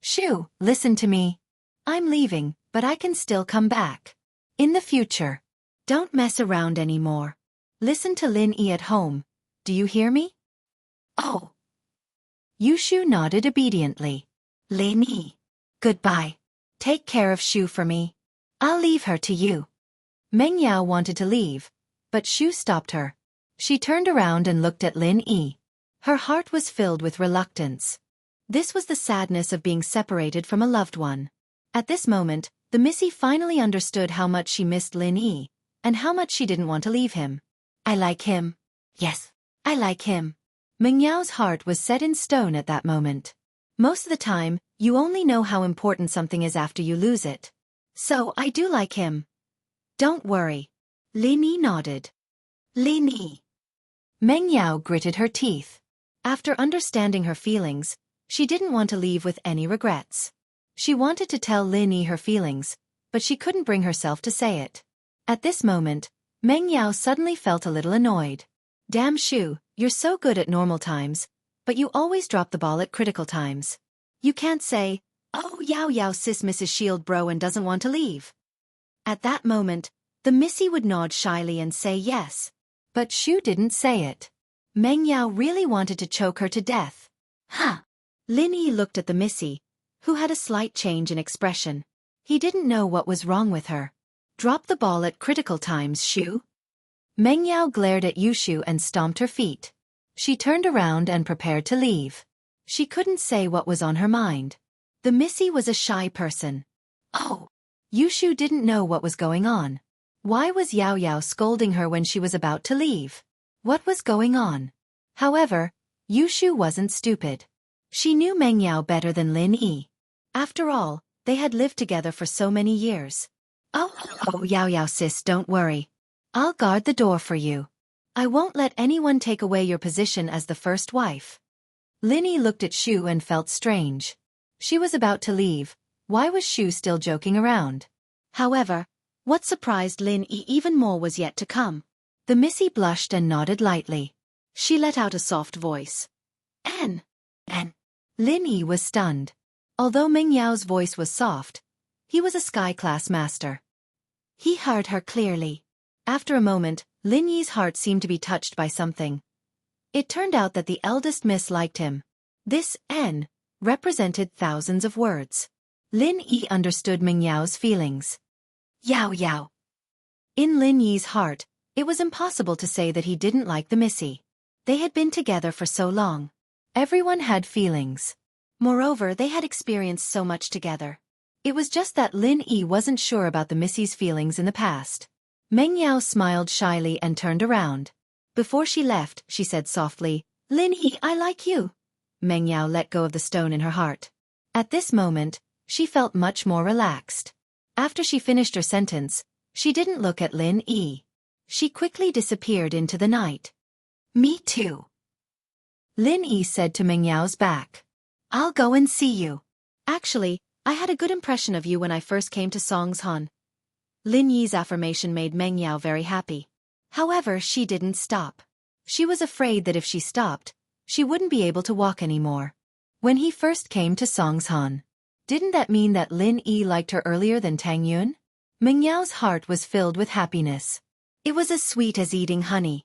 Shu, listen to me. I'm leaving, but I can still come back. In the future. Don't mess around anymore. Listen to Lin Yi at home. Do you hear me? Oh. Yushu nodded obediently. Lin Yi. Goodbye. Take care of Shu for me. I'll leave her to you. Meng Yao wanted to leave, but Shu stopped her. She turned around and looked at Lin Yi. Her heart was filled with reluctance. This was the sadness of being separated from a loved one. At this moment, the Missy finally understood how much she missed Lin Yi, and how much she didn't want to leave him. I like him. Yes, I like him. Meng Yao's heart was set in stone at that moment. Most of the time, you only know how important something is after you lose it. So I do like him. Don't worry. Lin Yi nodded. Lin Yi. Meng Yao gritted her teeth. After understanding her feelings, she didn't want to leave with any regrets. She wanted to tell Lin Yi her feelings, but she couldn't bring herself to say it. At this moment, Meng Yao suddenly felt a little annoyed. Damn Shu, you're so good at normal times, but you always drop the ball at critical times. You can't say, oh Yao Yao sis Mrs. Shield bro and doesn't want to leave. At that moment, the Missy would nod shyly and say yes. But Shu didn't say it. Meng Yao really wanted to choke her to death. Huh. Lin Yi looked at the Missy, who had a slight change in expression. He didn't know what was wrong with her. Drop the ball at critical times, Shu. Meng Yao glared at Yushu and stomped her feet. She turned around and prepared to leave. She couldn't say what was on her mind. The Missy was a shy person. Oh. Yushu didn't know what was going on. Why was Yao Yao scolding her when she was about to leave? What was going on? However, Yushu wasn't stupid. She knew Meng Yao better than Lin Yi. After all, they had lived together for so many years. Oh, Yao Yao sis, don't worry. I'll guard the door for you. I won't let anyone take away your position as the first wife. Lin Yi looked at Shu and felt strange. She was about to leave. Why was Shu still joking around? However, what surprised Lin Yi even more was yet to come. The Missy blushed and nodded lightly. She let out a soft voice. N. Lin Yi was stunned. Although Meng Yao's voice was soft, he was a sky-class master. He heard her clearly. After a moment, Lin Yi's heart seemed to be touched by something. It turned out that the eldest miss liked him. This N represented thousands of words. Lin Yi understood Meng Yao's feelings. Yao Yao. In Lin Yi's heart, it was impossible to say that he didn't like the Missy. They had been together for so long. Everyone had feelings. Moreover, they had experienced so much together. It was just that Lin Yi wasn't sure about the Missy's feelings in the past. Meng Yao smiled shyly and turned around. Before she left, she said softly, Lin Yi, I like you. Meng Yao let go of the stone in her heart. At this moment, she felt much more relaxed. After she finished her sentence, she didn't look at Lin Yi. She quickly disappeared into the night. Me too. Lin Yi said to Meng Yao's back. I'll go and see you. Actually, I had a good impression of you when I first came to Songshan. Lin Yi's affirmation made Meng Yao very happy. However, she didn't stop. She was afraid that if she stopped, she wouldn't be able to walk anymore. When he first came to Songshan, didn't that mean that Lin Yi liked her earlier than Tang Yun? Meng Yao's heart was filled with happiness. It was as sweet as eating honey.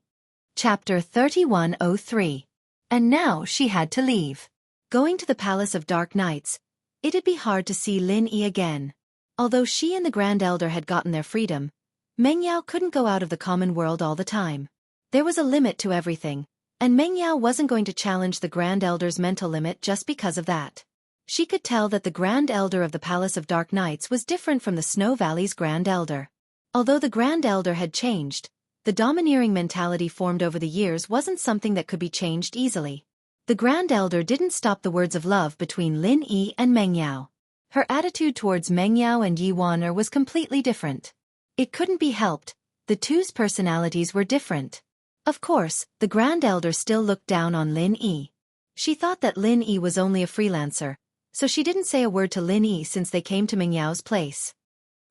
Chapter 3103. And now she had to leave. Going to the Palace of Dark Nights, it'd be hard to see Lin Yi again. Although she and the Grand Elder had gotten their freedom, Meng Yao couldn't go out of the common world all the time. There was a limit to everything, and Meng Yao wasn't going to challenge the Grand Elder's mental limit just because of that. She could tell that the Grand Elder of the Palace of Dark Nights was different from the Snow Valley's Grand Elder. Although the Grand Elder had changed, the domineering mentality formed over the years wasn't something that could be changed easily. The Grand Elder didn't stop the words of love between Lin Yi and Meng Yao. Her attitude towards Meng Yao and Yi Waner was completely different. It couldn't be helped, the two's personalities were different. Of course, the Grand Elder still looked down on Lin Yi. She thought that Lin Yi was only a freelancer, so she didn't say a word to Lin Yi since they came to Meng Yao's place.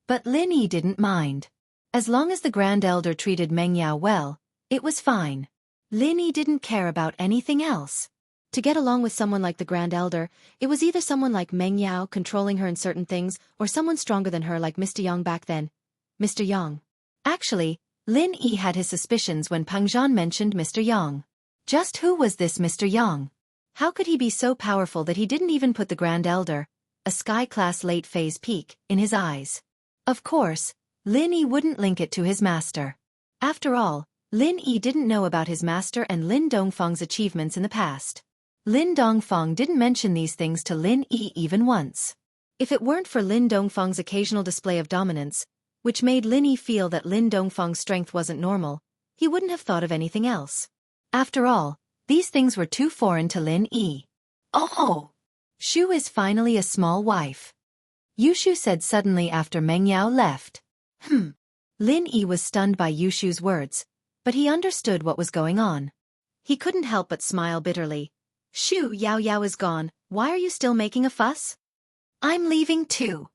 But Lin Yi didn't mind. As long as the Grand Elder treated Meng Yao well, it was fine. Lin Yi didn't care about anything else. To get along with someone like the Grand Elder, it was either someone like Meng Yao controlling her in certain things or someone stronger than her like Mr. Yang back then. Mr. Yang. Actually, Lin Yi had his suspicions when Pang Zhan mentioned Mr. Yang. Just who was this Mr. Yang? How could he be so powerful that he didn't even put the Grand Elder, a sky-class late-phase peak, in his eyes? Of course, Lin Yi wouldn't link it to his master. After all, Lin Yi didn't know about his master and Lin Dongfang's achievements in the past. Lin Dongfang didn't mention these things to Lin Yi even once. If it weren't for Lin Dongfang's occasional display of dominance, which made Lin Yi feel that Lin Dongfang's strength wasn't normal, he wouldn't have thought of anything else. After all, these things were too foreign to Lin Yi. Oh! Shu is finally a small wife. Yushu said suddenly after Meng Yao left. Lin Yi was stunned by Yushu's words, but he understood what was going on. He couldn't help but smile bitterly. Shu, Yao Yao is gone, why are you still making a fuss? I'm leaving too.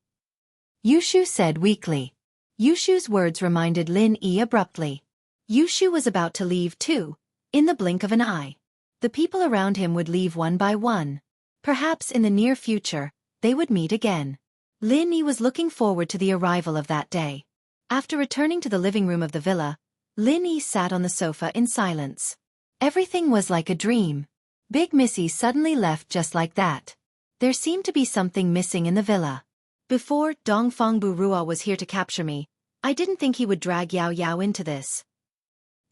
Yushu said weakly. Yushu's words reminded Lin Yi abruptly. Yushu was about to leave too, in the blink of an eye. The people around him would leave one by one. Perhaps in the near future, they would meet again. Lin Yi was looking forward to the arrival of that day. After returning to the living room of the villa, Lin Yi sat on the sofa in silence. Everything was like a dream. Big Missy suddenly left just like that. There seemed to be something missing in the villa. Before Dongfang Burua was here to capture me, I didn't think he would drag Yao Yao into this.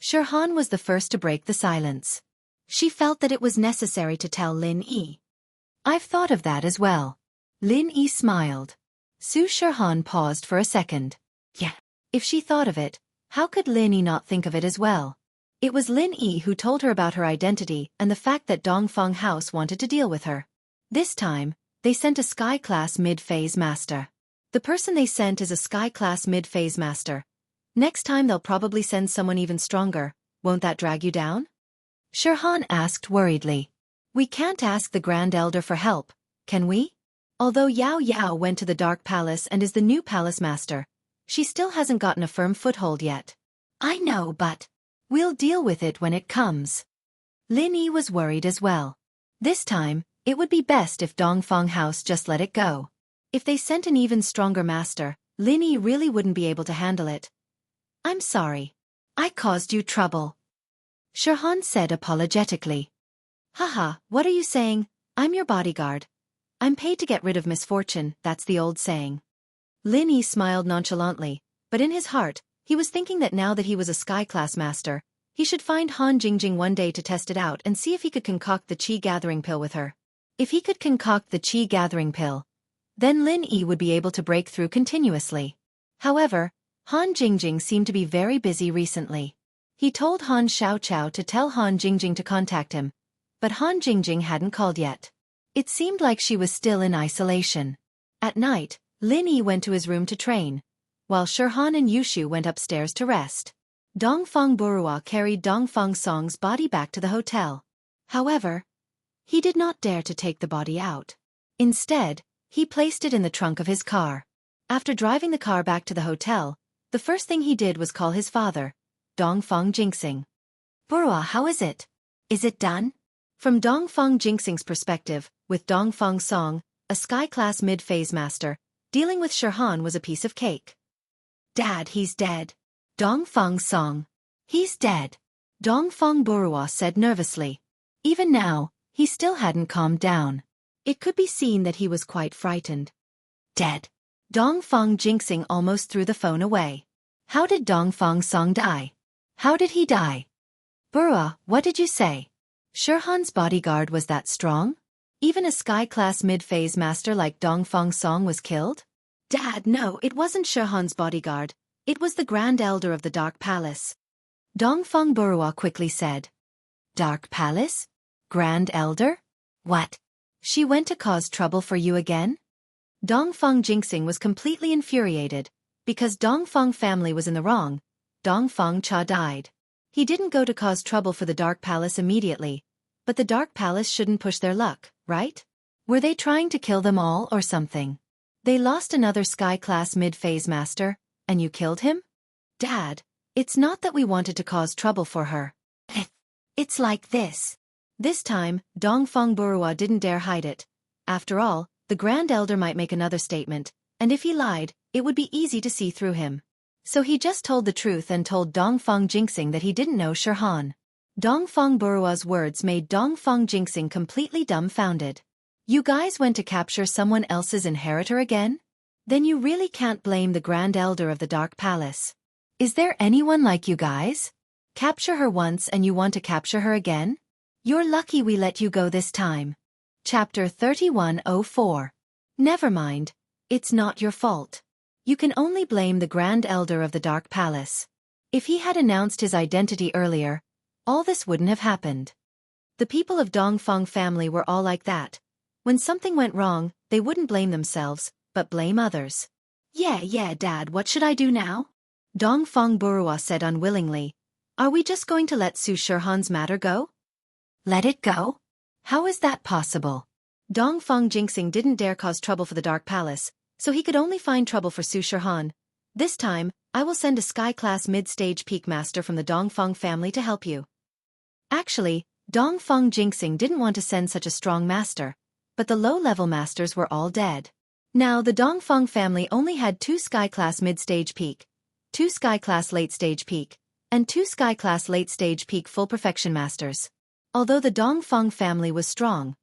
Shirhan was the first to break the silence. She felt that it was necessary to tell Lin Yi. I've thought of that as well. Lin Yi smiled. Su Shirhan paused for a second. Yeah. If she thought of it, how could Lin Yi not think of it as well? It was Lin Yi who told her about her identity and the fact that Dongfang House wanted to deal with her. This time, they sent a Sky-class mid-phase master. The person they sent is a Sky-class mid-phase master. Next time they'll probably send someone even stronger. Won't that drag you down? Shirhan asked worriedly. We can't ask the Grand Elder for help, can we? Although Yao Yao went to the Dark Palace and is the new palace master, she still hasn't gotten a firm foothold yet. I know, but we'll deal with it when it comes. Lin Yi was worried as well. This time, it would be best if Dongfang House just let it go. If they sent an even stronger master, Lin Yi really wouldn't be able to handle it. I'm sorry. I caused you trouble. Shirhan said apologetically. Haha, what are you saying? I'm your bodyguard. I'm paid to get rid of misfortune, that's the old saying. Lin Yi smiled nonchalantly, but in his heart, he was thinking that now that he was a Sky-class master, he should find Han Jingjing one day to test it out and see if he could concoct the Qi-gathering pill with her. If he could concoct the Qi-gathering pill, then Lin Yi would be able to break through continuously. However, Han Jingjing seemed to be very busy recently. He told Han Xiaoqiao to tell Han Jingjing to contact him, but Han Jingjing hadn't called yet. It seemed like she was still in isolation. At night, Lin Yi went to his room to train, while Shirhan and Yushu went upstairs to rest. Dongfang Burua carried Dongfang Song's body back to the hotel. However, he did not dare to take the body out. Instead, he placed it in the trunk of his car. After driving the car back to the hotel, the first thing he did was call his father, Dongfang Jinxing. Burua, how is it? Is it done? From Dongfang Jinxing's perspective, with Dongfang Song, a Sky-class mid-phase master, dealing with Shirhan was a piece of cake. Dad, he's dead. Dongfang Song. He's dead. Dongfang Burua said nervously. Even now, he still hadn't calmed down. It could be seen that he was quite frightened. Dead. Dongfang Jinxing almost threw the phone away. How did Dongfang Song die? How did he die? Burua, what did you say? Shirhan's bodyguard was that strong? Even a Sky-class mid-phase master like Dongfang Song was killed? Dad, no, it wasn't Shirhan's bodyguard. It was the Grand Elder of the Dark Palace. Dongfang Burua quickly said. Dark Palace? Grand Elder? What? She went to cause trouble for you again? Dongfang Jinxing was completely infuriated. Because Dongfang family was in the wrong, Dongfang Cha died. He didn't go to cause trouble for the Dark Palace immediately. But the Dark Palace shouldn't push their luck, right? Were they trying to kill them all or something? They lost another Sky-class mid-phase master, and you killed him? Dad, it's not that we wanted to cause trouble for her. It's like this. This time, Dongfeng Burua didn't dare hide it. After all, the Grand Elder might make another statement, and if he lied, it would be easy to see through him. So he just told the truth and told Dongfeng Jinxing that he didn't know Shirhan. Dongfeng Burua's words made Dongfeng Jinxing completely dumbfounded. You guys went to capture someone else's inheritor again? Then you really can't blame the Grand Elder of the Dark Palace. Is there anyone like you guys? Capture her once and you want to capture her again? You're lucky we let you go this time. Chapter 3104. Never mind. It's not your fault. You can only blame the Grand Elder of the Dark Palace. If he had announced his identity earlier, all this wouldn't have happened. The people of Dongfeng family were all like that. When something went wrong, they wouldn't blame themselves, but blame others. Yeah, Dad, what should I do now? Dongfeng Burua said unwillingly. Are we just going to let Su Shirhan's matter go? Let it go? How is that possible? Dongfeng Jinxing didn't dare cause trouble for the Dark Palace, so he could only find trouble for Su Shirhan. This time, I will send a Sky-class mid-stage peak master from the Dongfeng family to help you. Actually, Dongfeng Jinxing didn't want to send such a strong master, but the low-level masters were all dead. Now the Dongfeng family only had 2 Sky-class mid-stage peak, 2 Sky-class late-stage peak, and 2 Sky-class late-stage peak full perfection masters. Although the Dongfeng family was strong,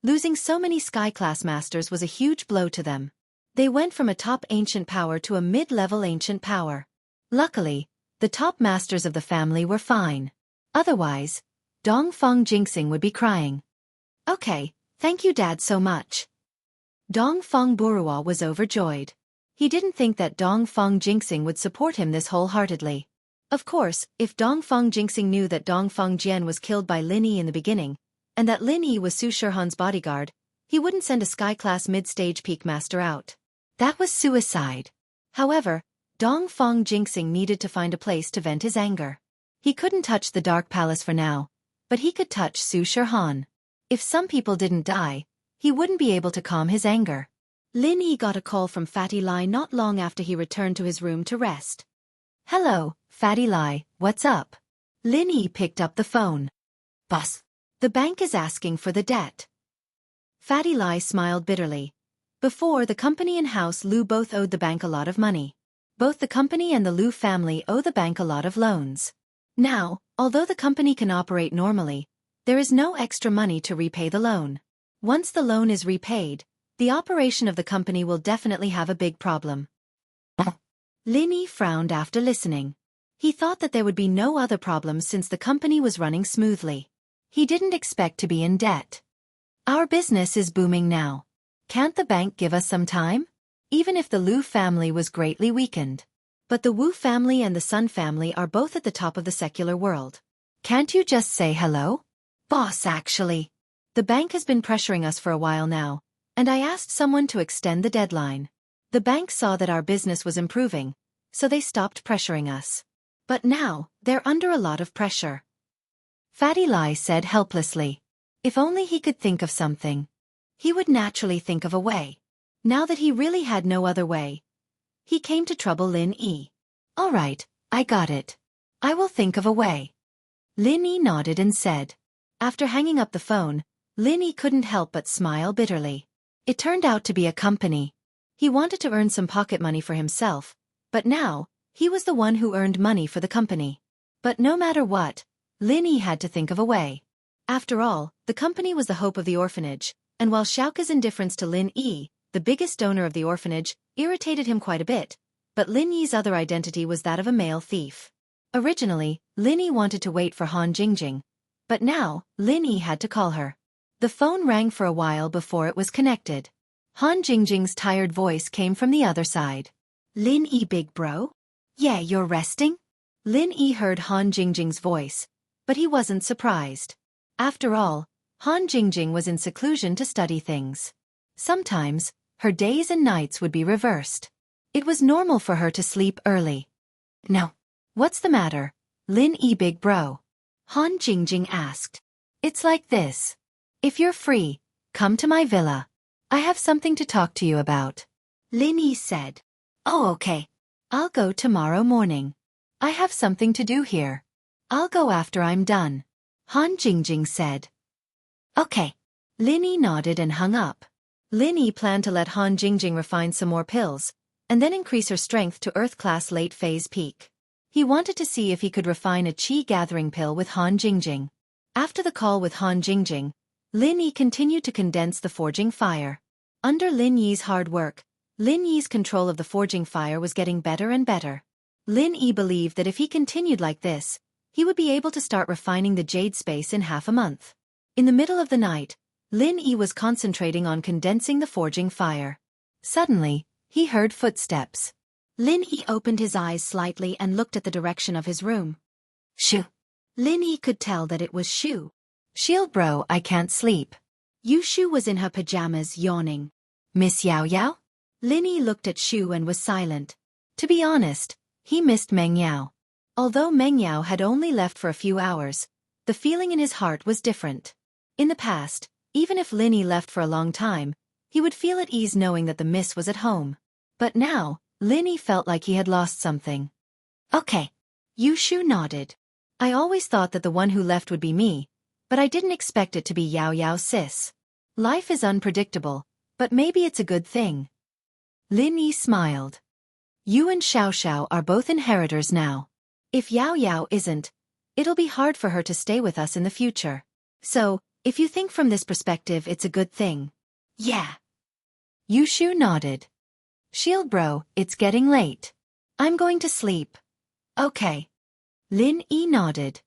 losing so many Sky-class masters was a huge blow to them. They went from a top ancient power to a mid-level ancient power. Luckily, the top masters of the family were fine. Otherwise, Dongfeng Jinxing would be crying. Okay, thank you Dad so much. Dongfeng Burua was overjoyed. He didn't think that Dongfeng Jinxing would support him this wholeheartedly. Of course, if Dongfeng Jinxing knew that Dongfeng Jian was killed by Lin Yi in the beginning, and that Lin Yi was Su Shirhan's bodyguard, he wouldn't send a Sky-class mid-stage peak master out. That was suicide. However, Dongfeng Jinxing needed to find a place to vent his anger. He couldn't touch the Dark Palace for now, but he could touch Su Shirhan. If some people didn't die, he wouldn't be able to calm his anger. Lin Yi got a call from Fatty Lai not long after he returned to his room to rest. Hello, Fatty Lai, what's up? Lin Yi picked up the phone. Boss, the bank is asking for the debt. Fatty Lai smiled bitterly. Before, the company and House Lu both owed the bank a lot of money. Both the company and the Lu family owe the bank a lot of loans. Now, although the company can operate normally, there is no extra money to repay the loan. Once the loan is repaid, the operation of the company will definitely have a big problem. Lin Yi frowned after listening. He thought that there would be no other problems since the company was running smoothly. He didn't expect to be in debt. Our business is booming now. Can't the bank give us some time? Even if the Lu family was greatly weakened. But the Wu family and the Sun family are both at the top of the secular world. Can't you just say hello? Boss, actually. The bank has been pressuring us for a while now, and I asked someone to extend the deadline. The bank saw that our business was improving, so they stopped pressuring us. But now, they're under a lot of pressure. Fatty Lai said helplessly. If only he could think of something. He would naturally think of a way. Now that he really had no other way, he came to trouble Lin Yi. All right, I got it. I will think of a way. Lin Yi nodded and said. After hanging up the phone, Lin Yi couldn't help but smile bitterly. It turned out to be a company. He wanted to earn some pocket money for himself, but now, he was the one who earned money for the company. But no matter what, Lin Yi had to think of a way. After all, the company was the hope of the orphanage, and while Xiaoka's indifference to Lin Yi, the biggest donor of the orphanage, irritated him quite a bit, but Lin Yi's other identity was that of a male thief. Originally, Lin Yi wanted to wait for Han Jingjing, but now, Lin Yi had to call her. The phone rang for a while before it was connected. Han Jingjing's tired voice came from the other side. Lin Yi, big bro? Yeah, you're resting? Lin Yi heard Han Jingjing's voice, but he wasn't surprised. After all, Han Jingjing was in seclusion to study things. Sometimes, her days and nights would be reversed. It was normal for her to sleep early. No. What's the matter, Lin Yi, big bro? Han Jingjing asked. It's like this. If you're free, come to my villa. I have something to talk to you about. Lin Yi said. Oh, okay. I'll go tomorrow morning. I have something to do here. I'll go after I'm done. Han Jingjing said. Okay. Lin Yi nodded and hung up. Lin Yi planned to let Han Jingjing refine some more pills, and then increase her strength to Earth-class late-phase peak. He wanted to see if he could refine a Qi-gathering pill with Han Jingjing. After the call with Han Jingjing, Lin Yi continued to condense the forging fire. Under Lin Yi's hard work, Lin Yi's control of the forging fire was getting better and better. Lin Yi believed that if he continued like this, he would be able to start refining the jade space in half a month. In the middle of the night, Lin Yi was concentrating on condensing the forging fire. Suddenly, he heard footsteps. Lin Yi opened his eyes slightly and looked at the direction of his room. Shoo. Lin Yi could tell that it was Shu. Shield bro, I can't sleep. Shu was in her pajamas yawning. Miss Yao Yao? Lin Yi looked at Shu and was silent. To be honest, he missed Meng Yao. Although Meng Yao had only left for a few hours, the feeling in his heart was different. In the past, even if Lin Yi left for a long time, he would feel at ease knowing that the miss was at home. But now, Lin Yi felt like he had lost something. Okay. Shu nodded. I always thought that the one who left would be me, but I didn't expect it to be Yao Yao sis. Life is unpredictable, but maybe it's a good thing. Lin Yi smiled. You and Xiao Xiao are both inheritors now. If Yao Yao isn't, it'll be hard for her to stay with us in the future. So, if you think from this perspective, it's a good thing. Yeah. Shu nodded. Shield bro, it's getting late. I'm going to sleep. Okay. Lin Yi nodded.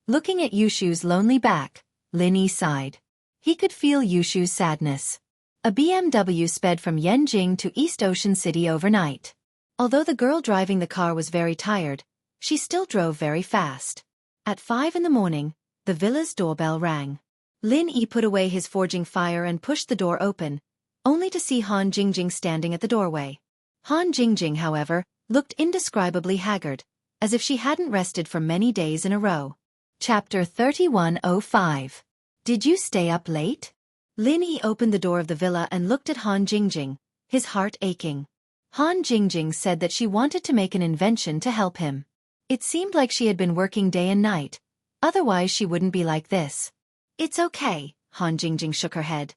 Looking at Shu's lonely back, Lin Yi sighed. He could feel Shu's sadness. A BMW sped from Yanjing to East Ocean City overnight. Although the girl driving the car was very tired, she still drove very fast. At 5 in the morning, the villa's doorbell rang. Lin Yi put away his forging fire and pushed the door open, only to see Han Jingjing standing at the doorway. Han Jingjing, however, looked indescribably haggard, as if she hadn't rested for many days in a row. Chapter 3105. Did you stay up late? Lin Yi opened the door of the villa and looked at Han Jingjing, his heart aching. Han Jingjing said that she wanted to make an invention to help him. It seemed like she had been working day and night, otherwise she wouldn't be like this. It's okay, Han Jingjing shook her head.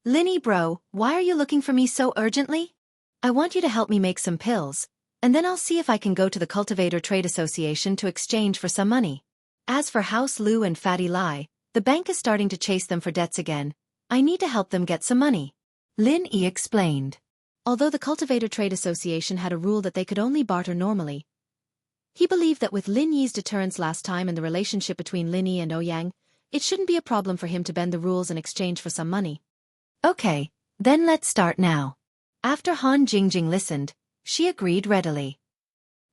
Lin Yi bro, why are you looking for me so urgently? I want you to help me make some pills, and then I'll see if I can go to the Cultivator Trade Association to exchange for some money. As for House Lu and Fatty Lai, the bank is starting to chase them for debts again. I need to help them get some money. Lin Yi explained. Although the Cultivator Trade Association had a rule that they could only barter normally, he believed that with Lin Yi's deterrence last time and the relationship between Lin Yi and Ouyang, it shouldn't be a problem for him to bend the rules in exchange for some money. Okay, then let's start now. After Han Jingjing listened, she agreed readily.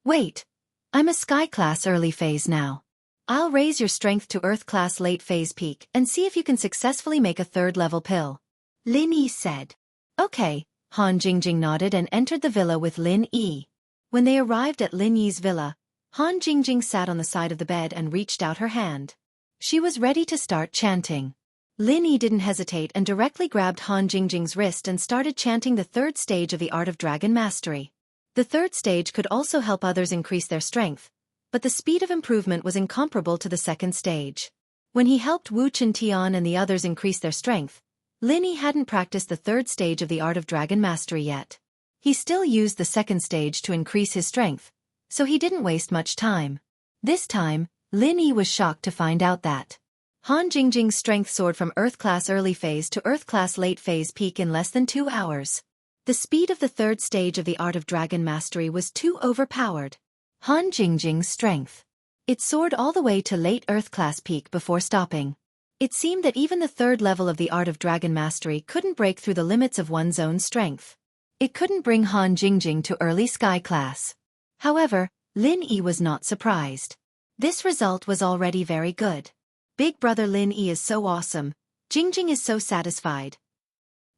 Wait, I'm a Sky Class early phase now. I'll raise your strength to Earth Class late phase peak and see if you can successfully make a third-level pill. Lin Yi said. Okay, Han Jingjing nodded and entered the villa with Lin Yi. When they arrived at Lin Yi's villa, Han Jingjing sat on the side of the bed and reached out her hand. She was ready to start chanting. Lin Yi didn't hesitate and directly grabbed Han Jingjing's wrist and started chanting the third stage of the Art of Dragon Mastery. The third stage could also help others increase their strength, but the speed of improvement was incomparable to the second stage. When he helped Wu Chintian and the others increase their strength, Lin Yi hadn't practiced the third stage of the Art of Dragon Mastery yet. He still used the second stage to increase his strength, so he didn't waste much time. This time, Lin Yi was shocked to find out that Han Jingjing's strength soared from Earth Class early phase to Earth Class late phase peak in less than 2 hours. The speed of the third stage of the Art of Dragon Mastery was too overpowered. Han Jingjing's strength. It soared all the way to late Earth Class peak before stopping. It seemed that even the third level of the Art of Dragon Mastery couldn't break through the limits of one's own strength. It couldn't bring Han Jingjing to early Sky Class. However, Lin Yi was not surprised. This result was already very good. Big brother Lin Yi is so awesome. Jingjing is so satisfied.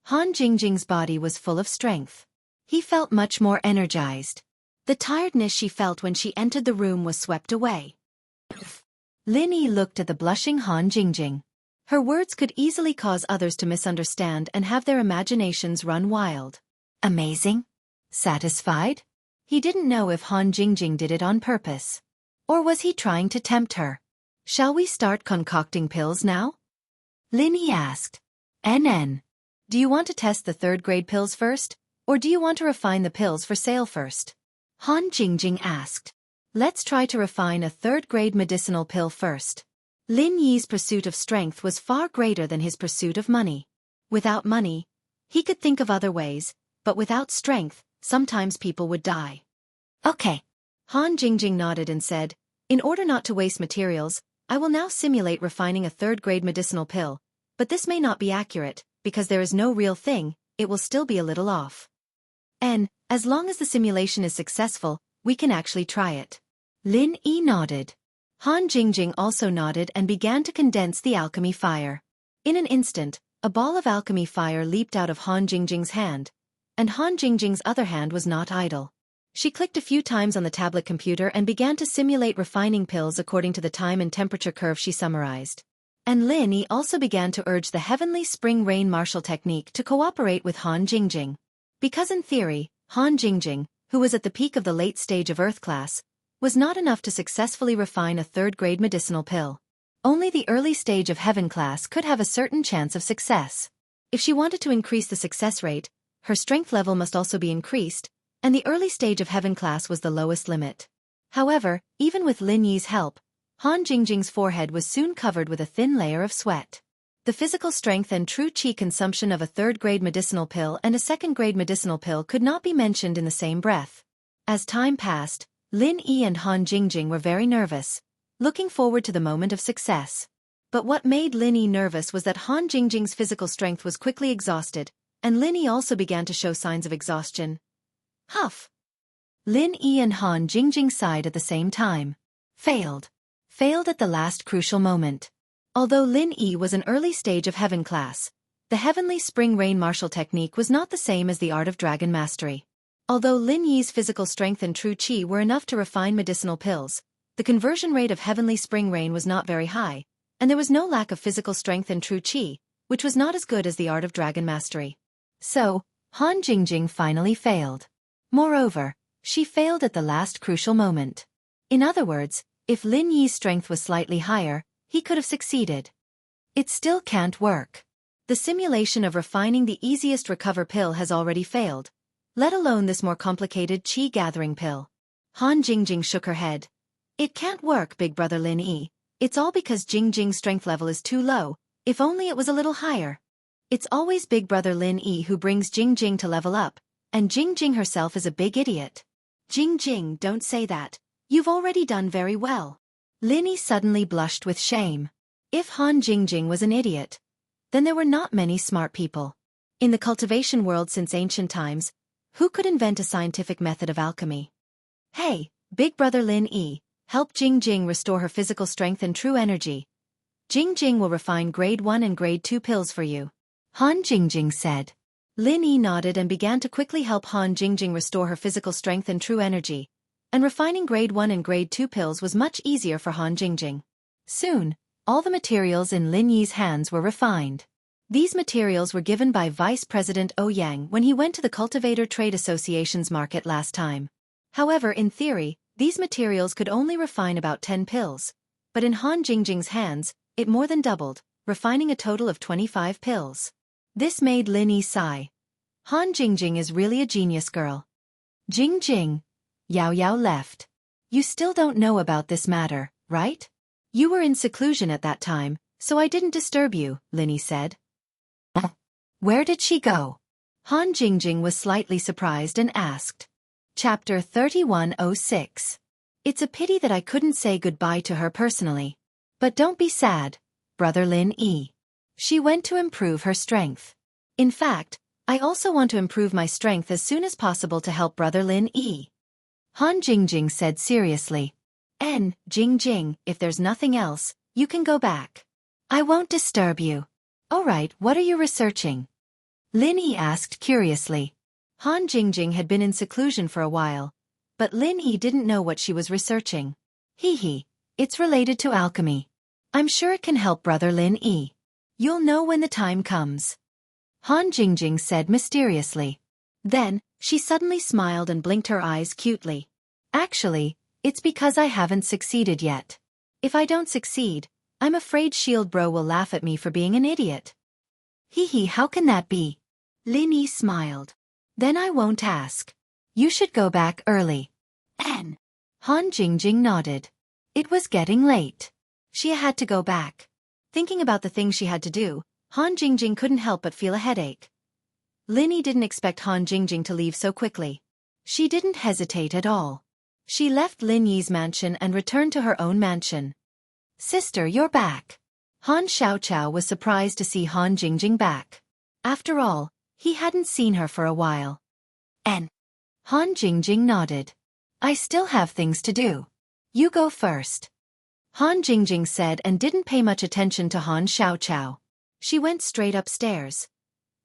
Han Jingjing's body was full of strength. He felt much more energized. The tiredness she felt when she entered the room was swept away. Lin Yi looked at the blushing Han Jingjing. Her words could easily cause others to misunderstand and have their imaginations run wild. Amazing? Satisfied? He didn't know if Han Jingjing did it on purpose. Or was he trying to tempt her? Shall we start concocting pills now? Lin Yi asked. NN. Do you want to test the third-grade pills first, or do you want to refine the pills for sale first? Han Jingjing asked. Let's try to refine a third-grade medicinal pill first. Lin Yi's pursuit of strength was far greater than his pursuit of money. Without money, he could think of other ways, but without strength, sometimes people would die. Okay. Han Jingjing nodded and said, in order not to waste materials, I will now simulate refining a third-grade medicinal pill, but this may not be accurate, because there is no real thing, it will still be a little off. And, as long as the simulation is successful, we can actually try it. Lin Yi nodded. Han Jingjing also nodded and began to condense the alchemy fire. In an instant, a ball of alchemy fire leaped out of Han Jingjing's hand, and Han Jingjing's other hand was not idle. She clicked a few times on the tablet computer and began to simulate refining pills according to the time and temperature curve she summarized. And Lin Yi also began to urge the heavenly spring rain martial technique to cooperate with Han Jingjing. Because in theory, Han Jingjing, who was at the peak of the late stage of Earth class, was not enough to successfully refine a third-grade medicinal pill. Only the early stage of Heaven class could have a certain chance of success. If she wanted to increase the success rate, her strength level must also be increased, and the early stage of Heaven class was the lowest limit. However, even with Lin Yi's help, Han Jingjing's forehead was soon covered with a thin layer of sweat. The physical strength and true qi consumption of a third-grade medicinal pill and a second-grade medicinal pill could not be mentioned in the same breath. As time passed, Lin Yi and Han Jingjing were very nervous, looking forward to the moment of success. But what made Lin Yi nervous was that Han Jingjing's physical strength was quickly exhausted, and Lin Yi also began to show signs of exhaustion. Huff! Lin Yi and Han Jingjing sighed at the same time. Failed. Failed at the last crucial moment. Although Lin Yi was an early stage of Heaven class, the heavenly spring rain martial technique was not the same as the art of dragon mastery. Although Lin Yi's physical strength and true qi were enough to refine medicinal pills, the conversion rate of heavenly spring rain was not very high, and there was no lack of physical strength and true qi, which was not as good as the art of dragon mastery. So, Han Jingjing finally failed. Moreover, she failed at the last crucial moment. In other words, if Lin Yi's strength was slightly higher, he could have succeeded. It still can't work. The simulation of refining the easiest recover pill has already failed, let alone this more complicated qi-gathering pill. Han Jingjing shook her head. It can't work, big brother Lin Yi. It's all because Jingjing's strength level is too low, if only it was a little higher. It's always big brother Lin Yi who brings Jingjing to level up, and Jingjing herself is a big idiot. Jingjing, don't say that. You've already done very well. Lin Yi suddenly blushed with shame. If Han Jingjing was an idiot, then there were not many smart people. In the cultivation world since ancient times, who could invent a scientific method of alchemy? Hey, big brother Lin Yi, help Jingjing restore her physical strength and true energy. Jingjing will refine grade 1 and grade 2 pills for you. Han Jingjing said. Lin Yi nodded and began to quickly help Han Jingjing restore her physical strength and true energy, and refining grade 1 and grade 2 pills was much easier for Han Jingjing. Soon, all the materials in Lin Yi's hands were refined. These materials were given by Vice President Ouyang when he went to the Cultivator Trade Association's market last time. However, in theory, these materials could only refine about 10 pills, but in Han Jingjing's hands, it more than doubled, refining a total of 25 pills. This made Lin Yi sigh. Han Jingjing is really a genius girl. Jingjing. Yao Yao left. You still don't know about this matter, right? You were in seclusion at that time, so I didn't disturb you, Lin Yi said. Where did she go? Han Jingjing was slightly surprised and asked. Chapter 3106. It's a pity that I couldn't say goodbye to her personally. But don't be sad, brother Lin Yi. She went to improve her strength. In fact, I also want to improve my strength as soon as possible to help brother Lin Yi. Han Jingjing said seriously. Jingjing, if there's nothing else, you can go back. I won't disturb you. Alright, what are you researching? Lin Yi asked curiously. Han Jingjing had been in seclusion for a while, but Lin Yi didn't know what she was researching. It's related to alchemy. I'm sure it can help brother Lin Yi. You'll know when the time comes. Han Jingjing said mysteriously. Then, she suddenly smiled and blinked her eyes cutely. Actually, it's because I haven't succeeded yet. If I don't succeed, I'm afraid Shield Bro will laugh at me for being an idiot. Hee hee, how can that be? Lin Yi smiled. Then I won't ask. You should go back early. Han Jingjing nodded. It was getting late. She had to go back. Thinking about the things she had to do, Han Jingjing couldn't help but feel a headache. Lin Yi didn't expect Han Jingjing to leave so quickly. She didn't hesitate at all. She left Lin Yi's mansion and returned to her own mansion. Sister, you're back. Han Xiaoqiao was surprised to see Han Jingjing back. After all, he hadn't seen her for a while. And Han Jingjing nodded. I still have things to do. You go first. Han Jingjing said and didn't pay much attention to Han Xiaoqiao. She went straight upstairs.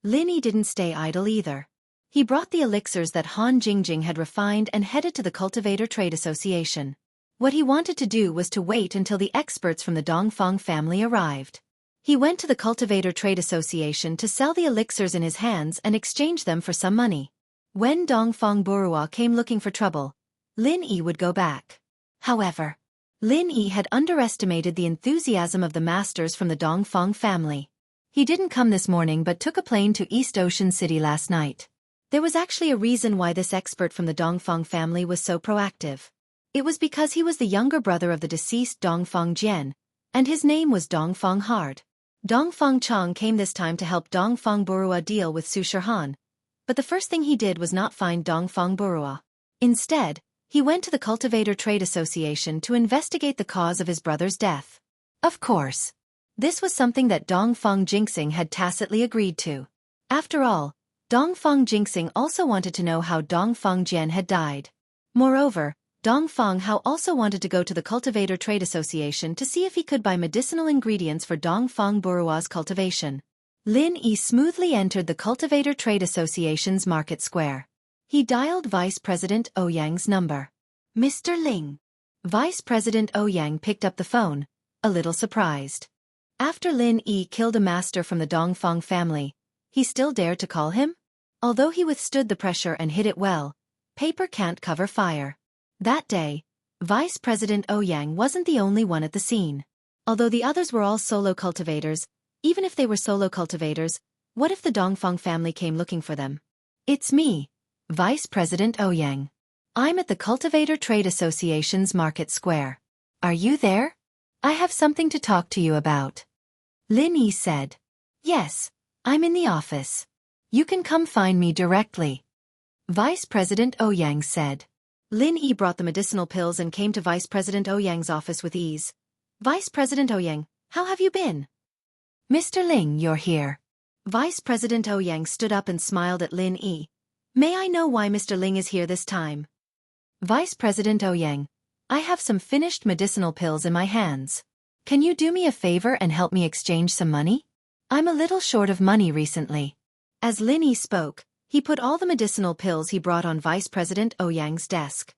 Lin Yi didn't stay idle either. He brought the elixirs that Han Jingjing had refined and headed to the Cultivator Trade Association. What he wanted to do was to wait until the experts from the Dongfang family arrived. He went to the Cultivator Trade Association to sell the elixirs in his hands and exchange them for some money. When Dongfang Burua came looking for trouble, Lin Yi would go back. However, Lin Yi had underestimated the enthusiasm of the masters from the Dongfang family. He didn't come this morning but took a plane to East Ocean City last night. There was actually a reason why this expert from the Dongfang family was so proactive. It was because he was the younger brother of the deceased Dongfang Jian, and his name was Dongfang Hard. Dongfang Chong came this time to help Dongfang Burua deal with Su Shihan, but the first thing he did was not find Dongfang Burua. Instead, he went to the Cultivator Trade Association to investigate the cause of his brother's death. Of course, this was something that Dongfang Jinxing had tacitly agreed to. After all, Dongfang Jinxing also wanted to know how Dongfang Jian had died. Moreover, Dongfang Hao also wanted to go to the Cultivator Trade Association to see if he could buy medicinal ingredients for Dongfang Burua's cultivation. Lin Yi smoothly entered the Cultivator Trade Association's market square. He dialed Vice President Ouyang's number. Mr. Ling. Vice President Ouyang picked up the phone, a little surprised. After Lin Yi killed a master from the Dongfang family, he still dared to call him? Although he withstood the pressure and hid it well, paper can't cover fire. That day, Vice President Ouyang wasn't the only one at the scene. Although the others were all solo cultivators, even if they were solo cultivators, what if the Dongfang family came looking for them? It's me, Vice President Ouyang. I'm at the Cultivator Trade Association's market square. Are you there? I have something to talk to you about. Lin Yi said. Yes, I'm in the office. You can come find me directly. Vice President Ouyang said. Lin Yi brought the medicinal pills and came to Vice President Ouyang's office with ease. Vice President Ouyang, how have you been? Mr. Ling, you're here. Vice President Ouyang stood up and smiled at Lin Yi. May I know why Mr. Ling is here this time? Vice President Ouyang, I have some finished medicinal pills in my hands. Can you do me a favor and help me exchange some money? I'm a little short of money recently. As Lin Yi spoke, he put all the medicinal pills he brought on Vice President Ouyang's desk.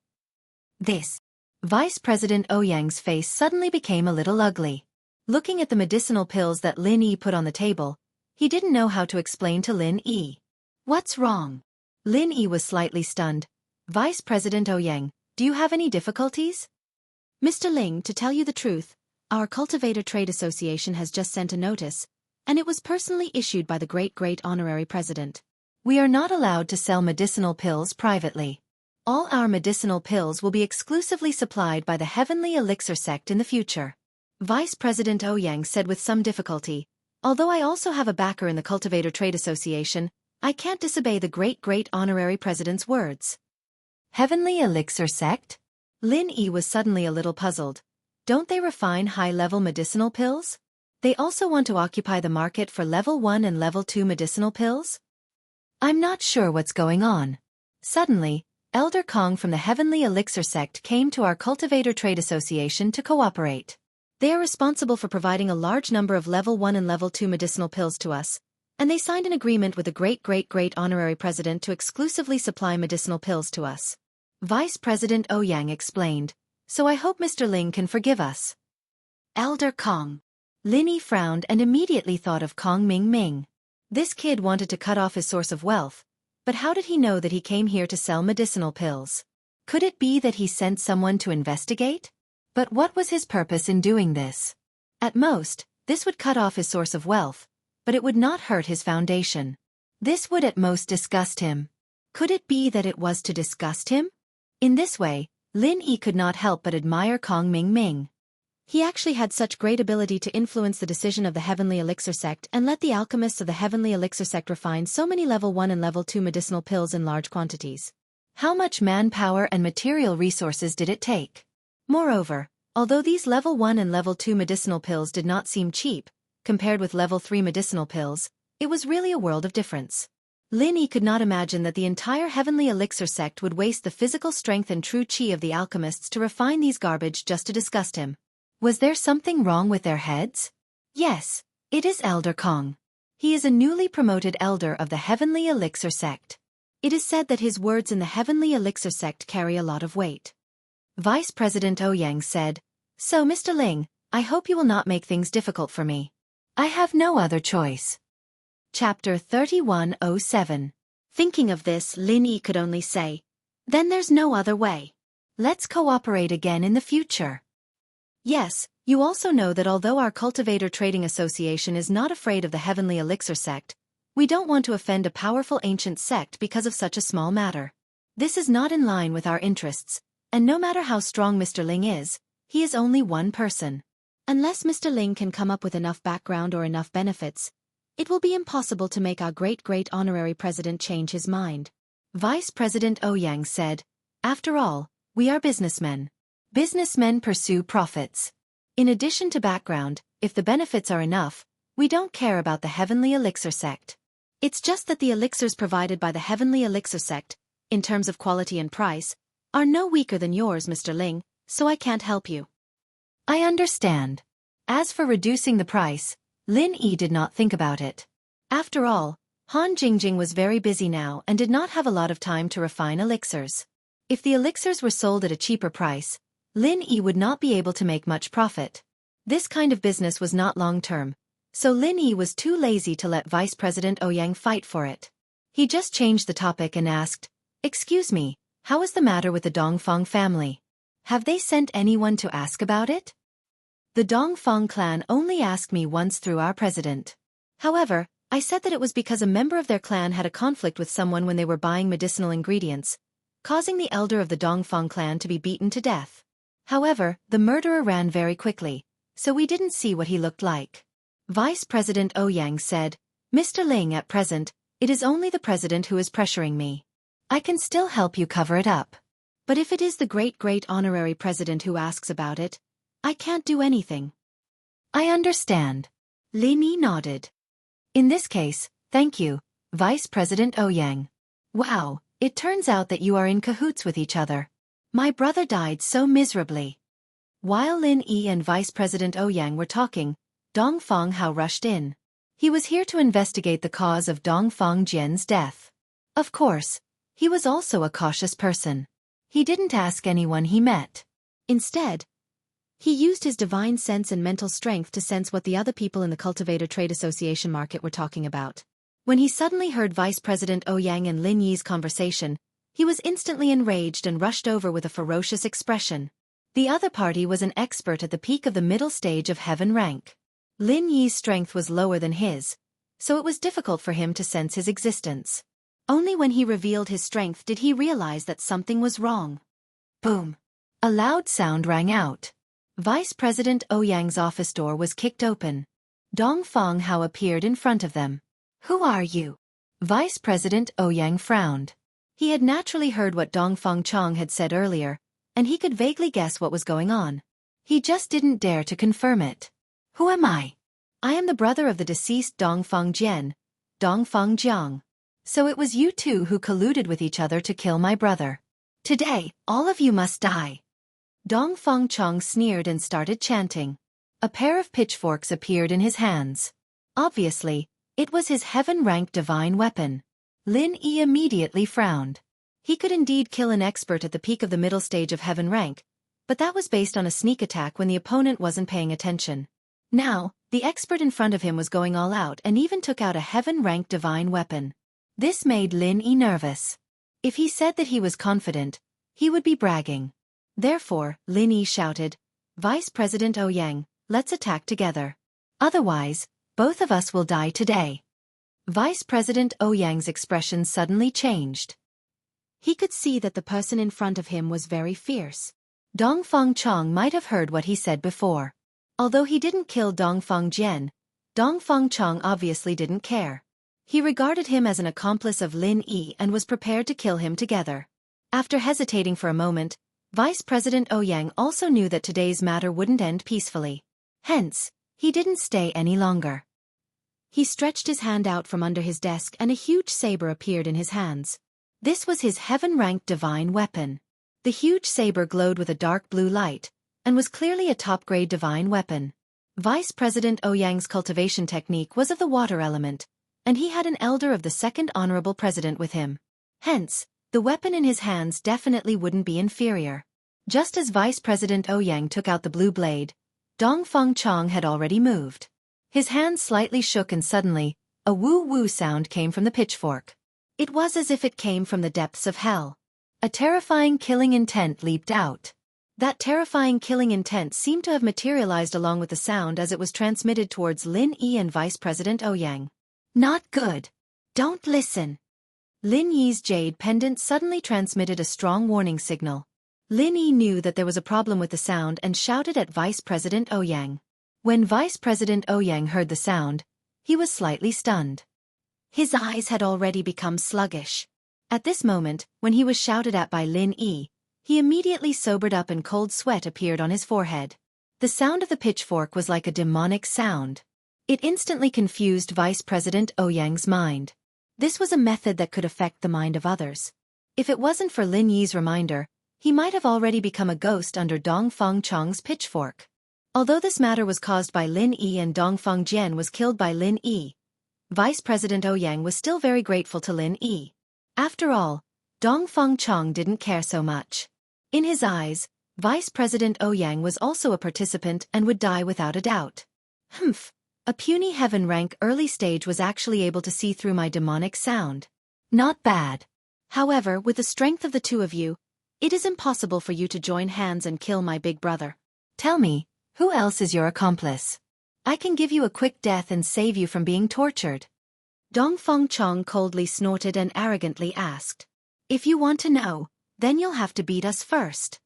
Vice President Ouyang's face suddenly became a little ugly. Looking at the medicinal pills that Lin Yi put on the table, he didn't know how to explain to Lin Yi. What's wrong? Lin Yi was slightly stunned. Vice President Ouyang, do you have any difficulties? Mr. Ling, to tell you the truth, our Cultivator Trade Association has just sent a notice, and it was personally issued by the great honorary president. We are not allowed to sell medicinal pills privately. All our medicinal pills will be exclusively supplied by the Heavenly Elixir sect in the future. Vice President Ouyang said with some difficulty, although I also have a backer in the Cultivator Trade Association, I can't disobey the great honorary president's words. Heavenly Elixir sect? Lin Yi was suddenly a little puzzled. Don't they refine high-level medicinal pills? They also want to occupy the market for level 1 and level 2 medicinal pills? I'm not sure what's going on. Suddenly, Elder Kong from the Heavenly Elixir sect came to our Cultivator Trade Association to cooperate. They are responsible for providing a large number of level 1 and level 2 medicinal pills to us, and they signed an agreement with the great honorary president to exclusively supply medicinal pills to us. Vice President Ouyang explained, so I hope Mr. Ling can forgive us. Elder Kong. Lin Yi frowned and immediately thought of Kong Ming Ming. This kid wanted to cut off his source of wealth, but how did he know that he came here to sell medicinal pills? Could it be that he sent someone to investigate? But what was his purpose in doing this? At most, this would cut off his source of wealth, but it would not hurt his foundation. This would at most disgust him. Could it be that it was to disgust him? In this way, Lin Yi could not help but admire Kong Ming Ming. He actually had such great ability to influence the decision of the Heavenly Elixir sect and let the alchemists of the Heavenly Elixir sect refine so many level 1 and level 2 medicinal pills in large quantities. How much manpower and material resources did it take? Moreover, although these level 1 and level 2 medicinal pills did not seem cheap, compared with level 3 medicinal pills, it was really a world of difference. Lin Yi could not imagine that the entire Heavenly Elixir sect would waste the physical strength and true chi of the alchemists to refine these garbage just to disgust him. Was there something wrong with their heads? Yes, it is Elder Kong. He is a newly promoted elder of the Heavenly Elixir sect. It is said that his words in the Heavenly Elixir sect carry a lot of weight. Vice President Ouyang said, "So Mr. Ling, I hope you will not make things difficult for me. I have no other choice." Chapter 3107. Thinking of this, Lin Yi could only say, "Then there's no other way. Let's cooperate again in the future." Yes, you also know that although our Cultivator Trading Association is not afraid of the Heavenly Elixir sect, we don't want to offend a powerful ancient sect because of such a small matter. This is not in line with our interests, and no matter how strong Mr. Ling is, he is only one person. Unless Mr. Ling can come up with enough background or enough benefits, it will be impossible to make our great honorary president change his mind. Vice President Ouyang said, "After all, we are businessmen. Businessmen pursue profits. In addition to background, if the benefits are enough, we don't care about the Heavenly Elixir sect. It's just that the elixirs provided by the Heavenly Elixir sect, in terms of quality and price, are no weaker than yours, Mr. Ling, so I can't help you." I understand. As for reducing the price, Lin Yi did not think about it. After all, Han Jingjing was very busy now and did not have a lot of time to refine elixirs. If the elixirs were sold at a cheaper price, Lin Yi would not be able to make much profit. This kind of business was not long-term, so Lin Yi was too lazy to let Vice President Ouyang fight for it. He just changed the topic and asked, "Excuse me, how is the matter with the Dongfang family? Have they sent anyone to ask about it?" The Dongfang clan only asked me once through our president. However, I said that it was because a member of their clan had a conflict with someone when they were buying medicinal ingredients, causing the elder of the Dongfang clan to be beaten to death. However, the murderer ran very quickly, so we didn't see what he looked like. Vice President Ouyang said, "Mr. Ling, at present, it is only the president who is pressuring me. I can still help you cover it up. But if it is the great honorary president who asks about it, I can't do anything." I understand. Lin Yi nodded. In this case, thank you, Vice President Ouyang. Wow, it turns out that you are in cahoots with each other. My brother died so miserably. While Lin Yi and Vice President Ouyang were talking, Dongfang Hao rushed in. He was here to investigate the cause of Dongfang Jian's death. Of course, he was also a cautious person. He didn't ask anyone he met. Instead, he used his divine sense and mental strength to sense what the other people in the Cultivator Trade Association market were talking about. When he suddenly heard Vice President Ouyang and Lin Yi's conversation, he was instantly enraged and rushed over with a ferocious expression. The other party was an expert at the peak of the middle stage of heaven rank. Lin Yi's strength was lower than his, so it was difficult for him to sense his existence. Only when he revealed his strength did he realize that something was wrong. Boom! A loud sound rang out. Vice President Ouyang's office door was kicked open. Dongfang Hao appeared in front of them. "Who are you?" Vice President Ouyang frowned. He had naturally heard what Dongfang Chong had said earlier, and he could vaguely guess what was going on. He just didn't dare to confirm it. "Who am I?" "I am the brother of the deceased Dongfang Jian, Dongfang Jiang. So it was you two who colluded with each other to kill my brother. Today, all of you must die." Dongfang Chong sneered and started chanting. A pair of pitchforks appeared in his hands. Obviously, it was his heaven-ranked divine weapon. Lin Yi immediately frowned. He could indeed kill an expert at the peak of the middle stage of heaven rank, but that was based on a sneak attack when the opponent wasn't paying attention. Now, the expert in front of him was going all out and even took out a heaven-ranked divine weapon. This made Lin Yi nervous. If he said that he was confident, he would be bragging. Therefore, Lin Yi shouted, "Vice President Ouyang, let's attack together. Otherwise, both of us will die today." Vice President Ouyang's expression suddenly changed. He could see that the person in front of him was very fierce. Dongfang Chong might have heard what he said before. Although he didn't kill Dongfang Jian, Dongfang Chong obviously didn't care. He regarded him as an accomplice of Lin Yi and was prepared to kill him together. After hesitating for a moment, Vice President Ouyang also knew that today's matter wouldn't end peacefully. Hence, he didn't stay any longer. He stretched his hand out from under his desk and a huge saber appeared in his hands. This was his heaven-ranked divine weapon. The huge saber glowed with a dark blue light, and was clearly a top-grade divine weapon. Vice President Ouyang's cultivation technique was of the water element, and he had an elder of the Second Honorable President with him. Hence, the weapon in his hands definitely wouldn't be inferior. Just as Vice President Ouyang took out the blue blade, Dongfang Chong had already moved. His hands slightly shook and suddenly, a woo-woo sound came from the pitchfork. It was as if it came from the depths of hell. A terrifying killing intent leaped out. That terrifying killing intent seemed to have materialized along with the sound as it was transmitted towards Lin Yi and Vice President Ouyang. "Not good. Don't listen." Lin Yi's jade pendant suddenly transmitted a strong warning signal. Lin Yi knew that there was a problem with the sound and shouted at Vice President Ouyang. When Vice President Ouyang heard the sound, he was slightly stunned. His eyes had already become sluggish. At this moment, when he was shouted at by Lin Yi, he immediately sobered up and cold sweat appeared on his forehead. The sound of the pitchfork was like a demonic sound. It instantly confused Vice President Ouyang's mind. This was a method that could affect the mind of others. If it wasn't for Lin Yi's reminder, he might have already become a ghost under Dongfang Chong's pitchfork. Although this matter was caused by Lin Yi and Dongfang Jian was killed by Lin Yi, Vice President Ouyang was still very grateful to Lin Yi. After all, Dongfang Chong didn't care so much. In his eyes, Vice President Ouyang was also a participant and would die without a doubt. Humph, a puny heaven rank early stage was actually able to see through my demonic sound. Not bad. However, with the strength of the two of you, it is impossible for you to join hands and kill my big brother. Tell me, who else is your accomplice? I can give you a quick death and save you from being tortured. Dongfang Chong coldly snorted and arrogantly asked. If you want to know, then you'll have to beat us first.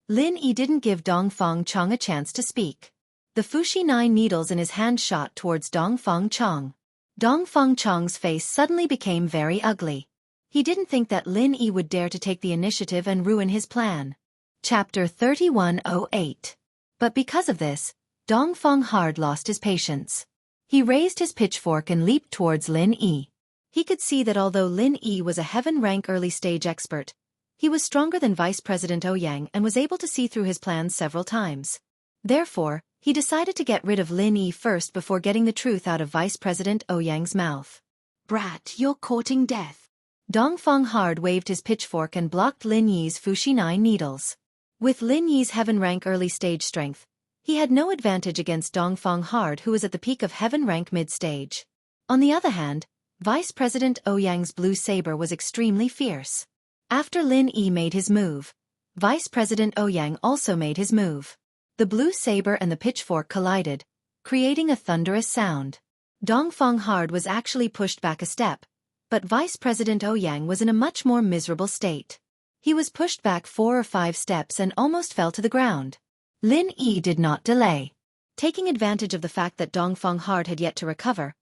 Lin Yi didn't give Dongfang Chong a chance to speak. The Fushi 9 needles in his hand shot towards Dongfang Chong. Dongfang Chong's face suddenly became very ugly. He didn't think that Lin Yi would dare to take the initiative and ruin his plan. Chapter 3108. But because of this, Dongfang hard lost his patience. He raised his pitchfork and leaped towards Lin Yi. He could see that although Lin Yi was a heaven-rank early-stage expert, he was stronger than Vice President Ouyang and was able to see through his plans several times. Therefore, he decided to get rid of Lin Yi first before getting the truth out of Vice President Ouyang's mouth. Brat, you're courting death. Dongfang hard waved his pitchfork and blocked Lin Yi's Fushi 9 needles. With Lin Yi's heaven-rank early-stage strength, he had no advantage against Dongfang hard who was at the peak of heaven-rank mid-stage. On the other hand, Vice President Ouyang's blue saber was extremely fierce. After Lin Yi made his move, Vice President Ouyang also made his move. The blue saber and the pitchfork collided, creating a thunderous sound. Dongfang hard was actually pushed back a step, but Vice President Ouyang was in a much more miserable state. He was pushed back 4 or 5 steps and almost fell to the ground. Lin Yi did not delay. Taking advantage of the fact that Dongfang hard had yet to recover,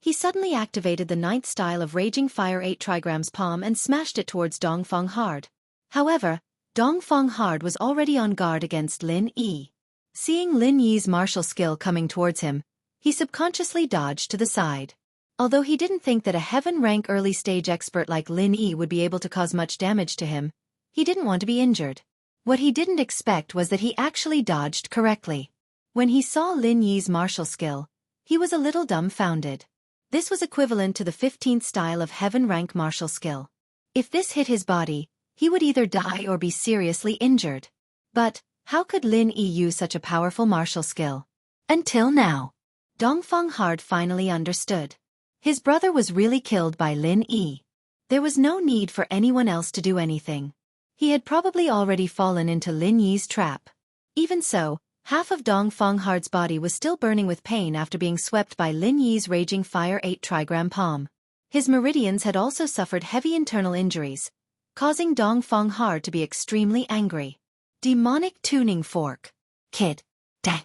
he suddenly activated the 9th style of Raging Fire 8 trigrams palm and smashed it towards Dongfang hard. However, Dongfang hard was already on guard against Lin Yi. Seeing Lin Yi's martial skill coming towards him, he subconsciously dodged to the side. Although he didn't think that a heaven-rank early-stage expert like Lin Yi would be able to cause much damage to him, he didn't want to be injured. What he didn't expect was that he actually dodged correctly. When he saw Lin Yi's martial skill, he was a little dumbfounded. This was equivalent to the 15th style of heaven-rank martial skill. If this hit his body, he would either die or be seriously injured. But, how could Lin Yi use such a powerful martial skill? Until now. Dongfang Hard finally understood. His brother was really killed by Lin Yi. There was no need for anyone else to do anything. He had probably already fallen into Lin Yi's trap. Even so, half of Dongfang Hard's body was still burning with pain after being swept by Lin Yi's raging fire 8 trigram palm. His meridians had also suffered heavy internal injuries, causing Dongfang Hard to be extremely angry. Demonic tuning fork. Kid. Dang.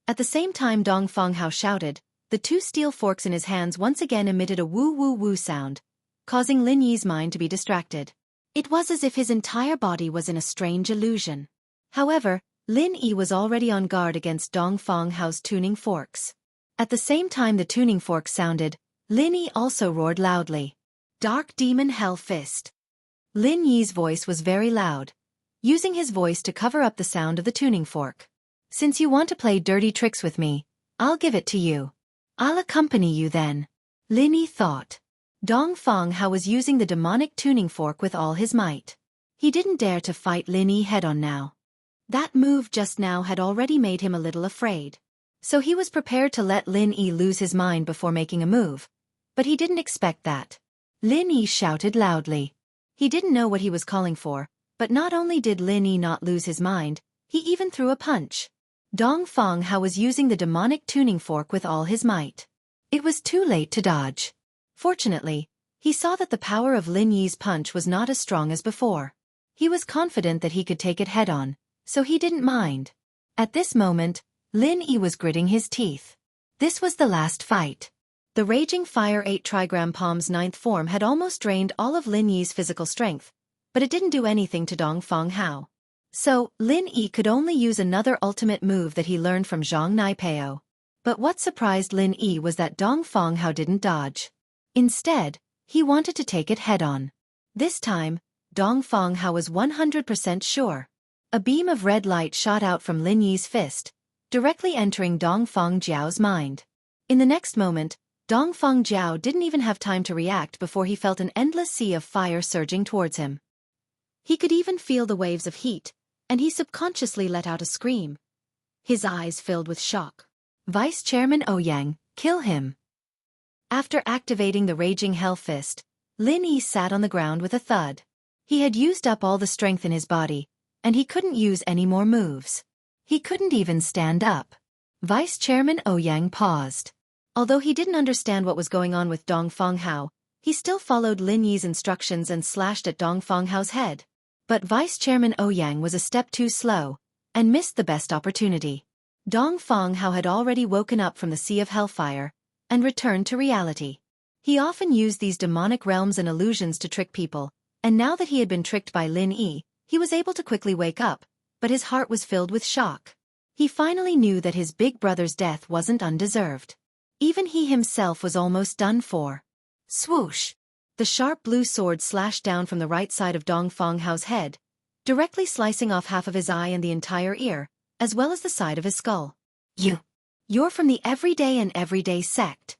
At the same time Dongfang Hao shouted, the 2 steel forks in his hands once again emitted a woo-woo-woo sound, causing Lin Yi's mind to be distracted. It was as if his entire body was in a strange illusion. However, Lin Yi was already on guard against Dongfang Hao's tuning forks. At the same time the tuning forks sounded, Lin Yi also roared loudly. Dark Demon Hell Fist. Lin Yi's voice was very loud, using his voice to cover up the sound of the tuning fork. Since you want to play dirty tricks with me, I'll give it to you. I'll accompany you then. Lin Yi thought. Dongfang Hao was using the demonic tuning fork with all his might. He didn't dare to fight Lin Yi head-on now. That move just now had already made him a little afraid. So he was prepared to let Lin Yi lose his mind before making a move. But he didn't expect that. Lin Yi shouted loudly. He didn't know what he was calling for, but not only did Lin Yi not lose his mind, he even threw a punch. Dongfang Hao was using the demonic tuning fork with all his might. It was too late to dodge. Fortunately, he saw that the power of Lin Yi's punch was not as strong as before. He was confident that he could take it head-on, so he didn't mind. At this moment, Lin Yi was gritting his teeth. This was the last fight. The Raging Fire 8 trigram palm's 9th form had almost drained all of Lin Yi's physical strength, but it didn't do anything to Dongfang Hao. So, Lin Yi could only use another ultimate move that he learned from Zhang Naipeo. But what surprised Lin Yi was that Dongfang Hao didn't dodge. Instead, he wanted to take it head-on. This time, Dongfang Hao was 100% sure. A beam of red light shot out from Lin Yi's fist, directly entering Dongfang Jiao's mind. In the next moment, Dongfang Jiao didn't even have time to react before he felt an endless sea of fire surging towards him. He could even feel the waves of heat, and he subconsciously let out a scream. His eyes filled with shock. Vice Chairman Ouyang, kill him. After activating the Raging Hell Fist, Lin Yi sat on the ground with a thud. He had used up all the strength in his body, and he couldn't use any more moves. He couldn't even stand up. Vice Chairman Ouyang paused. Although he didn't understand what was going on with Dongfang Hao, he still followed Lin Yi's instructions and slashed at Dongfang Hao's head. But Vice Chairman Ouyang was a step too slow, and missed the best opportunity. Dongfang Hao had already woken up from the sea of hellfire, and returned to reality. He often used these demonic realms and illusions to trick people, and now that he had been tricked by Lin Yi, he was able to quickly wake up, but his heart was filled with shock. He finally knew that his big brother's death wasn't undeserved. Even he himself was almost done for. Swoosh! The sharp blue sword slashed down from the right side of Dongfang Hao's head, directly slicing off half of his eye and the entire ear, as well as the side of his skull. You're from the Everyday and Everyday sect.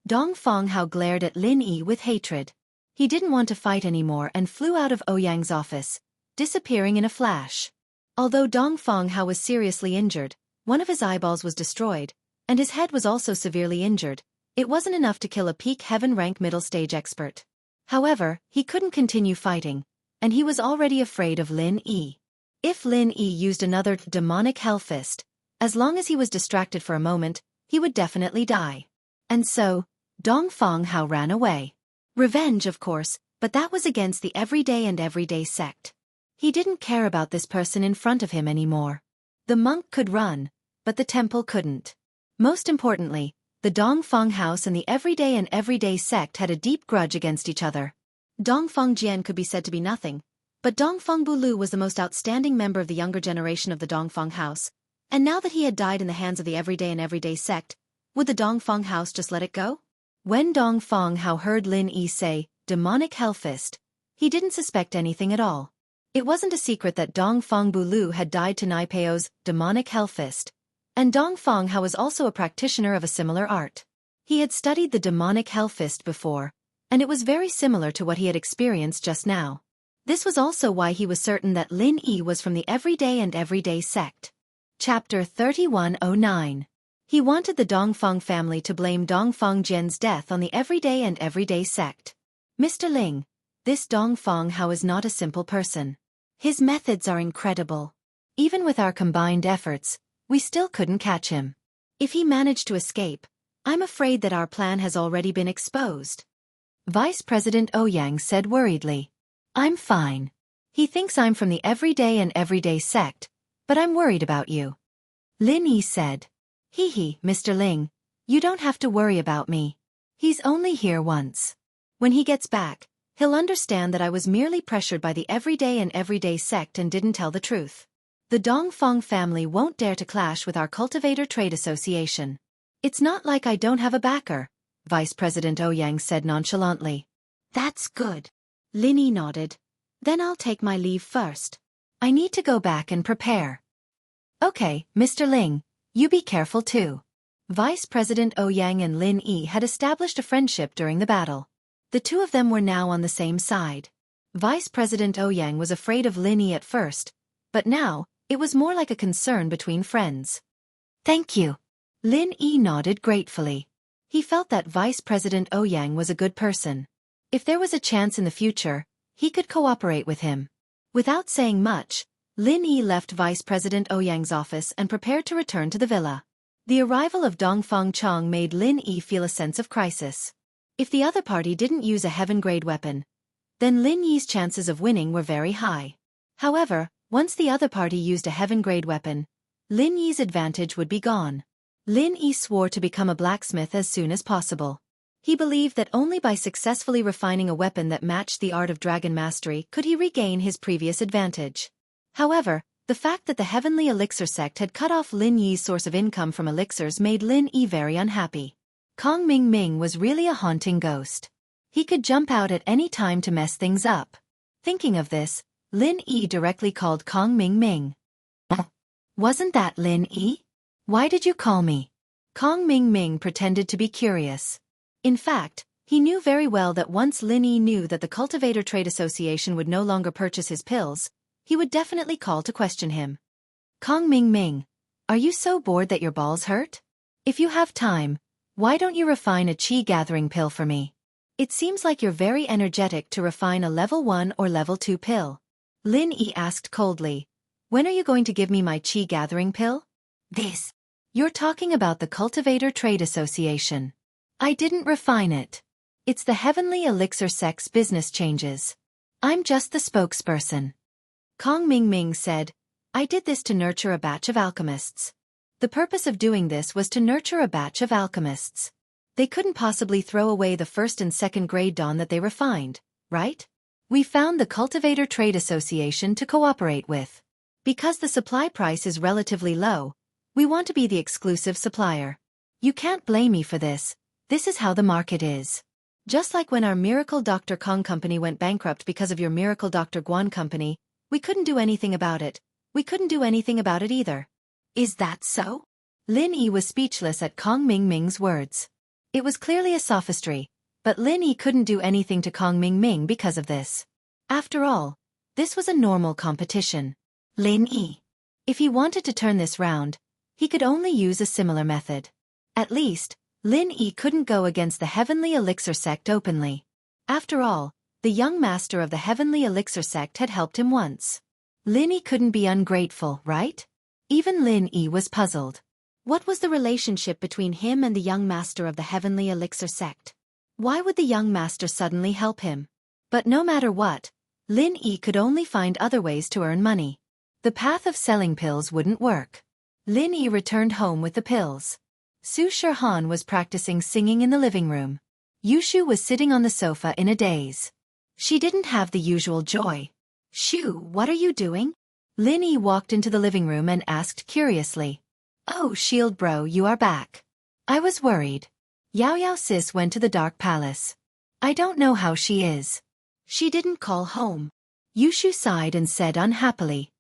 Dongfang Hao glared at Lin Yi with hatred. He didn't want to fight anymore and flew out of Ouyang's office, disappearing in a flash. Although Dongfang Hao was seriously injured, one of his eyeballs was destroyed, and his head was also severely injured, it wasn't enough to kill a peak heaven rank middle stage expert. However, he couldn't continue fighting, and he was already afraid of Lin Yi. If Lin Yi used another demonic hell fist, as long as he was distracted for a moment, he would definitely die. And so, Dongfang Hao ran away. Revenge, of course, but that was against the Everyday and Everyday sect. He didn't care about this person in front of him anymore. The monk could run, but the temple couldn't. Most importantly, the Dongfang House and the Everyday and Everyday sect had a deep grudge against each other. Dongfang Jian could be said to be nothing, but Dongfang Bulu was the most outstanding member of the younger generation of the Dongfang House, and now that he had died in the hands of the Everyday and Everyday sect, would the Dongfang House just let it go? When Dongfang Hao heard Lin Yi say, demonic hellfist, he didn't suspect anything at all. It wasn't a secret that Dongfang Bulu had died to Naipeo's demonic hellfist, and Dongfang Hao was also a practitioner of a similar art. He had studied the demonic hellfist before, and it was very similar to what he had experienced just now. This was also why he was certain that Lin Yi was from the Everyday and Everyday sect. Chapter 3109. He wanted the Dongfang family to blame Dongfang Jian's death on the everyday and everyday sect. Mr. Ling, this Dongfang Hao is not a simple person. His methods are incredible. Even with our combined efforts, we still couldn't catch him. If he managed to escape, I'm afraid that our plan has already been exposed. Vice President Ouyang said worriedly. I'm fine. He thinks I'm from the everyday and everyday sect, but I'm worried about you. Lin Yi said. Hee, Mr. Ling, you don't have to worry about me. He's only here once. When he gets back, he'll understand that I was merely pressured by the everyday and everyday sect and didn't tell the truth. The Dongfang family won't dare to clash with our Cultivator Trade Association. It's not like I don't have a backer, Vice President Ouyang said nonchalantly. That's good. Lin Yi nodded. Then I'll take my leave first. I need to go back and prepare. Okay, Mr. Ling. You be careful too. Vice President Ouyang and Lin Yi had established a friendship during the battle. The two of them were now on the same side. Vice President Ouyang was afraid of Lin Yi at first, but now, it was more like a concern between friends. Thank you. Lin Yi nodded gratefully. He felt that Vice President Ouyang was a good person. If there was a chance in the future, he could cooperate with him. Without saying much, Lin Yi left Vice President Ouyang's office and prepared to return to the villa. The arrival of Dongfang Chong made Lin Yi feel a sense of crisis. If the other party didn't use a heaven-grade weapon, then Lin Yi's chances of winning were very high. However, once the other party used a heaven-grade weapon, Lin Yi's advantage would be gone. Lin Yi swore to become a blacksmith as soon as possible. He believed that only by successfully refining a weapon that matched the art of dragon mastery could he regain his previous advantage. However, the fact that the Heavenly Elixir sect had cut off Lin Yi's source of income from elixirs made Lin Yi very unhappy. Kong Ming Ming was really a haunting ghost. He could jump out at any time to mess things up. Thinking of this, Lin Yi directly called Kong Ming Ming. Wasn't that Lin Yi? Why did you call me? Kong Ming Ming pretended to be curious. In fact, he knew very well that once Lin Yi knew that the Cultivator Trade Association would no longer purchase his pills, he would definitely call to question him. Kong Ming Ming, are you so bored that your balls hurt? If you have time, why don't you refine a qi gathering pill for me? It seems like you're very energetic to refine a level 1 or level 2 pill. Lin Yi asked coldly, when are you going to give me my qi gathering pill? This. You're talking about the Cultivator Trade Association. I didn't refine it. It's the Heavenly Elixir sect's business changes. I'm just the spokesperson. Kong Ming Ming said, I did this to nurture a batch of alchemists. The purpose of doing this was to nurture a batch of alchemists. They couldn't possibly throw away the first and second grade dawn that they refined, right? We found the Cultivator Trade Association to cooperate with. Because the supply price is relatively low, we want to be the exclusive supplier. You can't blame me for this. This is how the market is. Just like when our Miracle Dr. Kong company went bankrupt because of your Miracle Dr. Guan company, we couldn't do anything about it. We couldn't do anything about it either. Is that so? Lin Yi was speechless at Kong Ming Ming's words. It was clearly a sophistry, but Lin Yi couldn't do anything to Kong Ming Ming because of this. After all, this was a normal competition. Lin Yi. If he wanted to turn this round, he could only use a similar method. At least, Lin Yi couldn't go against the Heavenly Elixir sect openly. After all, the young master of the Heavenly Elixir sect had helped him once. Lin Yi couldn't be ungrateful, right? Even Lin Yi was puzzled. What was the relationship between him and the young master of the Heavenly Elixir sect? Why would the young master suddenly help him? But no matter what, Lin Yi could only find other ways to earn money. The path of selling pills wouldn't work. Lin Yi returned home with the pills. Su Shihan was practicing singing in the living room. Yushu was sitting on the sofa in a daze. She didn't have the usual joy. Shu, what are you doing? Lin Yi walked into the living room and asked curiously. Oh, Shield Bro, you are back. I was worried. Yao Sis went to the Dark Palace. I don't know how she is. She didn't call home. Yushu sighed and said unhappily.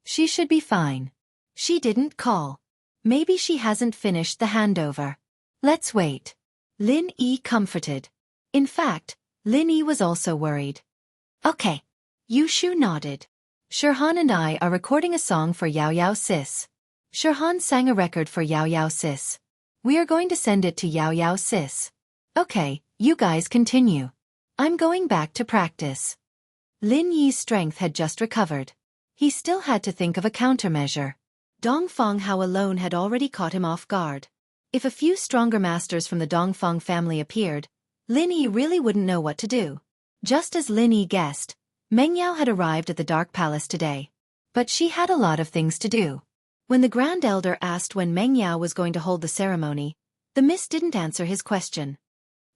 She should be fine. She didn't call. Maybe she hasn't finished the handover. Let's wait. Lin Yi comforted. In fact, Lin Yi was also worried. Okay. Yushu nodded. Shirhan and I are recording a song for Yao Sis. Shirhan sang a record for Yao Sis. We are going to send it to Yao Yao sis. Okay, you guys continue. I'm going back to practice. Lin Yi's strength had just recovered. He still had to think of a countermeasure. Dongfeng Hao alone had already caught him off guard. If a few stronger masters from the Dongfeng family appeared, Lin Yi really wouldn't know what to do. Just as Lin Yi guessed, Meng Yao had arrived at the Dark Palace today. But she had a lot of things to do. When the Grand Elder asked when Meng Yao was going to hold the ceremony, the mist didn't answer his question.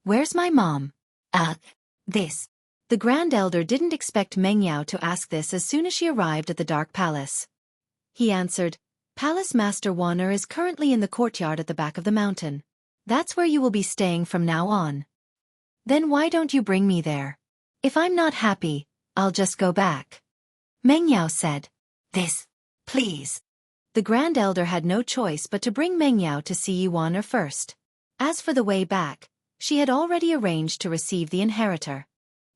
Where's my mom? This. The Grand Elder didn't expect Meng Yao to ask this as soon as she arrived at the Dark Palace. He answered, Palace Master Wanner is currently in the courtyard at the back of the mountain. That's where you will be staying from now on. Then why don't you bring me there? If I'm not happy, I'll just go back. Meng Yao said. This, please. The Grand Elder had no choice but to bring Meng Yao to see Yi Wanner first. As for the way back, she had already arranged to receive the inheritor.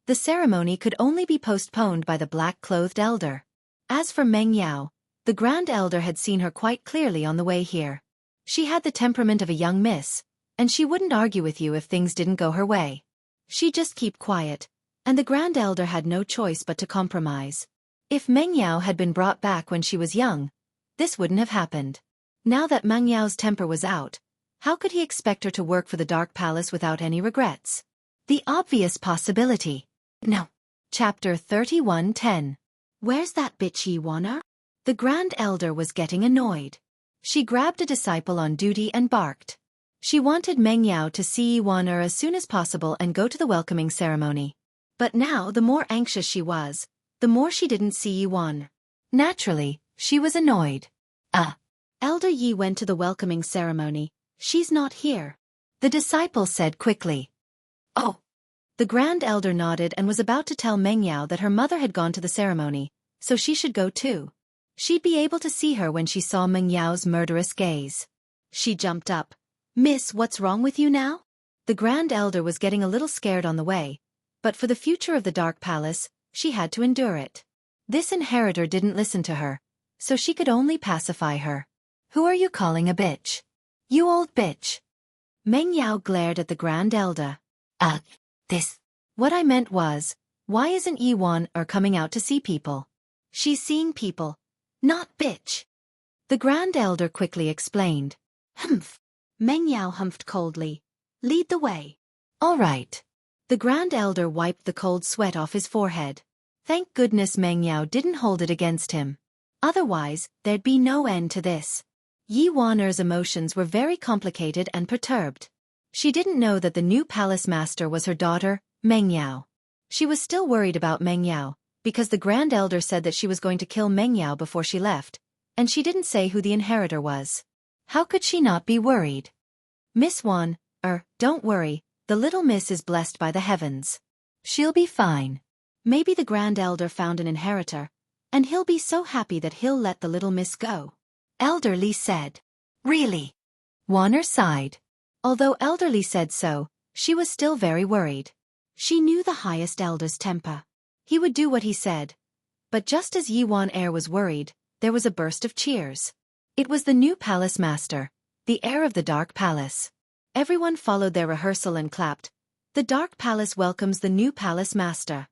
The ceremony could only be postponed by the black-clothed elder. As for Meng Yao, the Grand Elder had seen her quite clearly on the way here. She had the temperament of a young miss, and she wouldn't argue with you if things didn't go her way. She'd just keep quiet, and the Grand Elder had no choice but to compromise. If Meng Yao had been brought back when she was young, this wouldn't have happened. Now that Meng Yao's temper was out, how could he expect her to work for the Dark Palace without any regrets? The obvious possibility. No. Chapter 31:10. Where's that bitch Yi Wanner? The Grand Elder was getting annoyed. She grabbed a disciple on duty and barked. She wanted Meng Yao to see Yi Wanner as soon as possible and go to the welcoming ceremony. But now the more anxious she was, the more she didn't see Yi Wanner. Naturally, she was annoyed. Elder Yi went to the welcoming ceremony. She's not here. The disciple said quickly. Oh. The Grand Elder nodded and was about to tell Meng Yao that her mother had gone to the ceremony, so she should go too. She'd be able to see her when she saw Meng Yao's murderous gaze. She jumped up. Miss, what's wrong with you now? The Grand Elder was getting a little scared on the way, but for the future of the Dark Palace, she had to endure it. This inheritor didn't listen to her, so she could only pacify her. Who are you calling a bitch? You old bitch. Meng Yao glared at the Grand Elder. This. What I meant was, why isn't Yi Wanner coming out to see people? She's seeing people, not bitch. The Grand Elder quickly explained. Humph. Meng Yao humphed coldly. Lead the way. All right. The Grand Elder wiped the cold sweat off his forehead. Thank goodness Meng Yao didn't hold it against him. Otherwise, there'd be no end to this. Yi Wanner's emotions were very complicated and perturbed. She didn't know that the new palace master was her daughter, Meng Yao. She was still worried about Meng Yao, because the Grand Elder said that she was going to kill Meng Yao before she left, and she didn't say who the inheritor was. How could she not be worried? Miss Wanner, don't worry, the little miss is blessed by the heavens. She'll be fine. Maybe the Grand Elder found an inheritor, and he'll be so happy that he'll let the little miss go. Elder Li said. Really? Wanner sighed. Although Elder Li said so, she was still very worried. She knew the highest elder's temper. He would do what he said. But just as Yi Wanner was worried, there was a burst of cheers. It was the new palace master, the heir of the Dark Palace. Everyone followed their rehearsal and clapped. The Dark Palace welcomes the new palace master.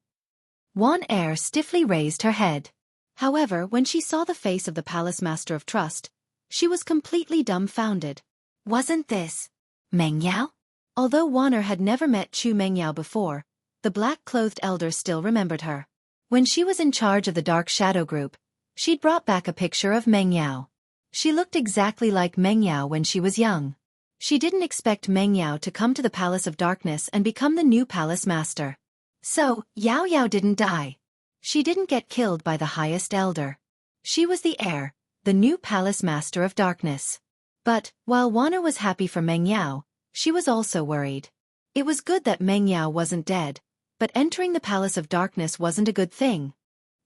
Wanner stiffly raised her head. However, when she saw the face of the palace master of trust, she was completely dumbfounded. Wasn't this Meng Yao? Although Wanner had never met Chu Meng Yao before, the black-clothed elder still remembered her. When she was in charge of the Dark Shadow Group, she'd brought back a picture of Meng Yao. She looked exactly like Meng Yao when she was young. She didn't expect Meng Yao to come to the Palace of Darkness and become the new palace master. So, Yao Yao didn't die. She didn't get killed by the highest elder. She was the heir, the new palace master of darkness. But, while Wanner was happy for Meng Yao, she was also worried. It was good that Meng Yao wasn't dead, but entering the Palace of Darkness wasn't a good thing.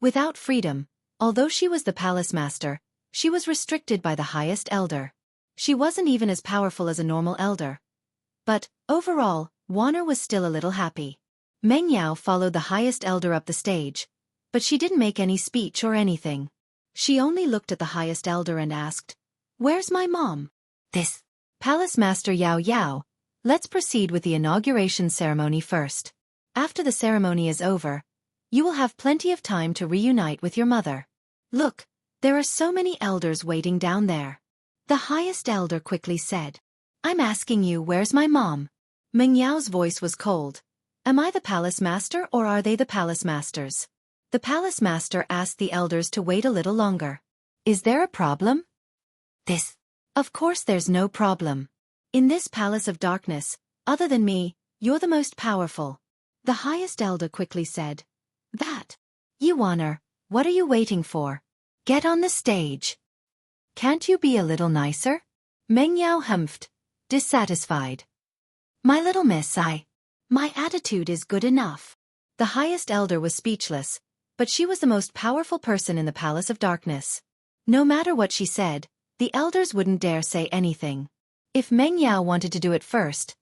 Without freedom, although she was the palace master, she was restricted by the highest elder. She wasn't even as powerful as a normal elder. But, overall, Wanner was still a little happy. Meng Yao followed the highest elder up the stage, but she didn't make any speech or anything. She only looked at the highest elder and asked, "Where's my mom?" This. Palace Master Yao Yao, let's proceed with the inauguration ceremony first. After the ceremony is over, you will have plenty of time to reunite with your mother. Look, there are so many elders waiting down there. The highest elder quickly said. I'm asking you, where's my mom? Meng Yao's voice was cold. Am I the palace master or are they the palace masters? The palace master asked the elders to wait a little longer. Is there a problem? Of course there's no problem. In this palace of darkness, other than me, you're the most powerful. The highest elder quickly said. That. Yuaner, what are you waiting for? Get on the stage. Can't you be a little nicer? Meng Yao humphed, dissatisfied. My little miss, my attitude is good enough. The highest elder was speechless, but she was the most powerful person in the Palace of Darkness. No matter what she said, the elders wouldn't dare say anything. If Meng Yao wanted to do it first,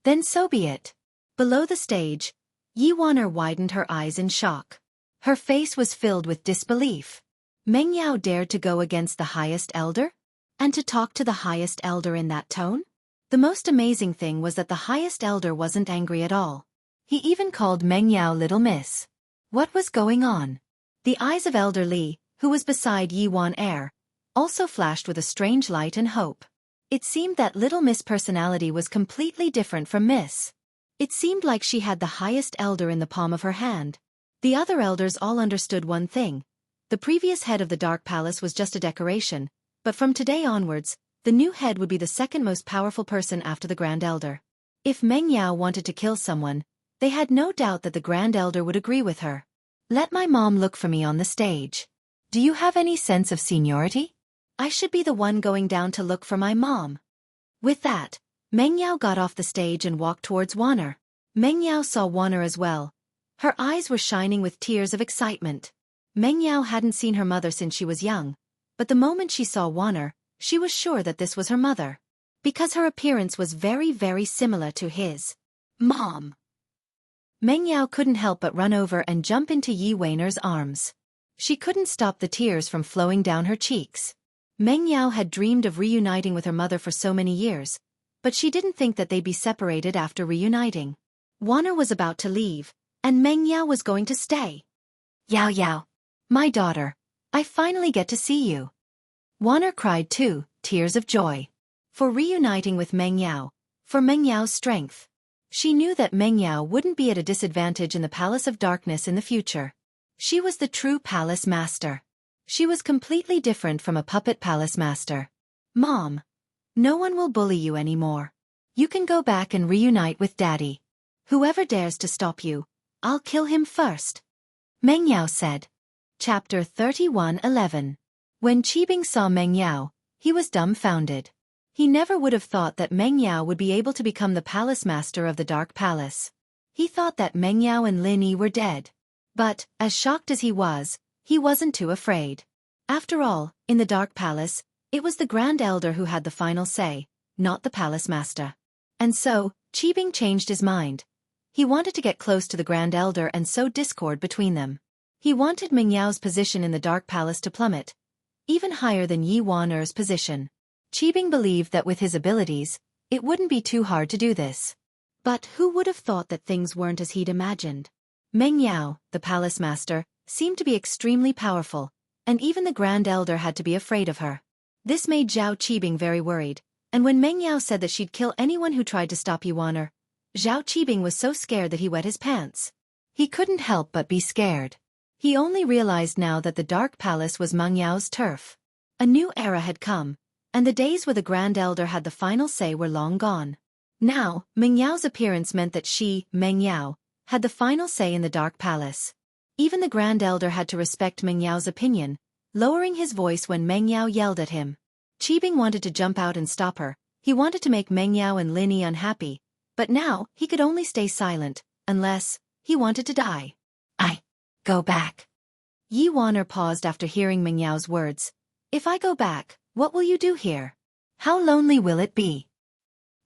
then so be it. Below the stage, Yi Waner widened her eyes in shock. Her face was filled with disbelief. Meng Yao dared to go against the highest elder? And to talk to the highest elder in that tone? The most amazing thing was that the highest elder wasn't angry at all. He even called Meng Yao Little Miss. What was going on? The eyes of Elder Li, who was beside Yi Waner, also flashed with a strange light and hope. It seemed that Little Miss' personality was completely different from Miss. It seemed like she had the highest elder in the palm of her hand. The other elders all understood one thing. The previous head of the Dark Palace was just a decoration, but from today onwards, the new head would be the second most powerful person after the Grand Elder. If Meng Yao wanted to kill someone, they had no doubt that the Grand Elder would agree with her. Let my mom look for me on the stage. Do you have any sense of seniority? I should be the one going down to look for my mom. With that, Meng Yao got off the stage and walked towards Waner. Meng Yao saw Waner as well. Her eyes were shining with tears of excitement. Meng Yao hadn't seen her mother since she was young, but the moment she saw Waner, she was sure that this was her mother. Because her appearance was very, very similar to his. Mom! Meng Yao couldn't help but run over and jump into Yi Waner's arms. She couldn't stop the tears from flowing down her cheeks. Meng Yao had dreamed of reuniting with her mother for so many years, but she didn't think that they'd be separated after reuniting. Waner was about to leave, and Meng Yao was going to stay. Yao Yao, my daughter, I finally get to see you. Waner cried too, tears of joy. For reuniting with Meng Yao, for Meng Yao's strength. She knew that Meng Yao wouldn't be at a disadvantage in the Palace of Darkness in the future. She was the true palace master. She was completely different from a puppet palace master. Mom, no one will bully you anymore. You can go back and reunite with Daddy. Whoever dares to stop you, I'll kill him first. Meng Yao said. Chapter 31:11. When Qibing saw Meng Yao, he was dumbfounded. He never would have thought that Meng Yao would be able to become the palace master of the Dark Palace. He thought that Meng Yao and Lin Yi were dead. But, as shocked as he wasn't too afraid. After all, in the Dark Palace, it was the Grand Elder who had the final say, not the palace master. And so, Qibing changed his mind. He wanted to get close to the Grand Elder and sow discord between them. He wanted Meng Yao's position in the Dark Palace to plummet, even higher than Yi Waner's position. Qibing believed that with his abilities, it wouldn't be too hard to do this. But who would have thought that things weren't as he'd imagined? Meng Yao, the palace master, seemed to be extremely powerful, and even the Grand Elder had to be afraid of her. This made Zhao Qibing very worried, and when Meng Yao said that she'd kill anyone who tried to stop Yi Waner, Zhao Qibing was so scared that he wet his pants. He couldn't help but be scared. He only realized now that the Dark Palace was Meng Yao's turf. A new era had come, and the days where the Grand Elder had the final say were long gone. Now, Meng Yao's appearance meant that she, Meng Yao, had the final say in the Dark Palace. Even the Grand Elder had to respect Meng Yao's opinion, lowering his voice when Meng Yao yelled at him. Qibing wanted to jump out and stop her. He wanted to make Meng Yao and Lin Yi unhappy, but now he could only stay silent, unless he wanted to die. Go back. Yi Waner paused after hearing Meng Yao's words. If I go back, what will you do here? How lonely will it be?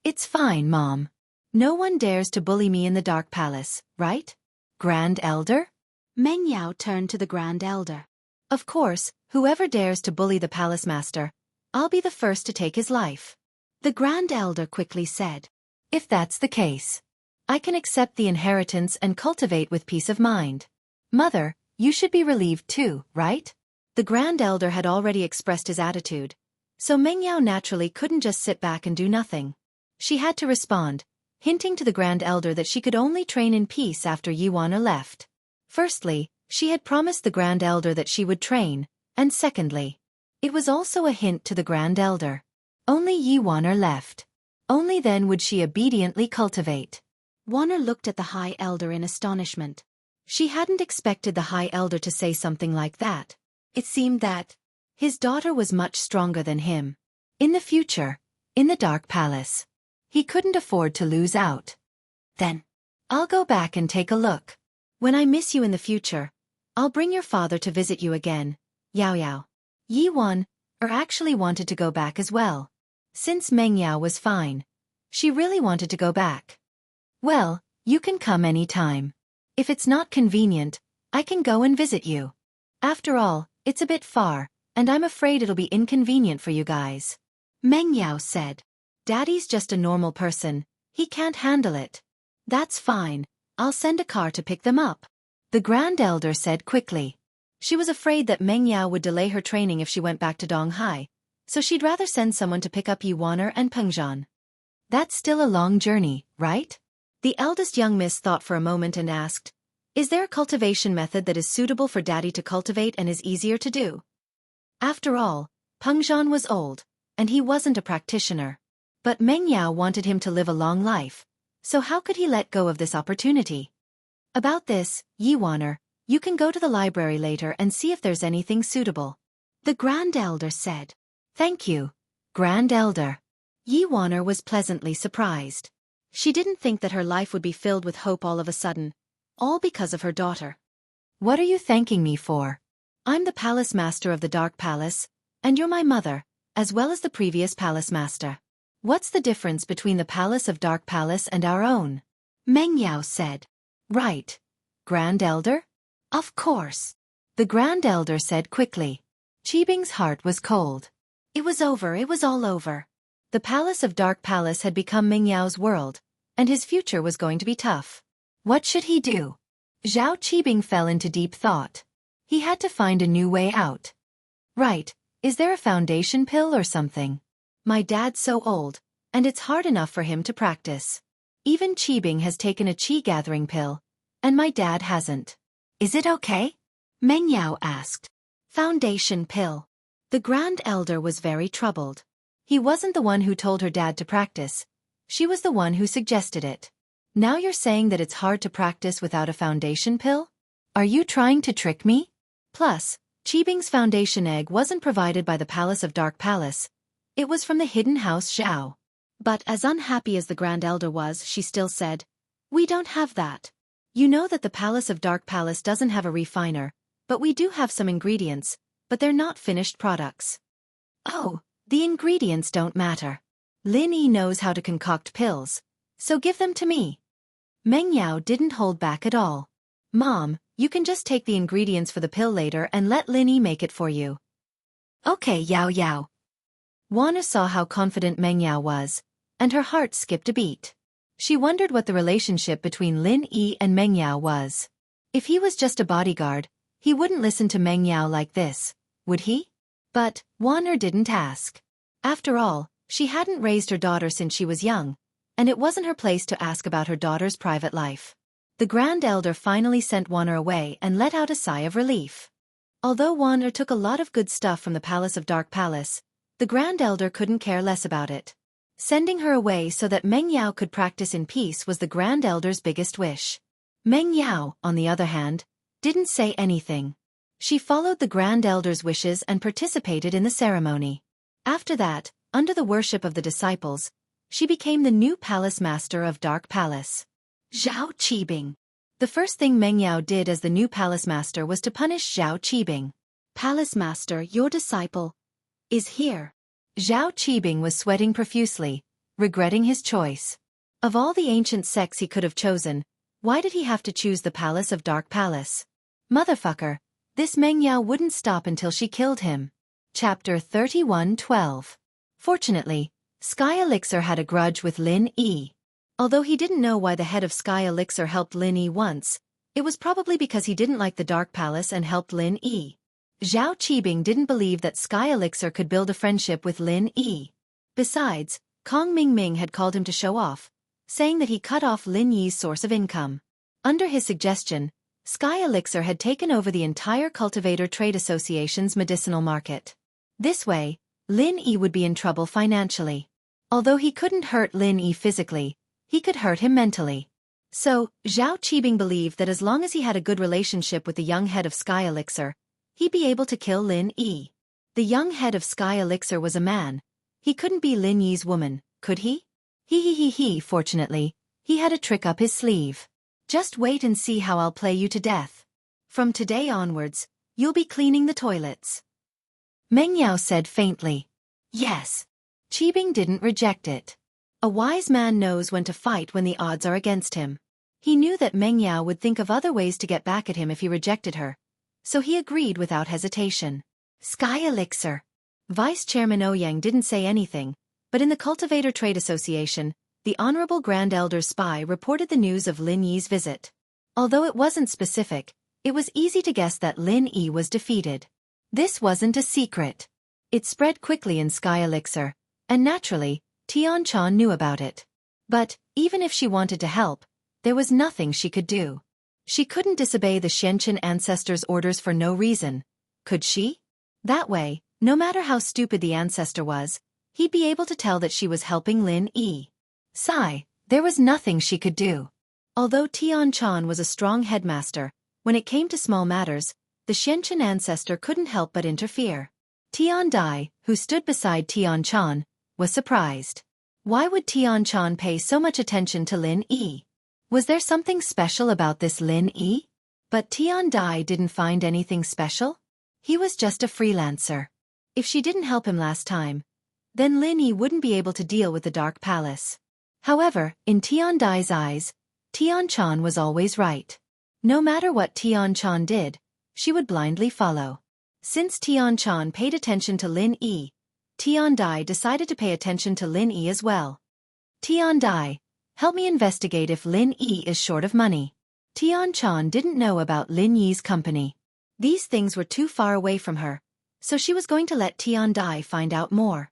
It's fine, Mom. No one dares to bully me in the Dark Palace, right? Grand Elder? Meng Yao turned to the Grand Elder. Of course, whoever dares to bully the Palace Master, I'll be the first to take his life. The Grand Elder quickly said. If that's the case, I can accept the inheritance and cultivate with peace of mind. Mother, you should be relieved too, right? The Grand Elder had already expressed his attitude, so Mengyao naturally couldn't just sit back and do nothing. She had to respond, hinting to the Grand Elder that she could only train in peace after Yiwaner left. Firstly, she had promised the Grand Elder that she would train, and secondly, it was also a hint to the Grand Elder. Only Yiwaner left. Only then would she obediently cultivate. Waner looked at the High Elder in astonishment. She hadn't expected the High Elder to say something like that. It seemed that his daughter was much stronger than him. In the future, in the Dark Palace, he couldn't afford to lose out. Then, I'll go back and take a look. When I miss you in the future, I'll bring your father to visit you again, Yao Yao. Yiwan actually wanted to go back as well. Since Mengyao was fine, she really wanted to go back. Well, you can come any time. If it's not convenient, I can go and visit you. After all, it's a bit far, and I'm afraid it'll be inconvenient for you guys. Mengyao said. Daddy's just a normal person, he can't handle it. That's fine, I'll send a car to pick them up. The Grand Elder said quickly. She was afraid that Mengyao would delay her training if she went back to Donghai, so she'd rather send someone to pick up Yiwaner and Pengzhan. That's still a long journey, right? The eldest young miss thought for a moment and asked, is there a cultivation method that is suitable for Daddy to cultivate and is easier to do? After all, Pengzhan was old, and he wasn't a practitioner. But Mengyao wanted him to live a long life, so how could he let go of this opportunity? About this, Yiwaner, you can go to the library later and see if there's anything suitable. The Grand Elder said. Thank you, Grand Elder. Yiwaner was pleasantly surprised. She didn't think that her life would be filled with hope all of a sudden, all because of her daughter. What are you thanking me for? I'm the Palace Master of the Dark Palace, and you're my mother, as well as the previous Palace Master. What's the difference between the Palace of Dark Palace and our own? Mengyao said. Right, Grand Elder? Of course. The Grand Elder said quickly. Qibing's heart was cold. It was over, it was all over. The Palace of Dark Palace had become Mengyao's world, and his future was going to be tough. What should he do? Zhao Qibing fell into deep thought. He had to find a new way out. Right, is there a foundation pill or something? My dad's so old, and it's hard enough for him to practice. Even Qibing has taken a qi gathering pill, and my dad hasn't. Is it okay? Mengyao asked. Foundation pill. The Grand Elder was very troubled. He wasn't the one who told her dad to practice. She was the one who suggested it. Now you're saying that it's hard to practice without a foundation pill? Are you trying to trick me? Plus, Qibing's foundation egg wasn't provided by the Palace of Dark Palace. It was from the hidden house Zhao. But as unhappy as the Grand Elder was, she still said, we don't have that. You know that the Palace of Dark Palace doesn't have a refiner, but we do have some ingredients, but they're not finished products. Oh, the ingredients don't matter. Lin Yi knows how to concoct pills, so give them to me. Mengyao didn't hold back at all. Mom, you can just take the ingredients for the pill later and let Lin Yi make it for you. Okay, Yao Yao. Wana saw how confident Mengyao was, and her heart skipped a beat. She wondered what the relationship between Lin Yi and Mengyao was. If he was just a bodyguard, he wouldn't listen to Mengyao like this, would he? But Wana didn't ask. After all, she hadn't raised her daughter since she was young, and it wasn't her place to ask about her daughter's private life. The Grand Elder finally sent Wana away and let out a sigh of relief. Although Wana took a lot of good stuff from the Palace of Dark Palace, the Grand Elder couldn't care less about it. Sending her away so that Mengyao could practice in peace was the Grand Elder's biggest wish. Mengyao, on the other hand, didn't say anything. She followed the Grand Elder's wishes and participated in the ceremony. After that, under the worship of the disciples, she became the new Palace Master of Dark Palace. Zhao Qibing. The first thing Mengyao did as the new Palace Master was to punish Zhao Qibing. Palace Master, your disciple is here. Zhao Qibing was sweating profusely, regretting his choice. Of all the ancient sects he could have chosen, why did he have to choose the Palace of Dark Palace? Motherfucker, this Mengyao wouldn't stop until she killed him. Chapter 31:12. Fortunately, Sky Elixir had a grudge with Lin Yi. Although he didn't know why the head of Sky Elixir helped Lin Yi once, it was probably because he didn't like the Dark Palace and helped Lin Yi. Zhao Qibing didn't believe that Sky Elixir could build a friendship with Lin Yi. Besides, Kong Mingming had called him to show off, saying that he cut off Lin Yi's source of income. Under his suggestion, Sky Elixir had taken over the entire Cultivator Trade Association's medicinal market. This way, Lin Yi would be in trouble financially. Although he couldn't hurt Lin Yi physically, he could hurt him mentally. So, Zhao Qibing believed that as long as he had a good relationship with the young head of Sky Elixir, he'd be able to kill Lin Yi. The young head of Sky Elixir was a man. He couldn't be Lin Yi's woman, could he? Fortunately, he had a trick up his sleeve. Just wait and see how I'll play you to death. From today onwards, you'll be cleaning the toilets. Meng Yao said faintly. Yes. Qibing didn't reject it. A wise man knows when to fight when the odds are against him. He knew that Meng Yao would think of other ways to get back at him if he rejected her, so he agreed without hesitation. Sky Elixir. Vice Chairman Ouyang didn't say anything, but in the Cultivator Trade Association, the Honorable Grand Elder's spy reported the news of Lin Yi's visit. Although it wasn't specific, it was easy to guess that Lin Yi was defeated. This wasn't a secret. It spread quickly in Sky Elixir, and naturally, Tian Chan knew about it. But, even if she wanted to help, there was nothing she could do. She couldn't disobey the Xianxia ancestor's orders for no reason, could she? That way, no matter how stupid the ancestor was, he'd be able to tell that she was helping Lin Yi. There was nothing she could do. Although Tian Chan was a strong headmaster, when it came to small matters, the Xianxia ancestor couldn't help but interfere. Tian Dai, who stood beside Tian Chan, was surprised. Why would Tian Chan pay so much attention to Lin Yi? Was there something special about this Lin Yi? But Tian Dai didn't find anything special. He was just a freelancer. If she didn't help him last time, then Lin Yi wouldn't be able to deal with the Dark Palace. However, in Tian Dai's eyes, Tian Chan was always right. No matter what Tian Chan did, she would blindly follow. Since Tian Chan paid attention to Lin Yi, Tian Dai decided to pay attention to Lin Yi as well. Tian Dai, help me investigate if Lin Yi is short of money. Tian Chan didn't know about Lin Yi's company. These things were too far away from her, so she was going to let Tian Dai find out more.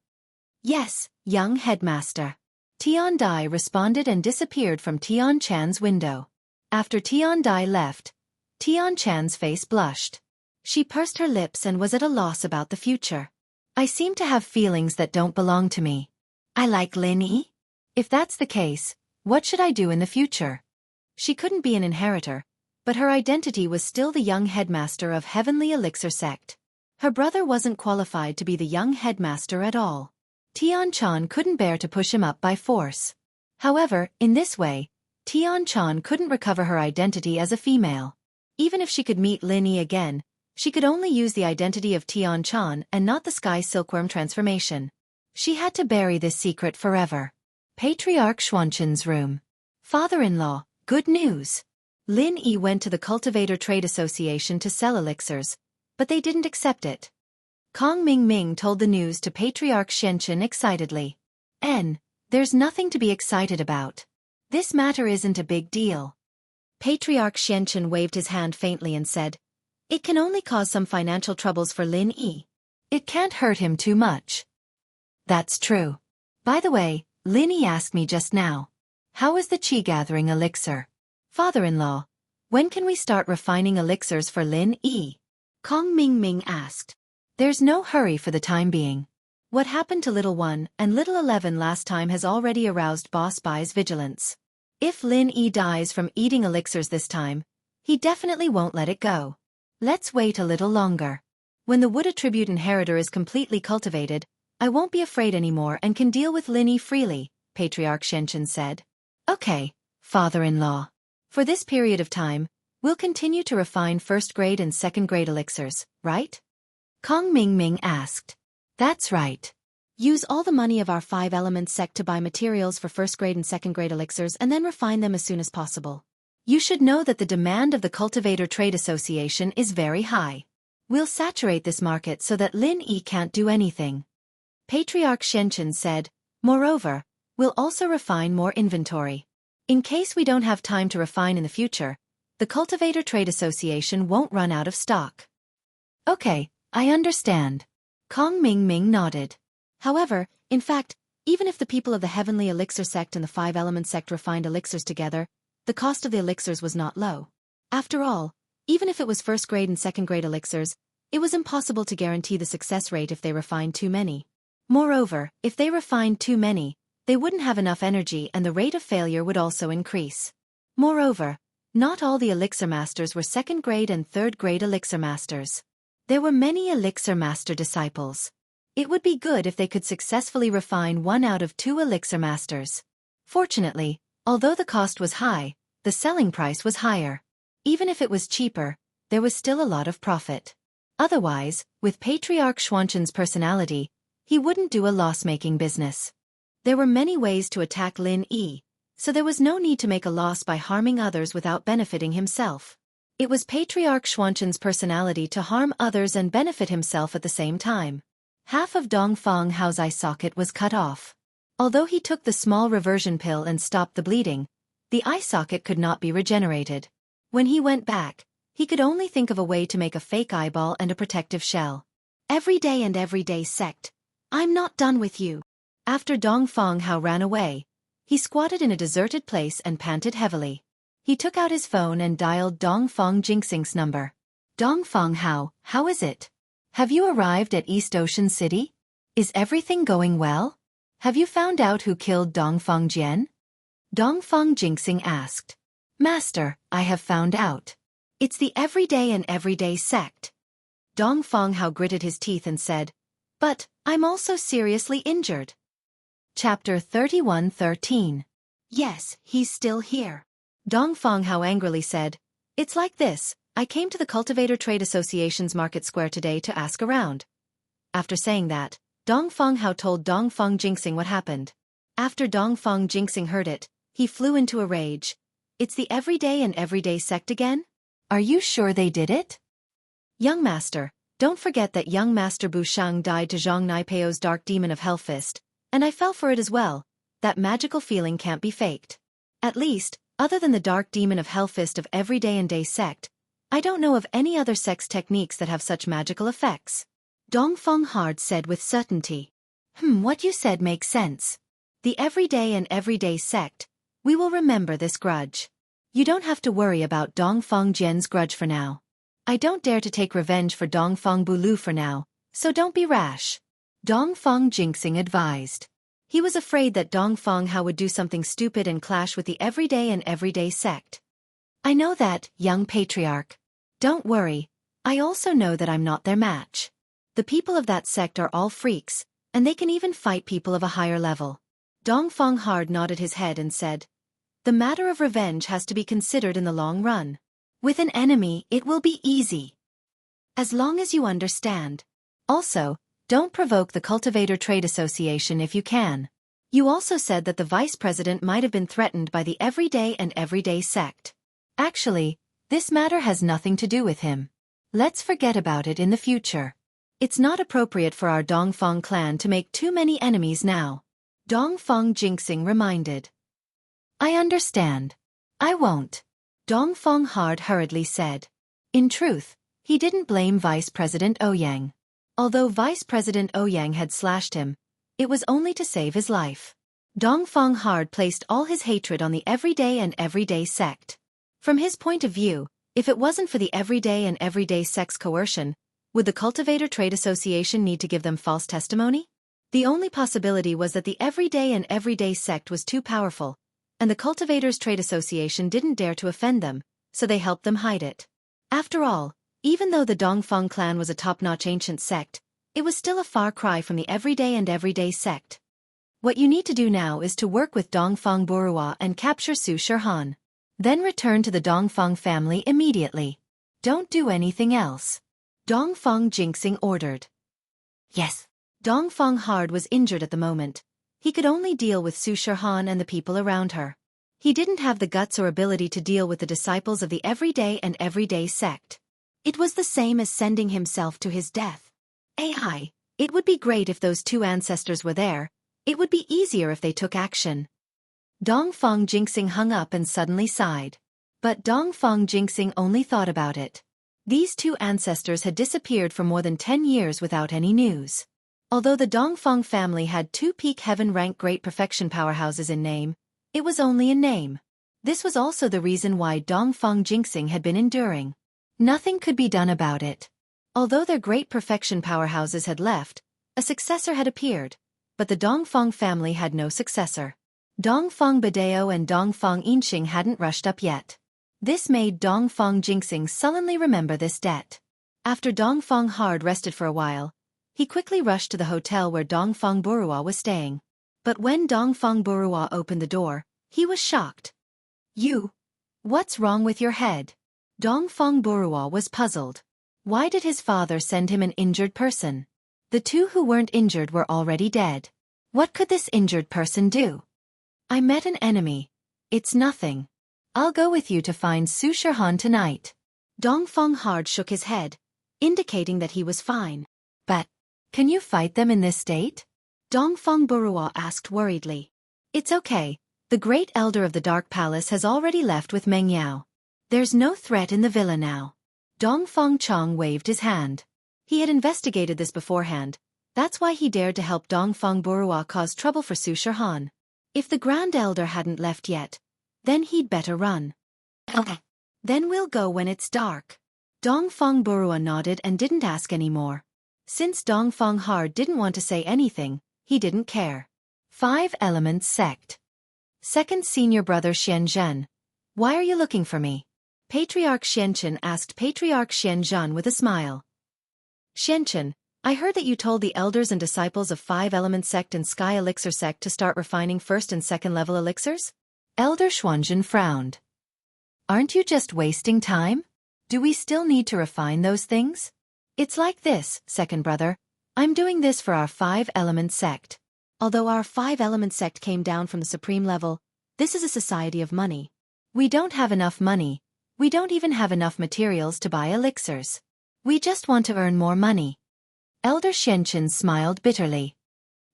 Yes, young headmaster. Tian Dai responded and disappeared from Tian Chan's window. After Tian Dai left, Tian Chan's face blushed. She pursed her lips and was at a loss about the future. I seem to have feelings that don't belong to me. I like Lin Yi? If that's the case, what should I do in the future? She couldn't be an inheritor, but her identity was still the young headmaster of Heavenly Elixir Sect. Her brother wasn't qualified to be the young headmaster at all. Tian Chan couldn't bear to push him up by force. However, in this way, Tian Chan couldn't recover her identity as a female. Even if she could meet Lin Yi again, she could only use the identity of Tian Chan and not the Sky Silkworm transformation. She had to bury this secret forever. Patriarch Xuanqin's room. Father-in-law, good news. Lin Yi went to the Cultivator Trade Association to sell elixirs, but they didn't accept it. Kong Mingming told the news to Patriarch Xianxia excitedly. There's nothing to be excited about. This matter isn't a big deal. Patriarch Xianxia waved his hand faintly and said, it can only cause some financial troubles for Lin Yi. It can't hurt him too much. That's true. By the way, Lin Yi asked me just now. How is the Qi gathering elixir? Father-in-law, when can we start refining elixirs for Lin Yi? Kong Mingming asked. There's no hurry for the time being. What happened to Little 1 and Little 11 last time has already aroused Boss Bai's vigilance. If Lin Yi dies from eating elixirs this time, he definitely won't let it go. Let's wait a little longer. When the wood attribute inheritor is completely cultivated, I won't be afraid anymore and can deal with Lin Yi freely, Patriarch Xianxia said. Okay, father-in-law. For this period of time, we'll continue to refine first-grade and second-grade elixirs, right? Kong Mingming asked. That's right. Use all the money of our 5 elements sect to buy materials for first-grade and second-grade elixirs and then refine them as soon as possible. You should know that the demand of the Cultivator Trade Association is very high. We'll saturate this market so that Lin Yi can't do anything. Patriarch Xianxia said, Moreover, we'll also refine more inventory. In case we don't have time to refine in the future, the Cultivator Trade Association won't run out of stock. Okay, I understand. Kong Ming Ming nodded. However, in fact, even if the people of the Heavenly Elixir sect and the Five Elements sect refined elixirs together, the cost of the elixirs was not low. After all, even if it was first-grade and second-grade elixirs, it was impossible to guarantee the success rate if they refined too many. Moreover, if they refined too many, they wouldn't have enough energy and the rate of failure would also increase. Moreover, not all the elixir masters were second-grade and third-grade elixir masters. There were many elixir master disciples. It would be good if they could successfully refine 1 out of 2 elixir masters. Fortunately, although the cost was high, the selling price was higher. Even if it was cheaper, there was still a lot of profit. Otherwise, with Patriarch Xuanzhen's personality, he wouldn't do a loss-making business. There were many ways to attack Lin Yi, so there was no need to make a loss by harming others without benefiting himself. It was Patriarch Xuanzhen's personality to harm others and benefit himself at the same time. Half of Dongfang Hao's eye socket was cut off. Although he took the small reversion pill and stopped the bleeding, the eye socket could not be regenerated. When he went back, he could only think of a way to make a fake eyeball and a protective shell. Everyday sect. I'm not done with you. After Dongfang Hao ran away, he squatted in a deserted place and panted heavily. He took out his phone and dialed Dongfang Jingxing's number. Dongfang Hao, how is it? Have you arrived at East Ocean City? Is everything going well? Have you found out who killed Dongfang Jian? Dongfang Jingxing asked. Master, I have found out. It's the everyday sect. Dongfang Hao gritted his teeth and said, But, I'm also seriously injured. Chapter 31:13. Yes, he's still here. Dongfang Hao angrily said, It's like this, I came to the Cultivator Trade Association's market square today to ask around. After saying that, Dongfang Hao told Dongfang Jingxing what happened. After Dongfang Jingxing heard it, he flew into a rage. It's the everyday sect again? Are you sure they did it? Young Master, don't forget that young Master Bu Shang died to Zhang Naipeo's dark demon of Hellfist, and I fell for it as well. That magical feeling can't be faked. At least, other than the dark demon of Hellfist of everyday sect, I don't know of any other sect's techniques that have such magical effects. Dongfang Hard said with certainty. What you said makes sense. The everyday sect, we will remember this grudge. You don't have to worry about Dongfang Jian's grudge for now. I don't dare to take revenge for Dongfang Bulu for now, so don't be rash. Dongfang Jingxing advised. He was afraid that Dongfang Hao would do something stupid and clash with the everyday sect. I know that, young patriarch. Don't worry, I also know that I'm not their match. The people of that sect are all freaks, and they can even fight people of a higher level. Dongfang Hard nodded his head and said, The matter of revenge has to be considered in the long run. With an enemy, it will be easy. As long as you understand. Also, don't provoke the Cultivator Trade Association if you can. You also said that the vice president might have been threatened by the everyday sect. Actually, this matter has nothing to do with him. Let's forget about it in the future. It's not appropriate for our Dongfang clan to make too many enemies now. Dongfang Jingxing reminded. I understand. I won't. Dongfang Hard hurriedly said. In truth, he didn't blame Vice President Ouyang. Although Vice President Ouyang had slashed him, it was only to save his life. Dongfang Hard placed all his hatred on the everyday sect. From his point of view, if it wasn't for the everyday sect's coercion, would the Cultivator Trade Association need to give them false testimony? The only possibility was that the everyday sect was too powerful, and the Cultivators Trade Association didn't dare to offend them, so they helped them hide it. After all, even though the Dongfang clan was a top-notch ancient sect, it was still a far cry from the everyday sect. What you need to do now is to work with Dongfang Burua and capture Su Shirhan. Then return to the Dongfang family immediately. Don't do anything else. Dongfang Jingxing ordered. Yes. Dongfang Hard was injured at the moment. He could only deal with Su Shirhan and the people around her. He didn't have the guts or ability to deal with the disciples of the everyday sect. It was the same as sending himself to his death. It would be great if those two ancestors were there, It would be easier if they took action. Dongfang Jingxing hung up and suddenly sighed. But Dongfang Jingxing only thought about it. These two ancestors had disappeared for more than 10 years without any news. Although the Dongfang family had two peak heaven-rank great perfection powerhouses in name, it was only in name. This was also the reason why Dongfang Jingxing had been enduring. Nothing could be done about it. Although their great perfection powerhouses had left, a successor had appeared, but the Dongfang family had no successor. Dongfang Badao and Dongfang Yinxing hadn't rushed up yet. This made Dongfang Jingxing sullenly remember this debt. After Dongfang hard rested for a while, he quickly rushed to the hotel where Dongfang Burua was staying. But when Dongfang Burua opened the door, he was shocked. "You? What's wrong with your head?" Dongfang Burua was puzzled. Why did his father send him an injured person? The two who weren't injured were already dead. What could this injured person do? "I met an enemy. It's nothing. I'll go with you to find Su Shihan tonight." Dongfang hard shook his head, indicating that he was fine. "But, can you fight them in this state?" Dongfang Burua asked worriedly. "It's okay. The Great Elder of the Dark Palace has already left with Meng Yao. There's no threat in the villa now." Dongfang Chong waved his hand. He had investigated this beforehand. That's why he dared to help Dongfang Burua cause trouble for Su Shihan. If the Grand Elder hadn't left yet, then he'd better run. "Okay. Then we'll go when it's dark." Dongfang Burua nodded and didn't ask any more. Since Dongfang Hard didn't want to say anything, he didn't care. 5 Elements Sect. Second Senior Brother Xianxia. "Why are you looking for me?" Patriarch Xianxia asked Patriarch Xianxia with a smile. "Xianxia, I heard that you told the elders and disciples of 5 Element Sect and Sky Elixir Sect to start refining first and second level elixirs?" Elder Xuanzhen frowned. "Aren't you just wasting time? Do we still need to refine those things?" "It's like this, second brother. I'm doing this for our 5 Element Sect. Although our 5 Element Sect came down from the supreme level, this is a society of money. We don't have enough money. We don't even have enough materials to buy elixirs. We just want to earn more money." Elder Xianxia smiled bitterly.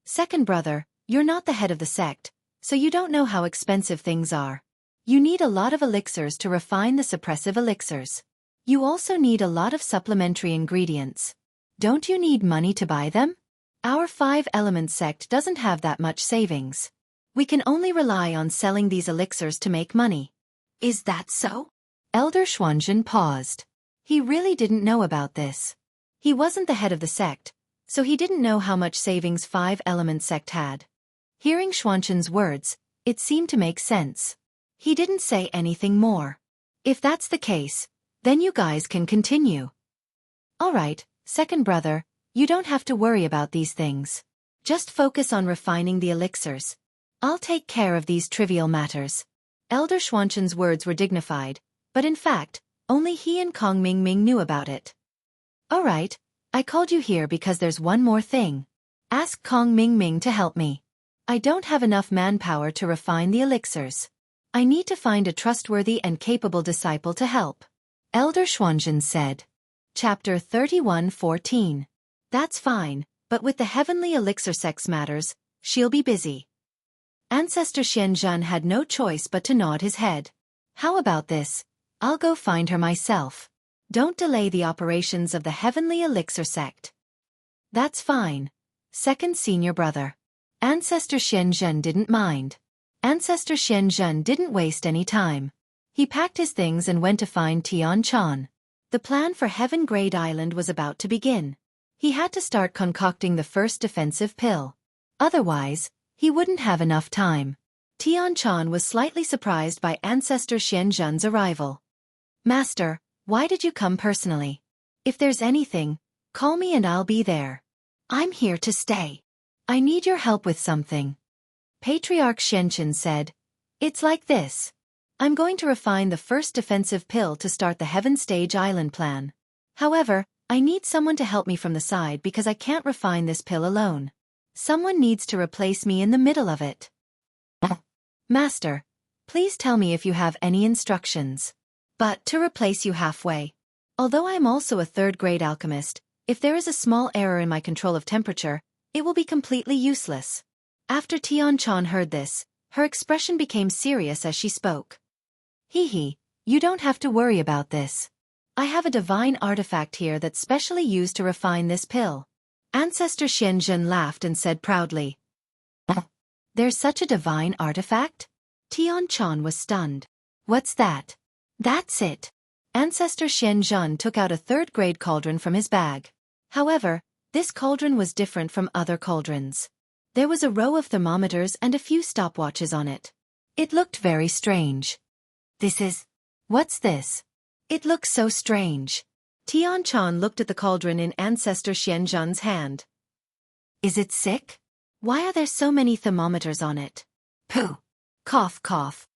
"Second brother, you're not the head of the sect, so you don't know how expensive things are. You need a lot of elixirs to refine the suppressive elixirs. You also need a lot of supplementary ingredients. Don't you need money to buy them? Our 5 Element Sect doesn't have that much savings. We can only rely on selling these elixirs to make money." "Is that so?" Elder Xuanzhen paused. He really didn't know about this. He wasn't the head of the sect, so he didn't know how much savings 5 Element Sect had. Hearing Xuanzhen's words, it seemed to make sense. He didn't say anything more. "If that's the case, then you guys can continue." "All right, second brother, you don't have to worry about these things. Just focus on refining the elixirs. I'll take care of these trivial matters." Elder Xuanzhen's words were dignified, but in fact, only he and Kong Mingming knew about it. "All right, I called you here because there's one more thing. Ask Kong Mingming to help me. I don't have enough manpower to refine the elixirs. I need to find a trustworthy and capable disciple to help." Elder Xuanzhen said. Chapter 31:14. "That's fine, but with the heavenly elixir sex matters, she'll be busy." Ancestor Xianxia had no choice but to nod his head. "How about this? I'll go find her myself. Don't delay the operations of the heavenly elixir sect." "That's fine, second senior brother." Ancestor Xianxia didn't mind. Ancestor Xianxia didn't waste any time. He packed his things and went to find Tian Chan. The plan for Heaven Grade Island was about to begin. He had to start concocting the first defensive pill. Otherwise, he wouldn't have enough time. Tian Chan was slightly surprised by Ancestor Xianxia's arrival. "Master, why did you come personally? If there's anything, call me and I'll be there." "I'm here to stay. I need your help with something." Patriarch Xianxia said. "It's like this. I'm going to refine the first defensive pill to start the Heaven Stage Island plan. However, I need someone to help me from the side because I can't refine this pill alone. Someone needs to replace me in the middle of it." "Master, please tell me if you have any instructions. But to replace you halfway. Although I am also a 3rd-grade alchemist, if there is a small error in my control of temperature, it will be completely useless. After Tian-chan heard this, her expression became serious as she spoke. Hee, you don't have to worry about this. I have a divine artifact here that's specially used to refine this pill. Ancestor Xianxia laughed and said proudly. There's such a divine artifact? Tian-chan was stunned. What's that? That's it. Ancestor Xianxia took out a third-grade cauldron from his bag. However, this cauldron was different from other cauldrons. There was a row of thermometers and a few stopwatches on it. It looked very strange. What's this? It looks so strange. Tian-chan looked at the cauldron in Ancestor Xianxia's hand. Is it sick? Why are there so many thermometers on it? Pooh. Cough, cough.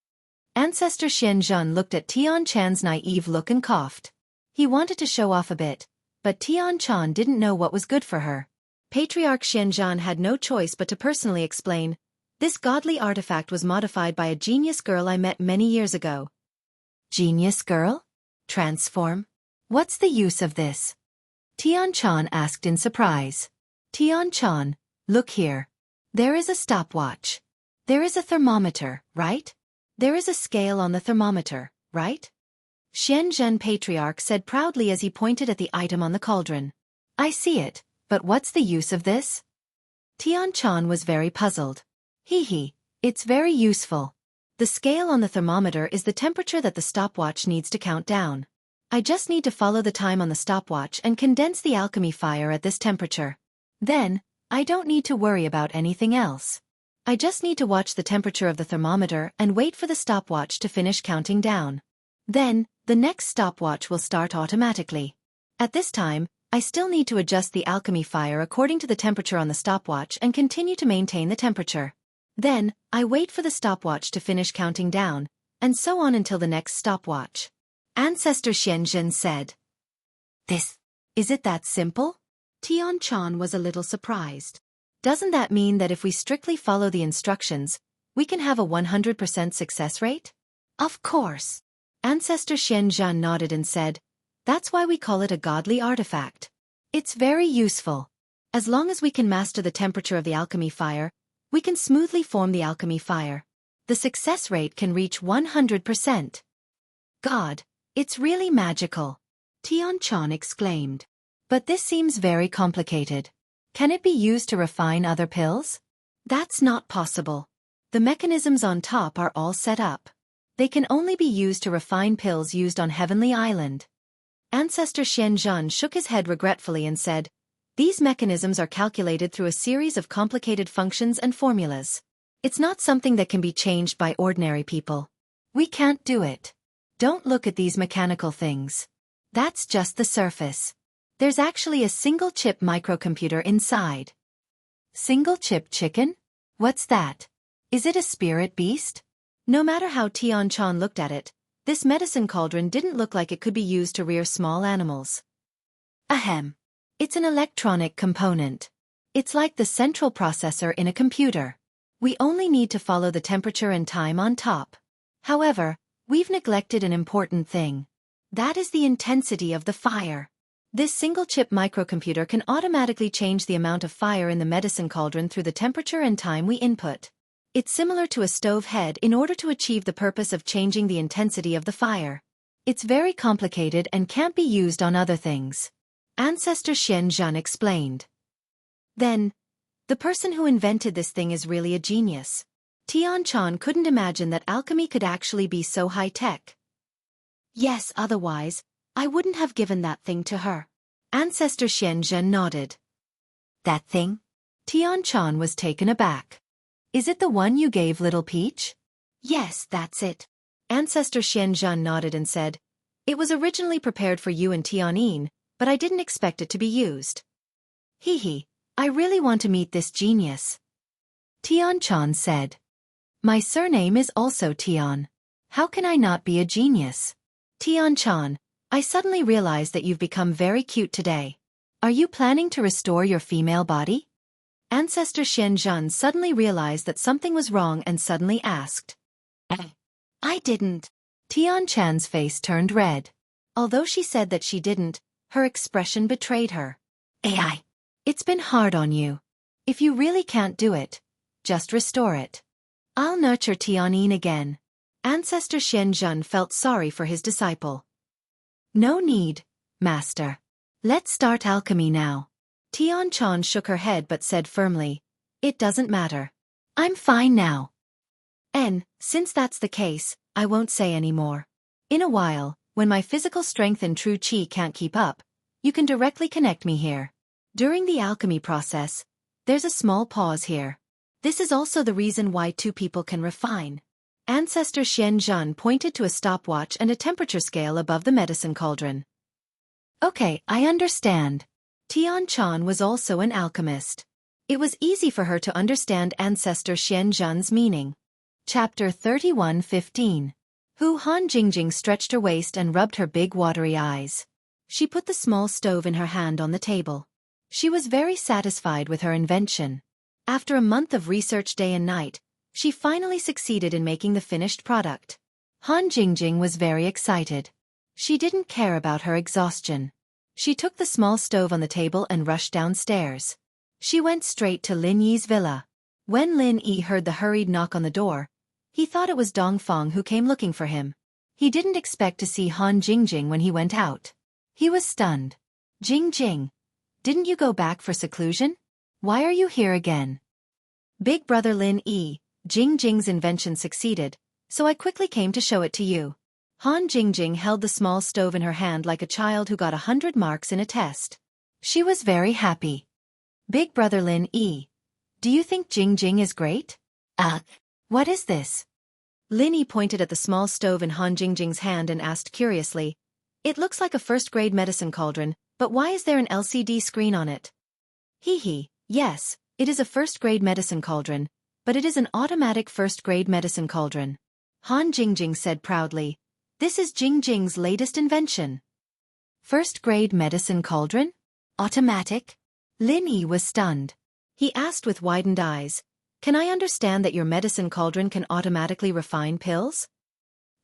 Ancestor Xianxia looked at Tian-chan's naive look and coughed. He wanted to show off a bit, but Tian-chan didn't know what was good for her. Patriarch Xianxia had no choice but to personally explain, this godly artifact was modified by a genius girl I met many years ago. Genius girl? Transform? What's the use of this? Tian-chan asked in surprise. Tian-chan, look here. There is a stopwatch. There is a thermometer, right? There is a scale on the thermometer, right? Xianxia Patriarch said proudly as he pointed at the item on the cauldron. I see it, but what's the use of this? Tian-chan was very puzzled. It's very useful. The scale on the thermometer is the temperature that the stopwatch needs to count down. I just need to follow the time on the stopwatch and condense the alchemy fire at this temperature. Then, I don't need to worry about anything else. I just need to watch the temperature of the thermometer and wait for the stopwatch to finish counting down. Then, the next stopwatch will start automatically. At this time, I still need to adjust the alchemy fire according to the temperature on the stopwatch and continue to maintain the temperature. Then, I wait for the stopwatch to finish counting down, and so on until the next stopwatch. Ancestor Xianxia said. Is it that simple? Tian-chan was a little surprised. Doesn't that mean that if we strictly follow the instructions, we can have a 100% success rate? Of course. Ancestor Xianxia nodded and said, that's why we call it a godly artifact. It's very useful. As long as we can master the temperature of the alchemy fire, we can smoothly form the alchemy fire. The success rate can reach 100%. God, it's really magical. Tian-chan exclaimed. But this seems very complicated. Can it be used to refine other pills? That's not possible. The mechanisms on top are all set up. They can only be used to refine pills used on Heavenly Island. Ancestor Xianxia shook his head regretfully and said, these mechanisms are calculated through a series of complicated functions and formulas. It's not something that can be changed by ordinary people. We can't do it. Don't look at these mechanical things. That's just the surface. There's actually a single-chip microcomputer inside. Single-chip chicken? What's that? Is it a spirit beast? No matter how Tian-chan looked at it, this medicine cauldron didn't look like it could be used to rear small animals. Ahem. It's an electronic component. It's like the central processor in a computer. We only need to follow the temperature and time on top. However, we've neglected an important thing. That is the intensity of the fire. This single-chip microcomputer can automatically change the amount of fire in the medicine cauldron through the temperature and time we input. It's similar to a stove head in order to achieve the purpose of changing the intensity of the fire. It's very complicated and can't be used on other things. Ancestor Xianxia explained. Then, the person who invented this thing is really a genius. Tian-chan couldn't imagine that alchemy could actually be so high-tech. Yes, otherwise, I wouldn't have given that thing to her. Ancestor Xianxia nodded. That thing? Tian-chan was taken aback. Is it the one you gave Little Peach? Yes, that's it. Ancestor Xianxia nodded and said, it was originally prepared for you and Tianyin, but I didn't expect it to be used. I really want to meet this genius. Tian-chan said. My surname is also Tian. How can I not be a genius? Tian-chan, I suddenly realized that you've become very cute today. Are you planning to restore your female body? Ancestor Xianxia suddenly realized that something was wrong and suddenly asked. I didn't. Tian-chan's face turned red. Although she said that she didn't, her expression betrayed her. It's been hard on you. If you really can't do it, just restore it. I'll nurture Tianyin again. Ancestor Xianxia felt sorry for his disciple. No need, master. Let's start alchemy now. Tianchan shook her head but said firmly, it doesn't matter. I'm fine now. And, since that's the case, I won't say any more. In a while, when my physical strength and true qi can't keep up, you can directly connect me here. During the alchemy process, there's a small pause here. This is also the reason why two people can refine. Ancestor Xianxia pointed to a stopwatch and a temperature scale above the medicine cauldron. Okay, I understand. Tianchan was also an alchemist. It was easy for her to understand Ancestor Xianxia's meaning. Chapter 31:15. Hu Han Jingjing stretched her waist and rubbed her big watery eyes. She put the small stove in her hand on the table. She was very satisfied with her invention. After a month of research day and night, she finally succeeded in making the finished product. Han Jingjing was very excited. She didn't care about her exhaustion. She took the small stove on the table and rushed downstairs. She went straight to Lin Yi's villa. When Lin Yi heard the hurried knock on the door, he thought it was Dongfang who came looking for him. He didn't expect to see Han Jingjing when he went out. He was stunned. Jingjing, didn't you go back for seclusion? Why are you here again? Big brother Lin Yi, Jingjing's invention succeeded, so I quickly came to show it to you. Han Jingjing held the small stove in her hand like a child who got 100 marks in a test. She was very happy. Big brother Lin Yi, do you think Jingjing is great? What is this? Lin Yi pointed at the small stove in Han Jingjing's hand and asked curiously, it looks like a first-grade medicine cauldron, but why is there an LCD screen on it? Yes, it is a first-grade medicine cauldron, but it is an automatic first-grade medicine cauldron. Han Jingjing said proudly, this is Jingjing's latest invention. First-grade medicine cauldron? Automatic? Lin Yi was stunned. He asked with widened eyes, can I understand that your medicine cauldron can automatically refine pills?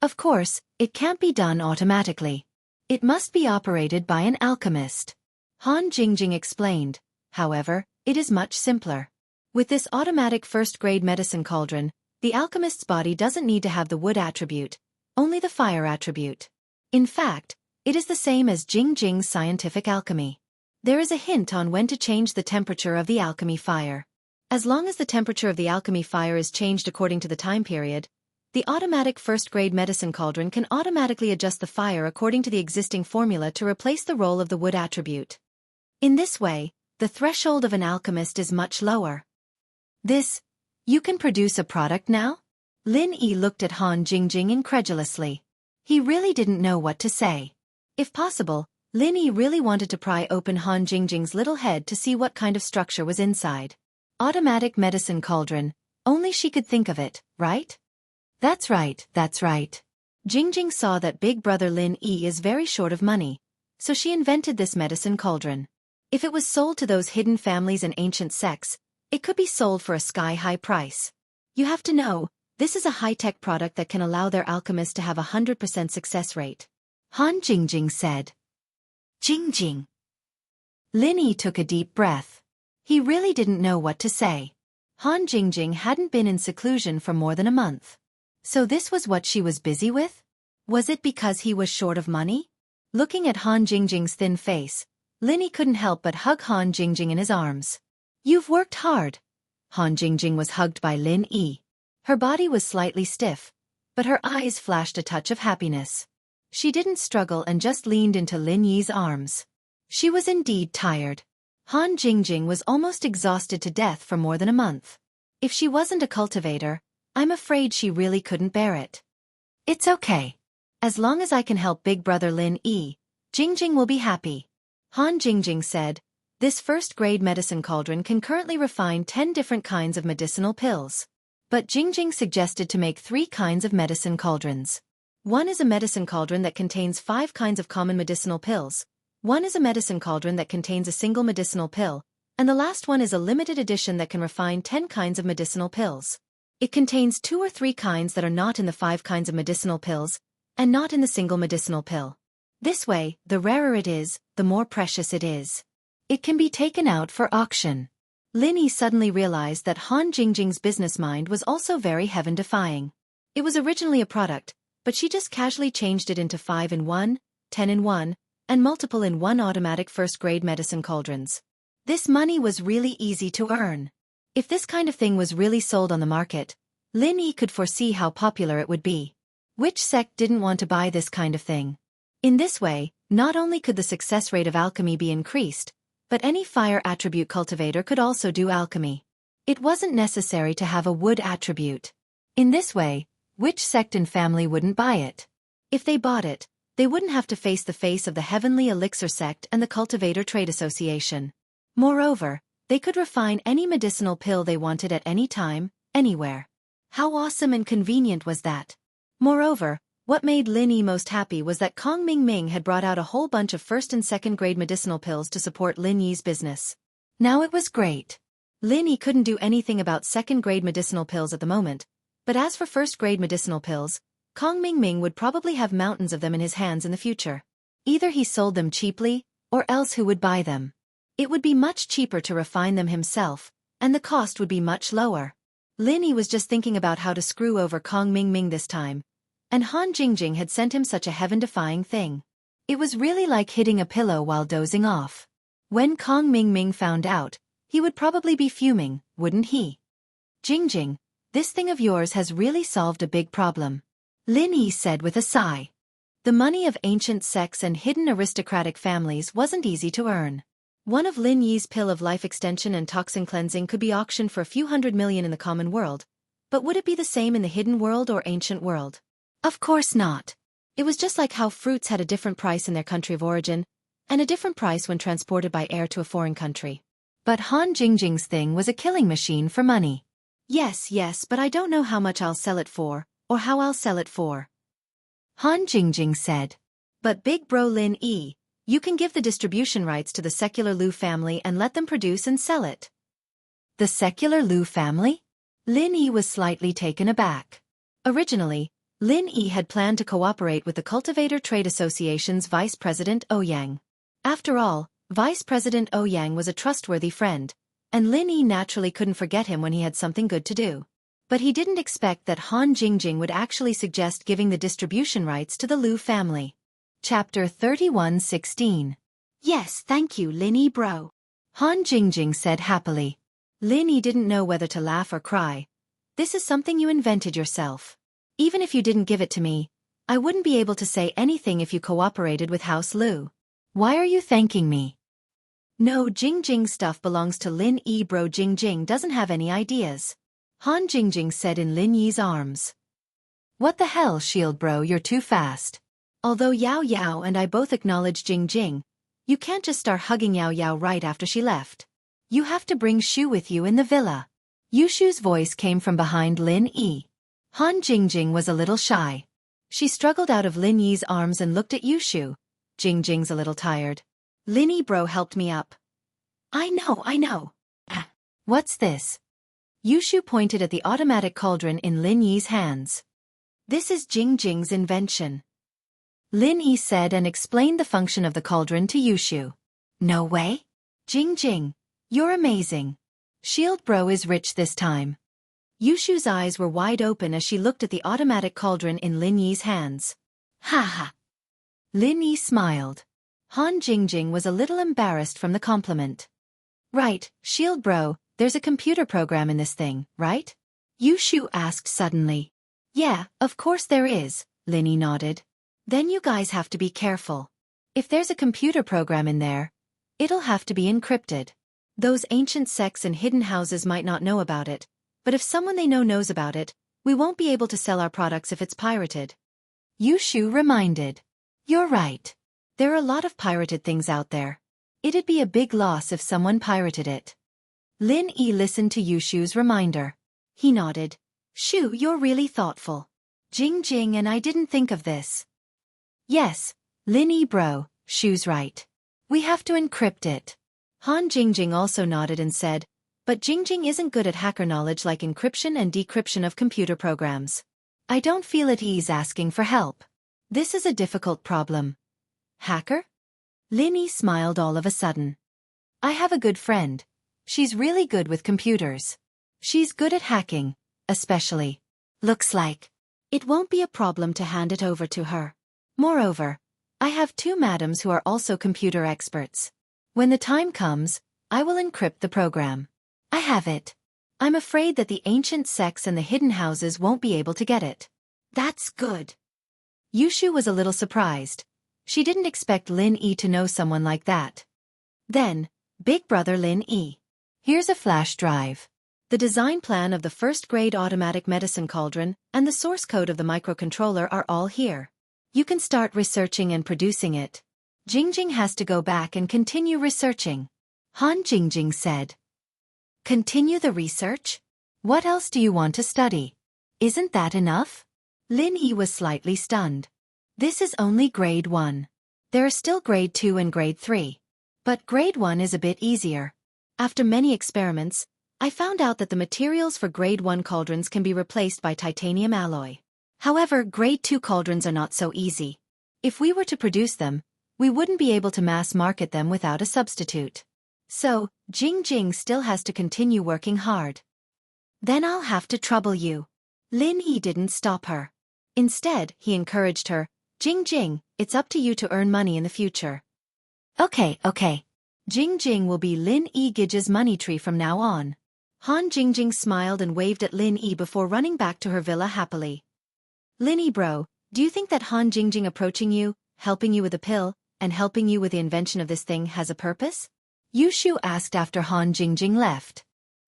Of course, it can't be done automatically. It must be operated by an alchemist. Han Jingjing explained. However, it is much simpler. With this automatic first-grade medicine cauldron, the alchemist's body doesn't need to have the wood attribute, only the fire attribute. In fact, it is the same as Jingjing's scientific alchemy. There is a hint on when to change the temperature of the alchemy fire. As long as the temperature of the alchemy fire is changed according to the time period, the automatic first-grade medicine cauldron can automatically adjust the fire according to the existing formula to replace the role of the wood attribute. In this way, the threshold of an alchemist is much lower. You can produce a product now? Lin Yi looked at Han Jingjing incredulously. He really didn't know what to say. If possible, Lin Yi really wanted to pry open Han Jingjing's little head to see what kind of structure was inside. Automatic medicine cauldron, only she could think of it, right? That's right. Jingjing saw that big brother Lin Yi is very short of money, so she invented this medicine cauldron. If it was sold to those hidden families and ancient sects, it could be sold for a sky-high price. You have to know, this is a high-tech product that can allow their alchemists to have a 100% success rate. Han Jingjing said. Jingjing. Lin Yi took a deep breath. He really didn't know what to say. Han Jingjing hadn't been in seclusion for more than a month. So this was what she was busy with? Was it because he was short of money? Looking at Han Jingjing's thin face, Lin Yi couldn't help but hug Han Jingjing in his arms. You've worked hard. Han Jingjing was hugged by Lin Yi. Her body was slightly stiff, but her eyes flashed a touch of happiness. She didn't struggle and just leaned into Lin Yi's arms. She was indeed tired. Han Jingjing was almost exhausted to death for more than a month. If she wasn't a cultivator, I'm afraid she really couldn't bear it. It's okay. As long as I can help big brother Lin Yi, Jingjing will be happy. Han Jingjing said, this first-grade medicine cauldron can currently refine 10 different kinds of medicinal pills. But Jingjing suggested to make 3 kinds of medicine cauldrons. One is a medicine cauldron that contains 5 kinds of common medicinal pills. One is a medicine cauldron that contains a single medicinal pill, and the last one is a limited edition that can refine 10 kinds of medicinal pills. It contains 2 or 3 kinds that are not in the 5 kinds of medicinal pills, and not in the single medicinal pill. This way, the rarer it is, the more precious it is. It can be taken out for auction. Lin Yi suddenly realized that Han Jingjing's business mind was also very heaven-defying. It was originally a product, but she just casually changed it into 5-in-1, 10-in-1, and multiple-in-1 automatic first-grade medicine cauldrons. This money was really easy to earn. If this kind of thing was really sold on the market, Lin Yi could foresee how popular it would be. Which sect didn't want to buy this kind of thing? In this way, not only could the success rate of alchemy be increased, but any fire attribute cultivator could also do alchemy. It wasn't necessary to have a wood attribute. In this way, which sect and family wouldn't buy it? If they bought it, they wouldn't have to face the face of the Heavenly Elixir sect and the Cultivator Trade Association. Moreover, they could refine any medicinal pill they wanted at any time, anywhere. How awesome and convenient was that? Moreover, what made Lin Yi most happy was that Kong Ming had brought out a whole bunch of first and second grade medicinal pills to support Lin Yi's business. Now it was great. Lin Yi couldn't do anything about second grade medicinal pills at the moment, but as for first grade medicinal pills, Kong Ming would probably have mountains of them in his hands in the future. Either he sold them cheaply, or else who would buy them? It would be much cheaper to refine them himself, and the cost would be much lower. Lin Yi was just thinking about how to screw over Kong Ming this time, and Han Jingjing had sent him such a heaven-defying thing. It was really like hitting a pillow while dozing off. When Kong Ming found out, he would probably be fuming, wouldn't he? Jingjing, this thing of yours has really solved a big problem, Lin Yi said with a sigh. The money of ancient sects and hidden aristocratic families wasn't easy to earn. One of Lin Yi's pill of life extension and toxin cleansing could be auctioned for a few $100 million in the common world, but would it be the same in the hidden world or ancient world? Of course not. It was just like how fruits had a different price in their country of origin, and a different price when transported by air to a foreign country. But Han Jingjing's thing was a killing machine for money. Yes, but I don't know how much I'll sell it for, or how I'll sell it for, Han Jingjing said. But big bro Lin Yi, you can give the distribution rights to the secular Lu family and let them produce and sell it. The secular Lu family? Lin Yi was slightly taken aback. Originally, Lin Yi had planned to cooperate with the Cultivator Trade Association's Vice President Ouyang. After all, Vice President Ouyang was a trustworthy friend, and Lin Yi naturally couldn't forget him when he had something good to do. But he didn't expect that Han Jingjing would actually suggest giving the distribution rights to the Lu family. Chapter 31:16. Yes, thank you, Lin Yi bro, Han Jingjing said happily. Lin Yi didn't know whether to laugh or cry. This is something you invented yourself. Even if you didn't give it to me, I wouldn't be able to say anything if you cooperated with House Lu. Why are you thanking me? No, Jingjing stuff belongs to Lin Yi bro. Jingjing doesn't have any ideas, Han Jingjing said in Lin Yi's arms. What the hell, Shield bro, you're too fast. Although Yao Yao and I both acknowledge Jingjing, you can't just start hugging Yao Yao right after she left. You have to bring Shu with you in the villa. Yushu's voice came from behind Lin Yi. Han Jingjing was a little shy. She struggled out of Lin Yi's arms and looked at Yushu. Jingjing's a little tired. Lin Yi bro helped me up. I know. What's this? Yushu pointed at the automatic cauldron in Lin Yi's hands. This is Jingjing's invention, Lin Yi said and explained the function of the cauldron to Yushu. No way? Jingjing, you're amazing. Shield bro is rich this time. Yushu's eyes were wide open as she looked at the automatic cauldron in Lin Yi's hands. Ha ha. Lin Yi smiled. Han Jingjing was a little embarrassed from the compliment. Right, Shield bro, there's a computer program in this thing, right? Yushu asked suddenly. Yeah, of course there is, Lin Yi nodded. Then you guys have to be careful. If there's a computer program in there, it'll have to be encrypted. Those ancient sects and hidden houses might not know about it, but if someone they know knows about it, we won't be able to sell our products if it's pirated. Yushu reminded. You're right. There are a lot of pirated things out there. It'd be a big loss if someone pirated it. Lin Yi listened to Yushu's reminder. He nodded. Shu, you're really thoughtful. Jingjing and I didn't think of this. Yes, Lin Yi bro, Shu's right. We have to encrypt it. Han Jingjing also nodded and said, but Jingjing isn't good at hacker knowledge like encryption and decryption of computer programs. I don't feel at ease asking for help. This is a difficult problem. Hacker? Lin Yi smiled all of a sudden. I have a good friend. She's really good with computers. She's good at hacking, especially. Looks like it won't be a problem to hand it over to her. Moreover, I have 2 madams who are also computer experts. When the time comes, I will encrypt the program. I have it. I'm afraid that the ancient sects and the hidden houses won't be able to get it. That's good. Yushu was a little surprised. She didn't expect Lin Yi to know someone like that. Then, Big Brother Lin Yi. Here's a flash drive. The design plan of the first-grade automatic medicine cauldron and the source code of the microcontroller are all here. You can start researching and producing it. Jingjing has to go back and continue researching. Han Jingjing said. Continue the research? What else do you want to study? Isn't that enough? Lin Yi was slightly stunned. This is only grade 1. There are still grade 2 and grade 3. But grade 1 is a bit easier. After many experiments, I found out that the materials for grade 1 cauldrons can be replaced by titanium alloy. However, grade 2 cauldrons are not so easy. If we were to produce them, we wouldn't be able to mass market them without a substitute. So, Jingjing still has to continue working hard. Then I'll have to trouble you. Lin Yi didn't stop her. Instead, he encouraged her, Jingjing, it's up to you to earn money in the future. Okay. Jingjing will be Lin Yi Gij's money tree from now on. Han Jingjing smiled and waved at Lin Yi before running back to her villa happily. Lin Yi bro, do you think that Han Jingjing approaching you, helping you with a pill, and helping you with the invention of this thing has a purpose? Yushu asked after Han Jingjing left.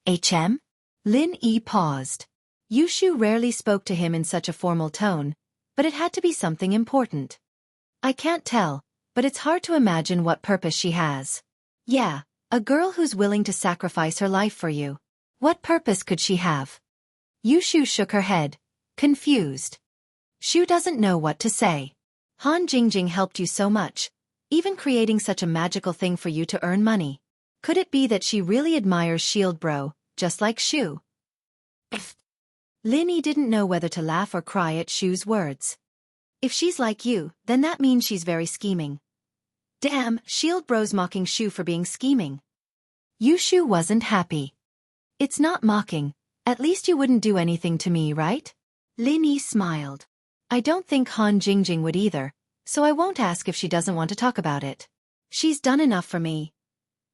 HM? Lin Yi paused. Yushu rarely spoke to him in such a formal tone, but it had to be something important. I can't tell, but it's hard to imagine what purpose she has. Yeah, a girl who's willing to sacrifice her life for you. What purpose could she have? Yushu shook her head, confused. Shu doesn't know what to say. Han Jingjing helped you so much, even creating such a magical thing for you to earn money. Could it be that she really admires Shield Bro, just like Shu? Lin Yi didn't know whether to laugh or cry at Shu's words. If she's like you, then that means she's very scheming. Damn, Shield Bro's mocking Shu for being scheming. Yushu wasn't happy. It's not mocking, at least you wouldn't do anything to me, right? Lin Yi smiled. I don't think Han Jingjing would either, so I won't ask if she doesn't want to talk about it. She's done enough for me.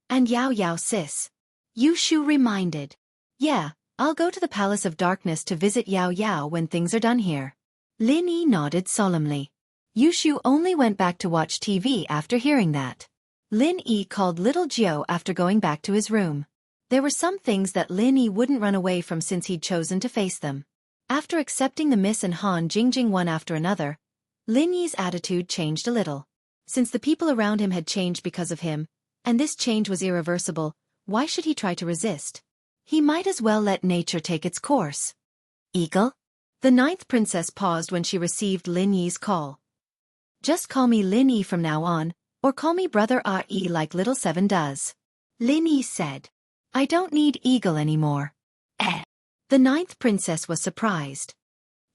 And Yao Yao sis. Yushu reminded. Yeah, I'll go to the Palace of Darkness to visit Yao Yao when things are done here. Lin Yi nodded solemnly. Yushu only went back to watch TV after hearing that. Lin Yi called little Jiao after going back to his room. There were some things that Lin Yi wouldn't run away from since he'd chosen to face them. After accepting the Miss and Han Jingjing one after another, Lin Yi's attitude changed a little. Since the people around him had changed because of him, and this change was irreversible, why should he try to resist? He might as well let nature take its course. Eagle? The 9th princess paused when she received Lin Yi's call. Just call me Lin Yi from now on, or call me Brother R.E. like Little Seven does. Lin Yi said. I don't need Eagle anymore. The 9th princess was surprised.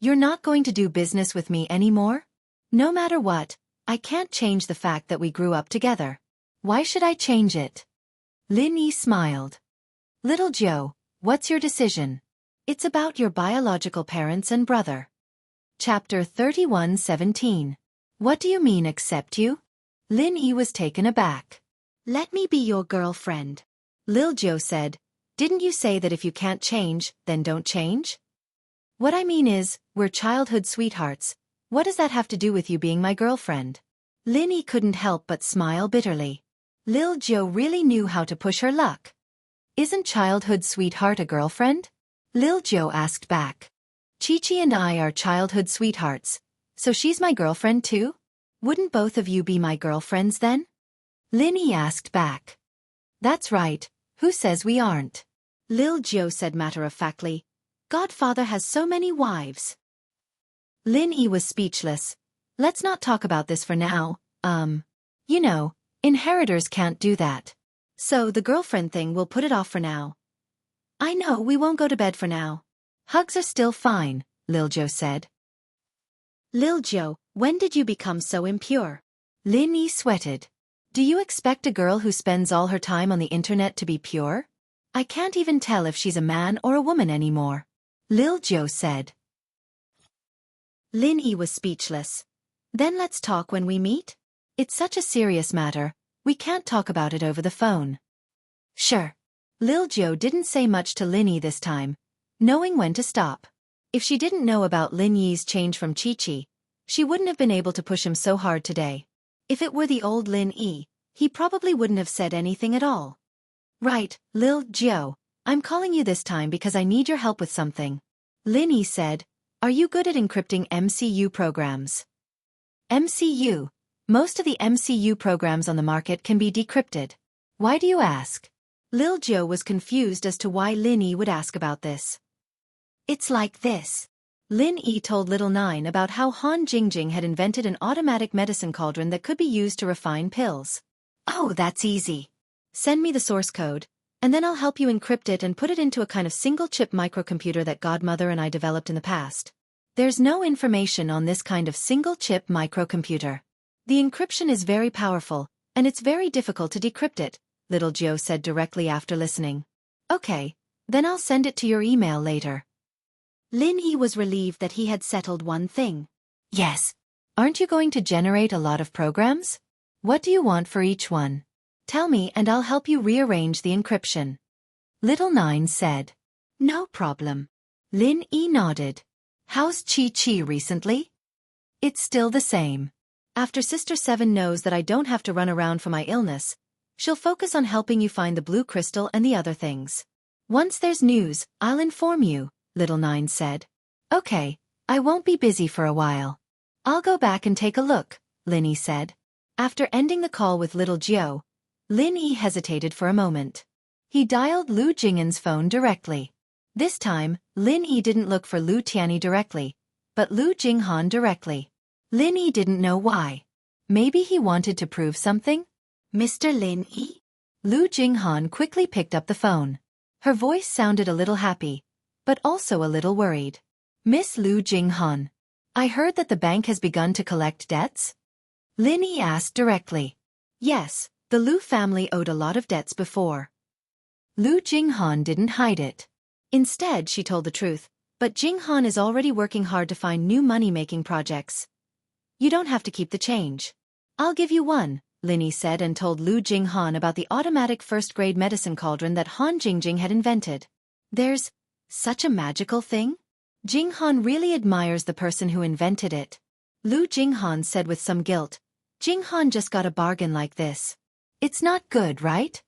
You're not going to do business with me anymore? No matter what, I can't change the fact that we grew up together. Why should I change it? Lin Yi smiled. Little Joe, what's your decision? It's about your biological parents and brother. Chapter 31:17. What do you mean accept you? Lin Yi was taken aback. Let me be your girlfriend. Lil Joe said, didn't you say that if you can't change, then don't change? What I mean is, we're childhood sweethearts. What does that have to do with you being my girlfriend? Lin Yi couldn't help but smile bitterly. Lil Joe really knew how to push her luck. Isn't childhood sweetheart a girlfriend? Lil Joe asked back. Chi-Chi and I are childhood sweethearts, so she's my girlfriend too? Wouldn't both of you be my girlfriends then? Lin Yi asked back. That's right, who says we aren't? Lil Joe said matter-of-factly. Godfather has so many wives. Lin Yi was speechless. Let's not talk about this for now, you know, inheritors can't do that. So the girlfriend thing we'll put it off for now. I know we won't go to bed for now. Hugs are still fine, Lil Joe said. Lil Joe, when did you become so impure? Lin Yi sweated. Do you expect a girl who spends all her time on the internet to be pure? I can't even tell if she's a man or a woman anymore, Lil Jiu said. Lin Yi was speechless. Then let's talk when we meet? It's such a serious matter, we can't talk about it over the phone. Sure. Lil Jiu didn't say much to Lin Yi this time, knowing when to stop. If she didn't know about Lin Yi's change from Chi-Chi, she wouldn't have been able to push him so hard today. If it were the old Lin Yi, he probably wouldn't have said anything at all. Right, Lil Jiu, I'm calling you this time because I need your help with something. Lin Yi said, are you good at encrypting MCU programs? MCU. Most of the MCU programs on the market can be decrypted. Why do you ask? Lil Jiu was confused as to why Lin Yi would ask about this. It's like this. Lin Yi told Little Nine about how Han Jingjing had invented an automatic medicine cauldron that could be used to refine pills. Oh, that's easy. Send me the source code, and then I'll help you encrypt it and put it into a kind of single-chip microcomputer that Godmother and I developed in the past. There's no information on this kind of single-chip microcomputer. The encryption is very powerful, and it's very difficult to decrypt it, Little Jiu said directly after listening. Okay, then I'll send it to your email later. Lin Yi was relieved that he had settled one thing. Yes. Aren't you going to generate a lot of programs? What do you want for each one? Tell me and I'll help you rearrange the encryption. Little Nine said. No problem. Lin Yi nodded. How's Chi-Chi recently? It's still the same. After Sister Seven knows that I don't have to run around for my illness, she'll focus on helping you find the blue crystal and the other things. Once there's news, I'll inform you, Little Nine said. Okay, I won't be busy for a while. I'll go back and take a look, Lin Yi said. After ending the call with Little Jiu, Lin Yi hesitated for a moment. He dialed Lu Jing'an's phone directly. This time, Lin Yi didn't look for Lu Tianyi directly, but Lu Jinghan directly. Lin Yi didn't know why. Maybe he wanted to prove something? Mr. Lin Yi? Lu Jinghan quickly picked up the phone. Her voice sounded a little happy, but also a little worried. Miss Lu Jinghan, I heard that the bank has begun to collect debts? Lin Yi asked directly. Yes, the Lu family owed a lot of debts before. Lu Jinghan didn't hide it. Instead, she told the truth, but Jinghan is already working hard to find new money-making projects. You don't have to keep the change. I'll give you one, Lin Yi said and told Lu Jinghan about the automatic first-grade medicine cauldron that Han Jingjing had invented. There's such a magical thing? Jinghan really admires the person who invented it. Lu Jinghan said with some guilt. Jinghan just got a bargain like this. It's not good, right?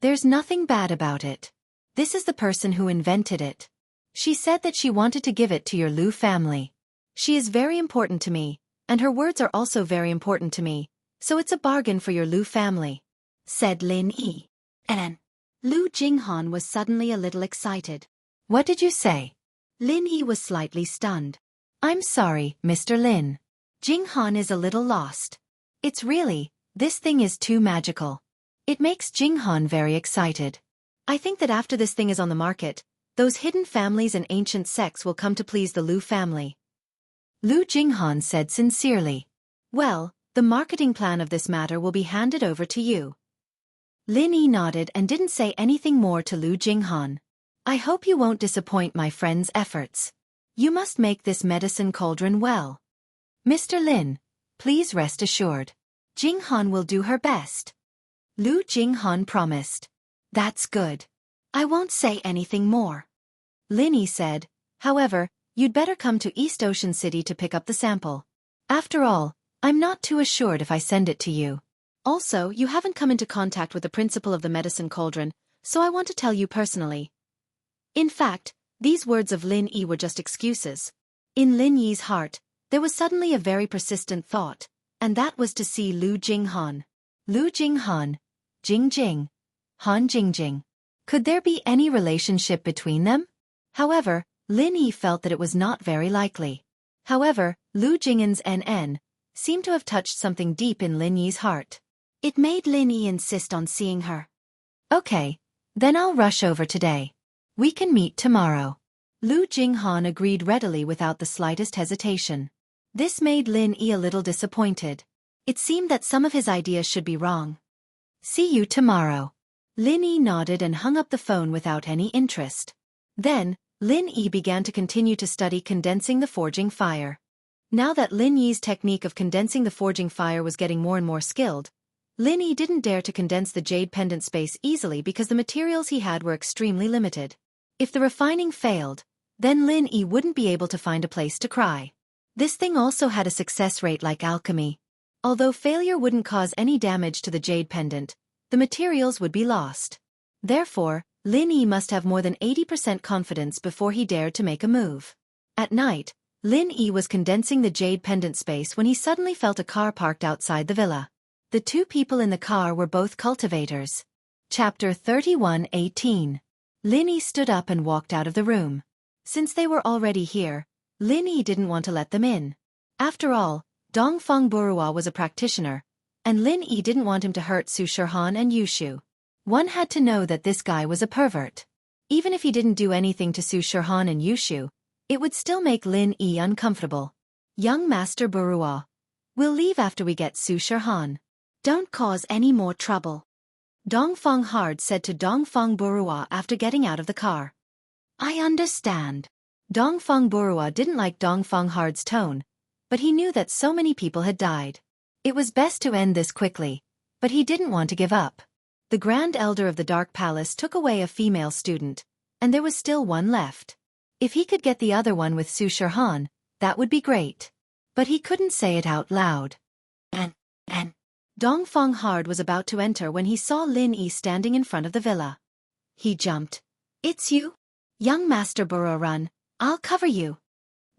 There's nothing bad about it. This is the person who invented it. She said that she wanted to give it to your Lu family. She is very important to me, and her words are also very important to me, so it's a bargain for your Lu family, said Lin Yi. And Lu Jinghan was suddenly a little excited. What did you say? Lin Yi was slightly stunned. I'm sorry, Mr. Lin. Jinghan is a little lost. It's really, this thing is too magical. It makes Jinghan very excited. I think that after this thing is on the market, those hidden families and ancient sects will come to please the Lu family. Lu Jinghan said sincerely. Well, the marketing plan of this matter will be handed over to you. Lin Yi nodded and didn't say anything more to Lu Jinghan. I hope you won't disappoint my friend's efforts. You must make this medicine cauldron well. Mr. Lin, please rest assured. Jinghan will do her best. Lu Jinghan promised. That's good. I won't say anything more. Lin Yi said, however, you'd better come to East Ocean City to pick up the sample. After all, I'm not too assured if I send it to you. Also, you haven't come into contact with the principal of the medicine cauldron, so I want to tell you personally. In fact, these words of Lin Yi were just excuses. In Lin Yi's heart, there was suddenly a very persistent thought, and that was to see Lu Jinghan. Lu Jinghan, Jingjing, Han Jingjing. Could there be any relationship between them? However, Lin Yi felt that it was not very likely. However, Lu Jing'an's NN seemed to have touched something deep in Lin Yi's heart. It made Lin Yi insist on seeing her. Okay, then I'll rush over today. We can meet tomorrow. Lu Jinghan agreed readily without the slightest hesitation. This made Lin Yi a little disappointed. It seemed that some of his ideas should be wrong. See you tomorrow. Lin Yi nodded and hung up the phone without any interest. Then, Lin Yi began to continue to study condensing the forging fire. Now that Lin Yi's technique of condensing the forging fire was getting more and more skilled, Lin Yi didn't dare to condense the jade pendant space easily because the materials he had were extremely limited. If the refining failed, then Lin Yi wouldn't be able to find a place to cry. This thing also had a success rate like alchemy. Although failure wouldn't cause any damage to the jade pendant, the materials would be lost. Therefore, Lin Yi must have more than 80% confidence before he dared to make a move. At night, Lin Yi was condensing the jade pendant space when he suddenly felt a car parked outside the villa. The two people in the car were both cultivators. Chapter 31:18. Lin Yi stood up and walked out of the room. Since they were already here, Lin Yi didn't want to let them in. After all, Dongfeng Boruwa was a practitioner, and Lin Yi didn't want him to hurt Su Shirhan and Yushu. One had to know that this guy was a pervert. Even if he didn't do anything to Su Shirhan and Yushu, it would still make Lin Yi uncomfortable. Young Master Boruwa, we'll leave after we get Su Shirhan. Don't cause any more trouble. Dongfeng Hard said to Dongfeng Boruwa after getting out of the car. I understand. Dongfeng Boruwa didn't like Dongfeng Hard's tone, but he knew that so many people had died. It was best to end this quickly, but he didn't want to give up. The Grand Elder of the Dark Palace took away a female student, and there was still one left. If he could get the other one with Su Shirhan, that would be great. But he couldn't say it out loud. Dongfeng Hard was about to enter when he saw Lin Yi standing in front of the villa. He jumped. It's you? Young Master Boruwa, run, I'll cover you.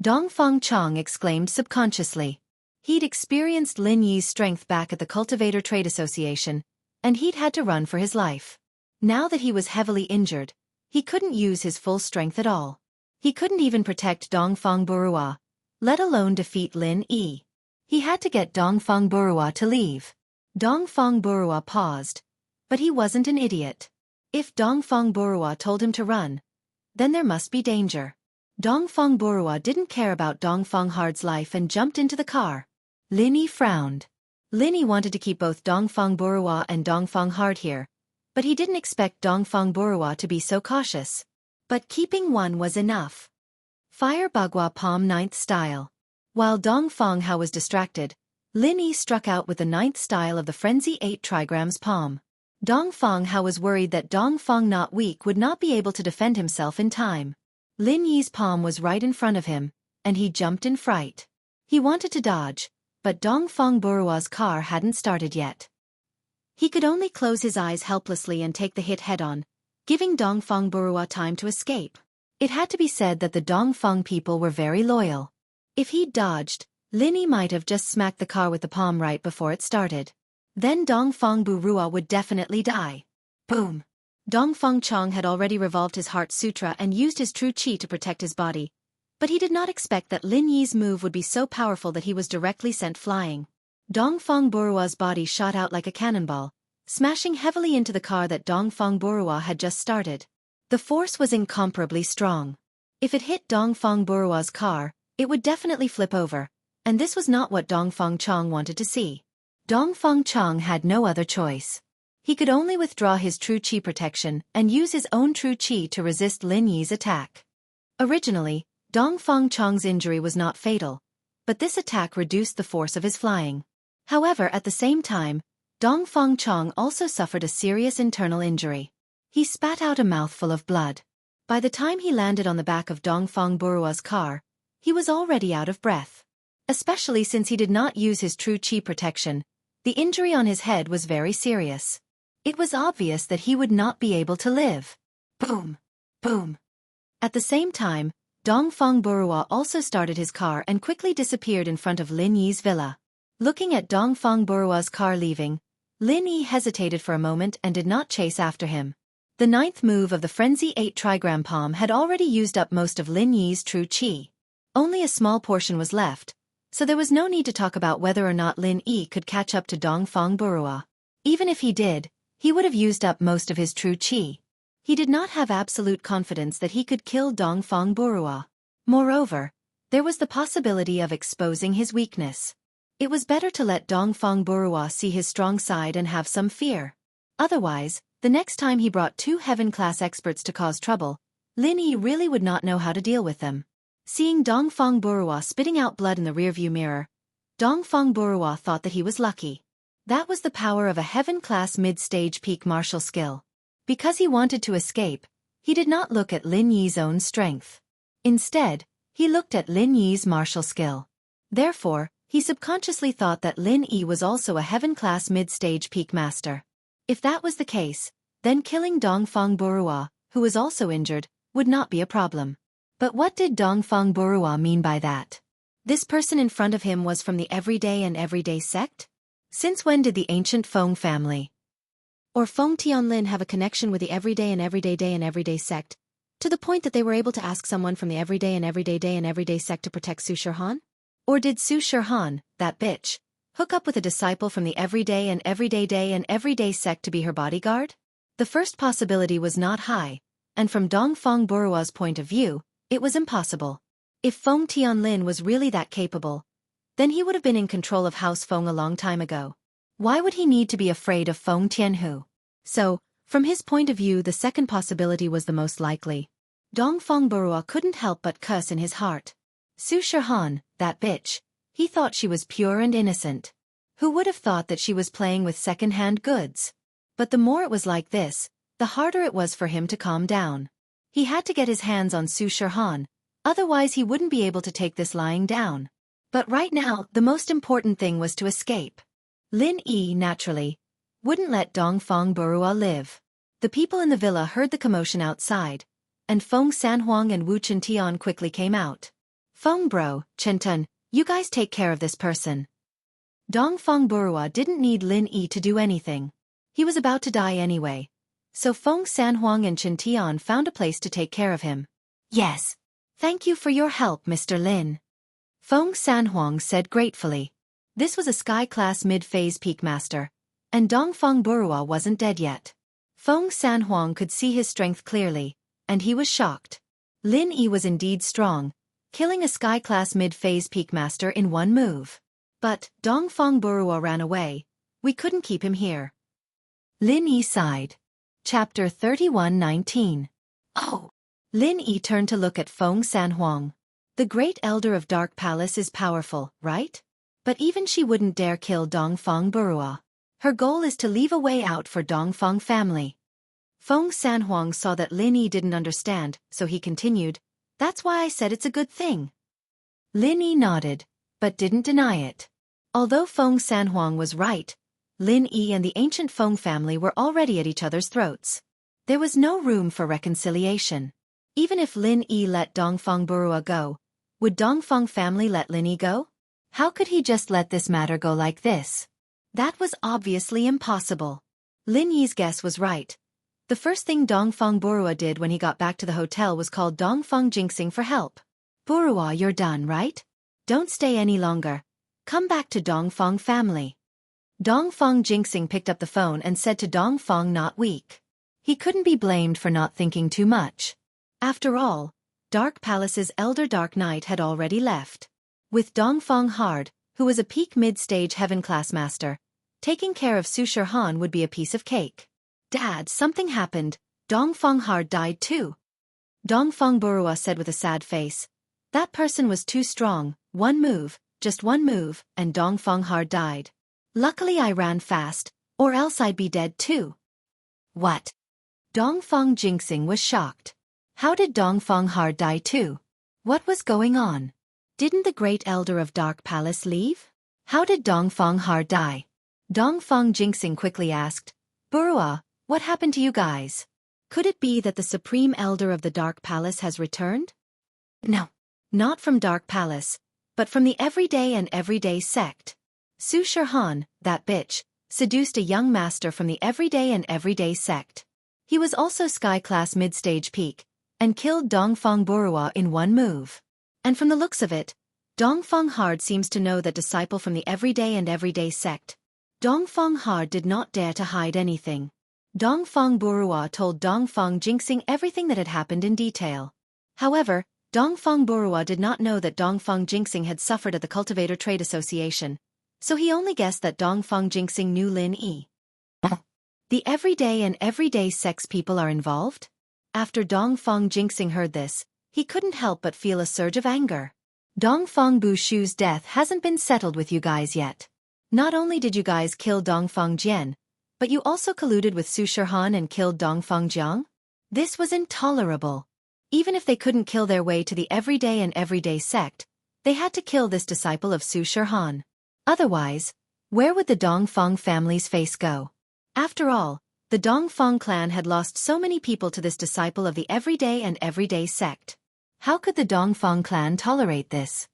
Dongfeng Chong exclaimed subconsciously. He'd experienced Lin Yi's strength back at the Cultivator Trade Association, and he'd had to run for his life. Now that he was heavily injured, he couldn't use his full strength at all. He couldn't even protect Dongfeng Boruwa, let alone defeat Lin Yi. He had to get Dongfeng Boruwa to leave. Dongfeng Boruwa paused, but he wasn't an idiot. If Dongfeng Boruwa told him to run, then there must be danger. Dongfeng Boruwa didn't care about Dongfeng Hard's life and jumped into the car. Lin Yi frowned. Lin Yi wanted to keep both Dongfeng Boruwa and Dongfeng Hard here, but he didn't expect Dongfeng Boruwa to be so cautious. But keeping one was enough. Fire Bagua Palm 9th Style. While Dongfeng Hao was distracted, Lin Yi struck out with the 9th style of the Frenzy 8 trigrams palm. Dongfeng Hao was worried that Dongfeng Not Weak would not be able to defend himself in time. Lin Yi's palm was right in front of him, and he jumped in fright. He wanted to dodge, but Dongfeng Boruwa's car hadn't started yet. He could only close his eyes helplessly and take the hit head-on, giving Dongfeng Boruwa time to escape. It had to be said that the Dongfeng people were very loyal. If he'd dodged, Lin Yi might have just smacked the car with the palm right before it started. Then Dongfeng Boruwa would definitely die. Boom! Dongfeng Chong had already revolved his Heart Sutra and used his true chi to protect his body, but he did not expect that Lin Yi's move would be so powerful that he was directly sent flying. Dongfeng Boruwa's body shot out like a cannonball, smashing heavily into the car that Dongfeng Boruwa had just started. The force was incomparably strong. If it hit Dongfeng Boruwa's car, it would definitely flip over, and this was not what Dongfeng Chong wanted to see. Dongfeng Chong had no other choice. He could only withdraw his true chi protection and use his own true chi to resist Lin Yi's attack. Originally, Dongfeng Chong's injury was not fatal, but this attack reduced the force of his flying. However, at the same time, Dongfeng Chong also suffered a serious internal injury. He spat out a mouthful of blood. By the time he landed on the back of Dongfeng Boruwa's car, he was already out of breath. Especially since he did not use his true chi protection, the injury on his head was very serious. It was obvious that he would not be able to live. Boom! Boom! At the same time, Dongfeng Boruwa also started his car and quickly disappeared in front of Lin Yi's villa. Looking at Dongfeng Boruwa's car leaving, Lin Yi hesitated for a moment and did not chase after him. The 9th move of the Frenzy 8 trigram palm had already used up most of Lin Yi's true chi. Only a small portion was left, so there was no need to talk about whether or not Lin Yi could catch up to Dongfeng Boruwa. Even if he did, he would have used up most of his true chi. He did not have absolute confidence that he could kill Dongfeng Boruwa. Moreover, there was the possibility of exposing his weakness. It was better to let Dongfeng Boruwa see his strong side and have some fear. Otherwise, The next time he brought two heaven-class experts to cause trouble, Lin Yi really would not know how to deal with them. Seeing Dongfang Boruo spitting out blood in the rearview mirror, Dongfang Boruo thought that he was lucky. That was the power of a heaven-class mid-stage peak martial skill. Because he wanted to escape, he did not look at Lin Yi's own strength. Instead, he looked at Lin Yi's martial skill. Therefore, he subconsciously thought that Lin Yi was also a heaven-class mid-stage peak master. If that was the case, then killing Dongfang Boruo, who was also injured, would not be a problem. But what did Dongfang Boruo mean by that? This person in front of him was from the Everyday and Everyday sect? Since when did the ancient Feng family or Feng Tianlin have a connection with the Everyday and Everyday Day and Everyday sect, to the point that they were able to ask someone from the Everyday and Everyday Day and Everyday sect to protect Su Shihan? Or did Su Shihan, that bitch, hook up with a disciple from the Everyday and Everyday Day and Everyday sect to be her bodyguard? The first possibility was not high, and from Dongfang Boruo's point of view, it was impossible. If Feng Tianlin was really that capable, then he would have been in control of House Feng a long time ago. Why would he need to be afraid of Feng Tianhu? So, from his point of view, the second possibility was the most likely. Dongfang Boruo couldn't help but cuss in his heart. Su Shihan, that bitch. He thought she was pure and innocent. Who would have thought that she was playing with second-hand goods? But the more it was like this, the harder it was for him to calm down. He had to get his hands on Su Shihan, otherwise he wouldn't be able to take this lying down. But right now, the most important thing was to escape. Lin Yi, naturally, wouldn't let Dongfang Boruo live. The people in the villa heard the commotion outside, and Feng Sanhuang and Wu Chintian quickly came out. Feng bro, Chentun, you guys take care of this person. Dongfang Boruo didn't need Lin Yi to do anything. He was about to die anyway. So Feng Sanhuang and Chintian found a place to take care of him. Yes. Thank you for your help, Mr. Lin. Feng Sanhuang said gratefully. This was a sky-class mid-phase peak master, and Dongfang Boruo wasn't dead yet. Feng Sanhuang could see his strength clearly, and he was shocked. Lin Yi was indeed strong, killing a sky-class mid-phase peak master in one move. But Dongfang Boruo ran away. We couldn't keep him here. Lin Yi sighed. Chapter 31:19. Oh. Lin Yi turned to look at Feng Sanhuang. The great elder of Dark Palace is powerful, right? But even she wouldn't dare kill Dongfang Boruo. Her goal is to leave a way out for Dongfang family. Feng Sanhuang saw that Lin Yi didn't understand, so he continued, "That's why I said it's a good thing." Lin Yi nodded, but didn't deny it. Although Feng Sanhuang was right, Lin Yi and the ancient Feng family were already at each other's throats. There was no room for reconciliation. Even if Lin Yi let Dongfang Boruo go, would Dongfang family let Lin Yi go? How could he just let this matter go like this? That was obviously impossible. Lin Yi's guess was right. The first thing Dongfang Boruo did when he got back to the hotel was call Dongfang Jinxing for help. "Boruo, you're done, right? Don't stay any longer. Come back to Dongfang family." Dongfang Jinxing picked up the phone and said to Dongfang, not weak. He couldn't be blamed for not thinking too much. After all, Dark Palace's elder Dark Knight had already left. With Dongfang Hard, who was a peak mid-stage heaven-class master, taking care of Su Shihan would be a piece of cake. "Dad, something happened. Dongfang Hard died too." Dongfang Boruo said with a sad face. "That person was too strong, just one move, and Dongfang Hard died. Luckily I ran fast, or else I'd be dead too." What? Dongfang Jinxing was shocked. How did Dongfang Hard die too? What was going on? Didn't the great elder of Dark Palace leave? How did Dongfang Hard die? Dongfang Jinxing quickly asked, "Boruo, what happened to you guys? Could it be that the supreme elder of the Dark Palace has returned?" "No. Not from Dark Palace, but from the Everyday and Everyday sect. Su Shihan, that bitch, seduced a young master from the Everyday and Everyday sect. He was also sky-class mid-stage peak, and killed Dongfang Boruo in one move. And from the looks of it, Dongfang Hard seems to know that disciple from the Everyday and Everyday sect. Dongfang Hard did not dare to hide anything. Dongfang Boruo told Dongfang Jinxing everything that had happened in detail. However, Dongfang Boruo did not know that Dongfang Jinxing had suffered at the Cultivator Trade Association, so he only guessed that Dongfang Jinxing knew Lin Yi. The everyday and everyday sex people are involved? After Dongfang Jinxing heard this, he couldn't help but feel a surge of anger. Dongfang Bushu's death hasn't been settled with you guys yet. Not only did you guys kill Dongfang Jian, but you also colluded with Su Shihan and killed Dongfang Jiang? This was intolerable. Even if they couldn't kill their way to the everyday and everyday sect, they had to kill this disciple of Su Shihan. Otherwise, where would the Dongfang family's face go? After all, the Dongfang clan had lost so many people to this disciple of the everyday and everyday sect. How could the Dongfang clan tolerate this?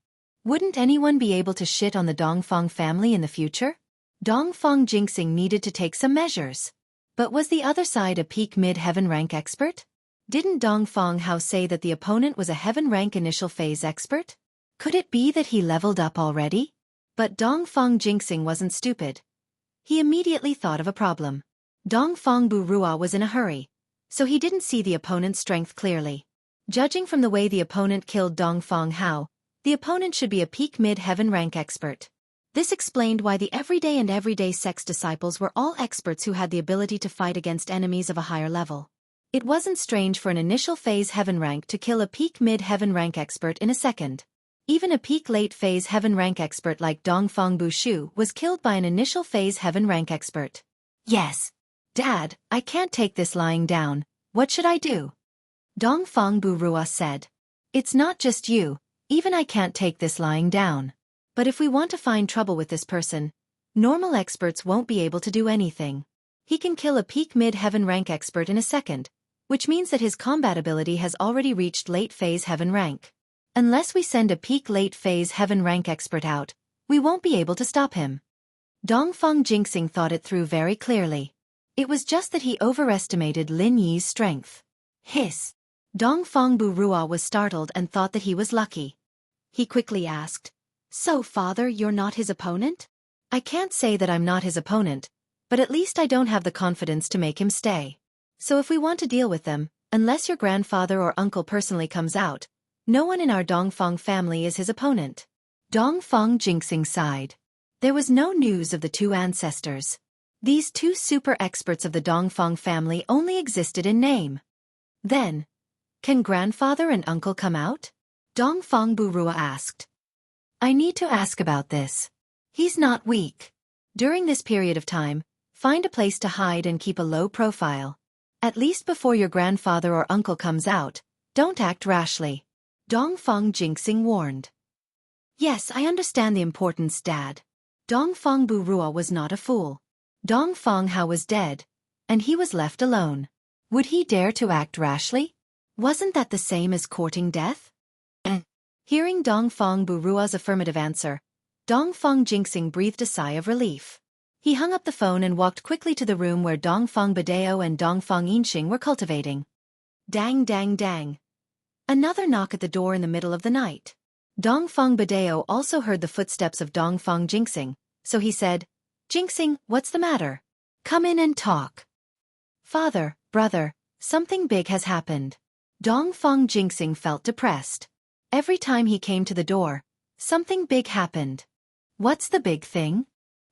Wouldn't anyone be able to shit on the Dongfang family in the future? Dongfang Jinxing needed to take some measures. But was the other side a peak mid-heaven rank expert? Didn't Dongfang Hao say that the opponent was a heaven rank initial phase expert? Could it be that he leveled up already? But Dongfang Jinxing wasn't stupid. He immediately thought of a problem. Dongfang Burua was in a hurry, so he didn't see the opponent's strength clearly. Judging from the way the opponent killed Dongfang Hao, the opponent should be a peak mid-heaven rank expert. This explained why the everyday and everyday sex disciples were all experts who had the ability to fight against enemies of a higher level. It wasn't strange for an initial phase heaven rank to kill a peak mid-heaven rank expert in a second. Even a peak late phase heaven rank expert like Dongfang Bushu was killed by an initial phase heaven rank expert. Yes. Dad, I can't take this lying down. What should I do? Dongfang Burua said. It's not just you, even I can't take this lying down. But if we want to find trouble with this person, normal experts won't be able to do anything. He can kill a peak mid-heaven rank expert in a second, which means that his combat ability has already reached late phase heaven rank. Unless we send a peak late phase heaven rank expert out, we won't be able to stop him. Dongfang Jinxing thought it through very clearly. It was just that he overestimated Lin Yi's strength. Hiss. Dongfang Burua was startled and thought that he was lucky. He quickly asked, So, father, you're not his opponent? I can't say that I'm not his opponent, but at least I don't have the confidence to make him stay. So if we want to deal with them, unless your grandfather or uncle personally comes out, no one in our Dongfang family is his opponent. Dongfang Jinxing sighed. There was no news of the two ancestors. These two super experts of the Dongfang family only existed in name. Then, can grandfather and uncle come out? Dongfang Burua asked. I need to ask about this. He's not weak. During this period of time, find a place to hide and keep a low profile. At least before your grandfather or uncle comes out, don't act rashly. Dongfang Jinxing warned. Yes, I understand the importance, Dad. Dongfang Burua was not a fool. Dongfang Hao was dead, and he was left alone. Would he dare to act rashly? Wasn't that the same as courting death? Hearing Dongfang Burua's affirmative answer, Dongfang Jinxing breathed a sigh of relief. He hung up the phone and walked quickly to the room where Dongfang Badeo and Dongfang Yinxing were cultivating. Dang dang dang. Another knock at the door in the middle of the night. Dongfang Badeo also heard the footsteps of Dongfang Jinxing, so he said, Jinxing, what's the matter? Come in and talk. Father, brother, something big has happened. Dongfang Jinxing felt depressed. Every time he came to the door, something big happened. What's the big thing?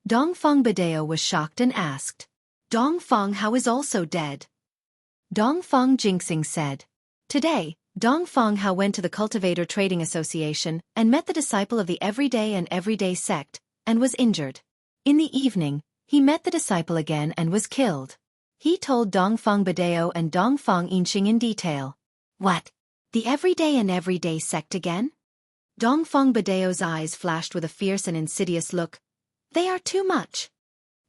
Dongfang Badeo was shocked and asked. Dongfang Hao is also dead. Dongfang Jinxing said. Today, Dongfang Hao went to the Cultivator Trading Association and met the disciple of the everyday and everyday sect, and was injured. In the evening, he met the disciple again and was killed. He told Dongfang Badeo and Dongfang Yinxing in detail. What? The everyday and everyday sect again? Dongfang Badeo's eyes flashed with a fierce and insidious look. They are too much.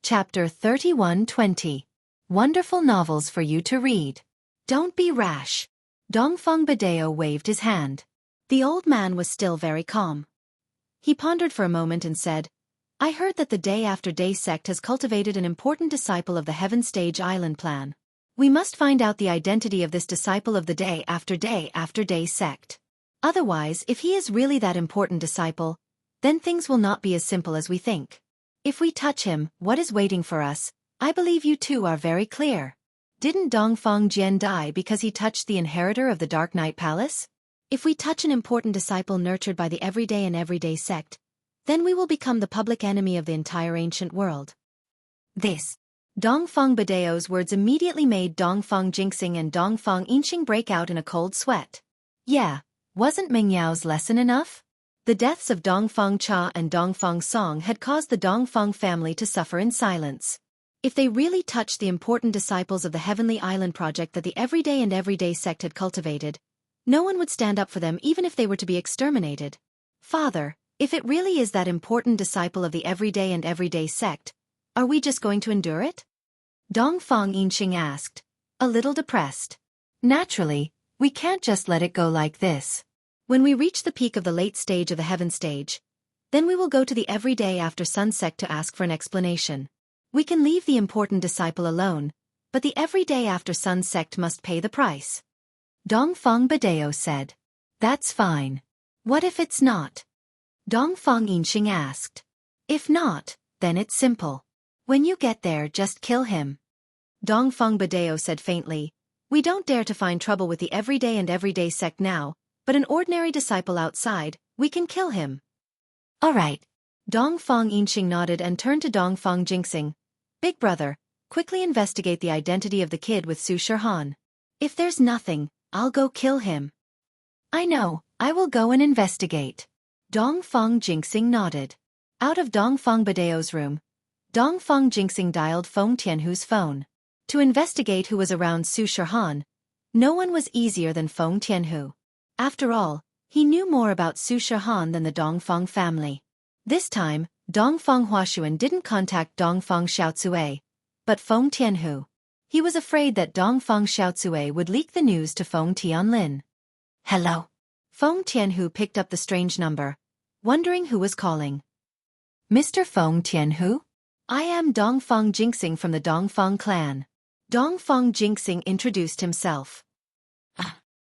Chapter 31:20. Wonderful novels for you to read. Don't be rash. Dongfang Badeo waved his hand. The old man was still very calm. He pondered for a moment and said, I heard that the Day After Day sect has cultivated an important disciple of the Heaven Stage Island plan. We must find out the identity of this disciple of the Day After Day sect. Otherwise, if he is really that important disciple, then things will not be as simple as we think. If we touch him, what is waiting for us? I believe you two are very clear. Didn't Dongfang Jian die because he touched the inheritor of the Dark Knight Palace? If we touch an important disciple nurtured by the everyday and everyday sect, then we will become the public enemy of the entire ancient world. This Dongfang Badeo's words immediately made Dongfang Jingxing and Dongfang Yinxing break out in a cold sweat. Yeah, wasn't Mingyao's lesson enough? The deaths of Dongfang Cha and Dongfang Song had caused the Dongfang family to suffer in silence. If they really touched the important disciples of the Heavenly Island project that the Everyday and Everyday sect had cultivated, no one would stand up for them even if they were to be exterminated. Father, if it really is that important disciple of the Everyday and Everyday sect, are we just going to endure it? Dongfang Yinxing asked, a little depressed. Naturally, we can't just let it go like this. When we reach the peak of the late stage of the heaven stage, then we will go to the Everyday after sun sect to ask for an explanation. We can leave the important disciple alone, but the Everyday after sun sect must pay the price. Dongfang Badeo said. That's fine. What if it's not? Dongfang Yinxing asked. If not, then it's simple. When you get there, just kill him. Dongfang Badeo said faintly. We don't dare to find trouble with the Everyday and Everyday sect now, but an ordinary disciple outside, we can kill him. All right. Dongfang Yinxing nodded and turned to Dongfang Jingxing. Big brother, quickly investigate the identity of the kid with Su Shihan. If there's nothing, I'll go kill him. I know, I will go and investigate. Dongfang Jingxing nodded. Out of Dongfang Badeo's room, Dongfang Jingxing dialed Feng Tianhu's phone. To investigate who was around Su Shihan, no one was easier than Feng Tianhu. After all, he knew more about Su Shihan than the Dongfang family. This time, Dongfang Huashuan didn't contact Dongfang Xiaozue, but Feng Tianhu. He was afraid that Dongfang Xiaozue would leak the news to Feng Tianlin. Hello. Feng Tianhu picked up the strange number, wondering who was calling. Mr. Feng Tianhu? I am Dongfang Jingxing from the Dongfang clan. Dongfang Jingxing introduced himself.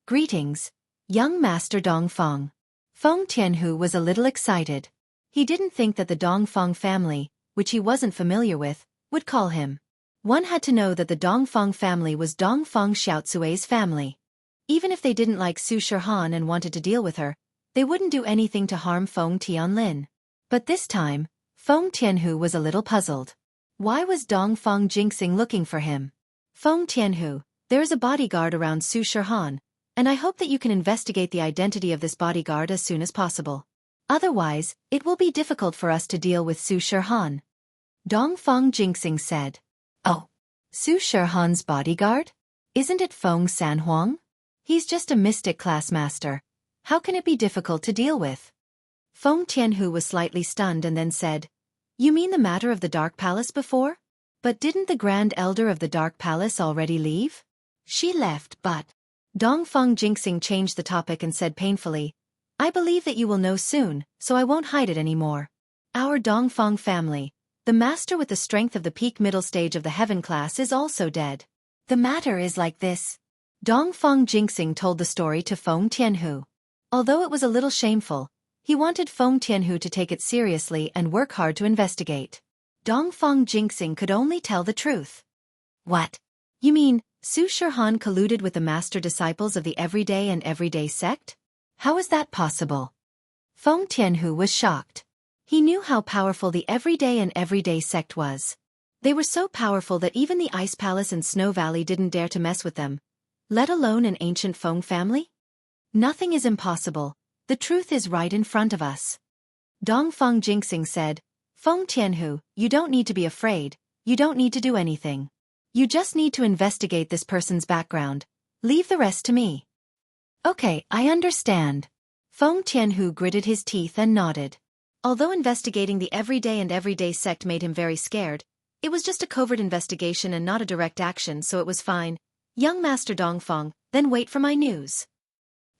Greetings, young Master Dongfang. Feng Tianhu was a little excited. He didn't think that the Dongfang family, which he wasn't familiar with, would call him. One had to know that the Dongfang family was Dongfang Xiaozue's family. Even if they didn't like Su Shihan and wanted to deal with her, they wouldn't do anything to harm Feng Tianlin. But this time, Feng Tianhu was a little puzzled. Why was Dongfang Jingxing looking for him? Feng Tianhu, there is a bodyguard around Su Shihan, and I hope that you can investigate the identity of this bodyguard as soon as possible. Otherwise, it will be difficult for us to deal with Su Shihan. Dongfang Jingxing said. Oh, Su Shihan's bodyguard? Isn't it Feng Sanhuang? He's just a mystic class master. How can it be difficult to deal with? Feng Tianhu was slightly stunned and then said, You mean the matter of the Dark Palace before? But didn't the Grand Elder of the Dark Palace already leave? She left, but... Dongfang Jingxing changed the topic and said painfully, I believe that you will know soon, so I won't hide it anymore. Our Dongfang family, the master with the strength of the peak middle stage of the heaven class, is also dead. The matter is like this. Dongfang Jingxing told the story to Feng Tianhu. Although it was a little shameful, he wanted Feng Tianhu to take it seriously and work hard to investigate. Dongfang Jingxing could only tell the truth. What? You mean, Su Shihan colluded with the master disciples of the Everyday and Everyday sect? How is that possible? Feng Tianhu was shocked. He knew how powerful the Everyday and Everyday sect was. They were so powerful that even the Ice Palace and Snow Valley didn't dare to mess with them, let alone an ancient Feng family? Nothing is impossible. The truth is right in front of us. Dongfang Jingxing said, Feng Tianhu, you don't need to be afraid, you don't need to do anything. You just need to investigate this person's background. Leave the rest to me. Okay, I understand. Feng Tianhu gritted his teeth and nodded. Although investigating the Everyday and Everyday sect made him very scared, it was just a covert investigation and not a direct action, so it was fine. Young Master Dongfang, then wait for my news.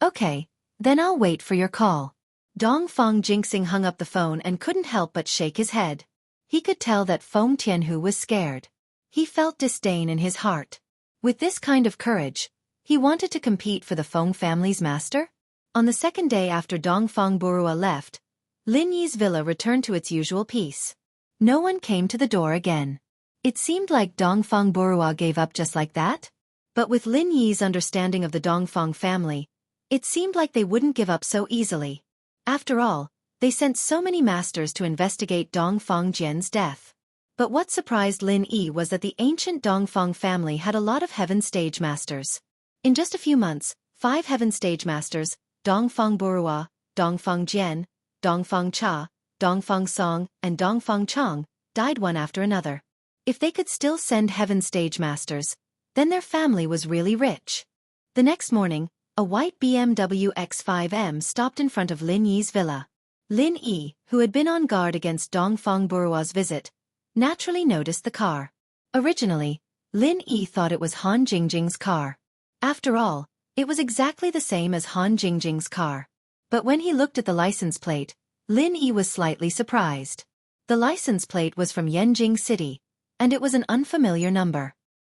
Okay, then I'll wait for your call. Dongfang Jingxing hung up the phone and couldn't help but shake his head. He could tell that Feng Tianhu was scared. He felt disdain in his heart. With this kind of courage, he wanted to compete for the Feng family's master? On the second day after Dongfang Burua left, Lin Yi's villa returned to its usual peace. No one came to the door again. It seemed like Dongfang Burua gave up just like that. But with Lin Yi's understanding of the Dongfang family, it seemed like they wouldn't give up so easily. After all, they sent so many masters to investigate Dongfang Jian's death. But what surprised Lin Yi was that the ancient Dongfeng family had a lot of heaven stage masters. In just a few months, 5 heaven stage masters, Dongfeng Burua, Dongfeng Jian, Dongfeng Cha, Dongfeng Song, and Dongfeng Chong, died one after another. If they could still send heaven stage masters, then their family was really rich. The next morning, a white BMW X5M stopped in front of Lin Yi's villa. Lin Yi, who had been on guard against Dongfeng Burua's visit, naturally noticed the car. Originally, Lin Yi thought it was Han Jingjing's car. After all, it was exactly the same as Han Jingjing's car. But when he looked at the license plate, Lin Yi was slightly surprised. The license plate was from Yanjing City, and it was an unfamiliar number.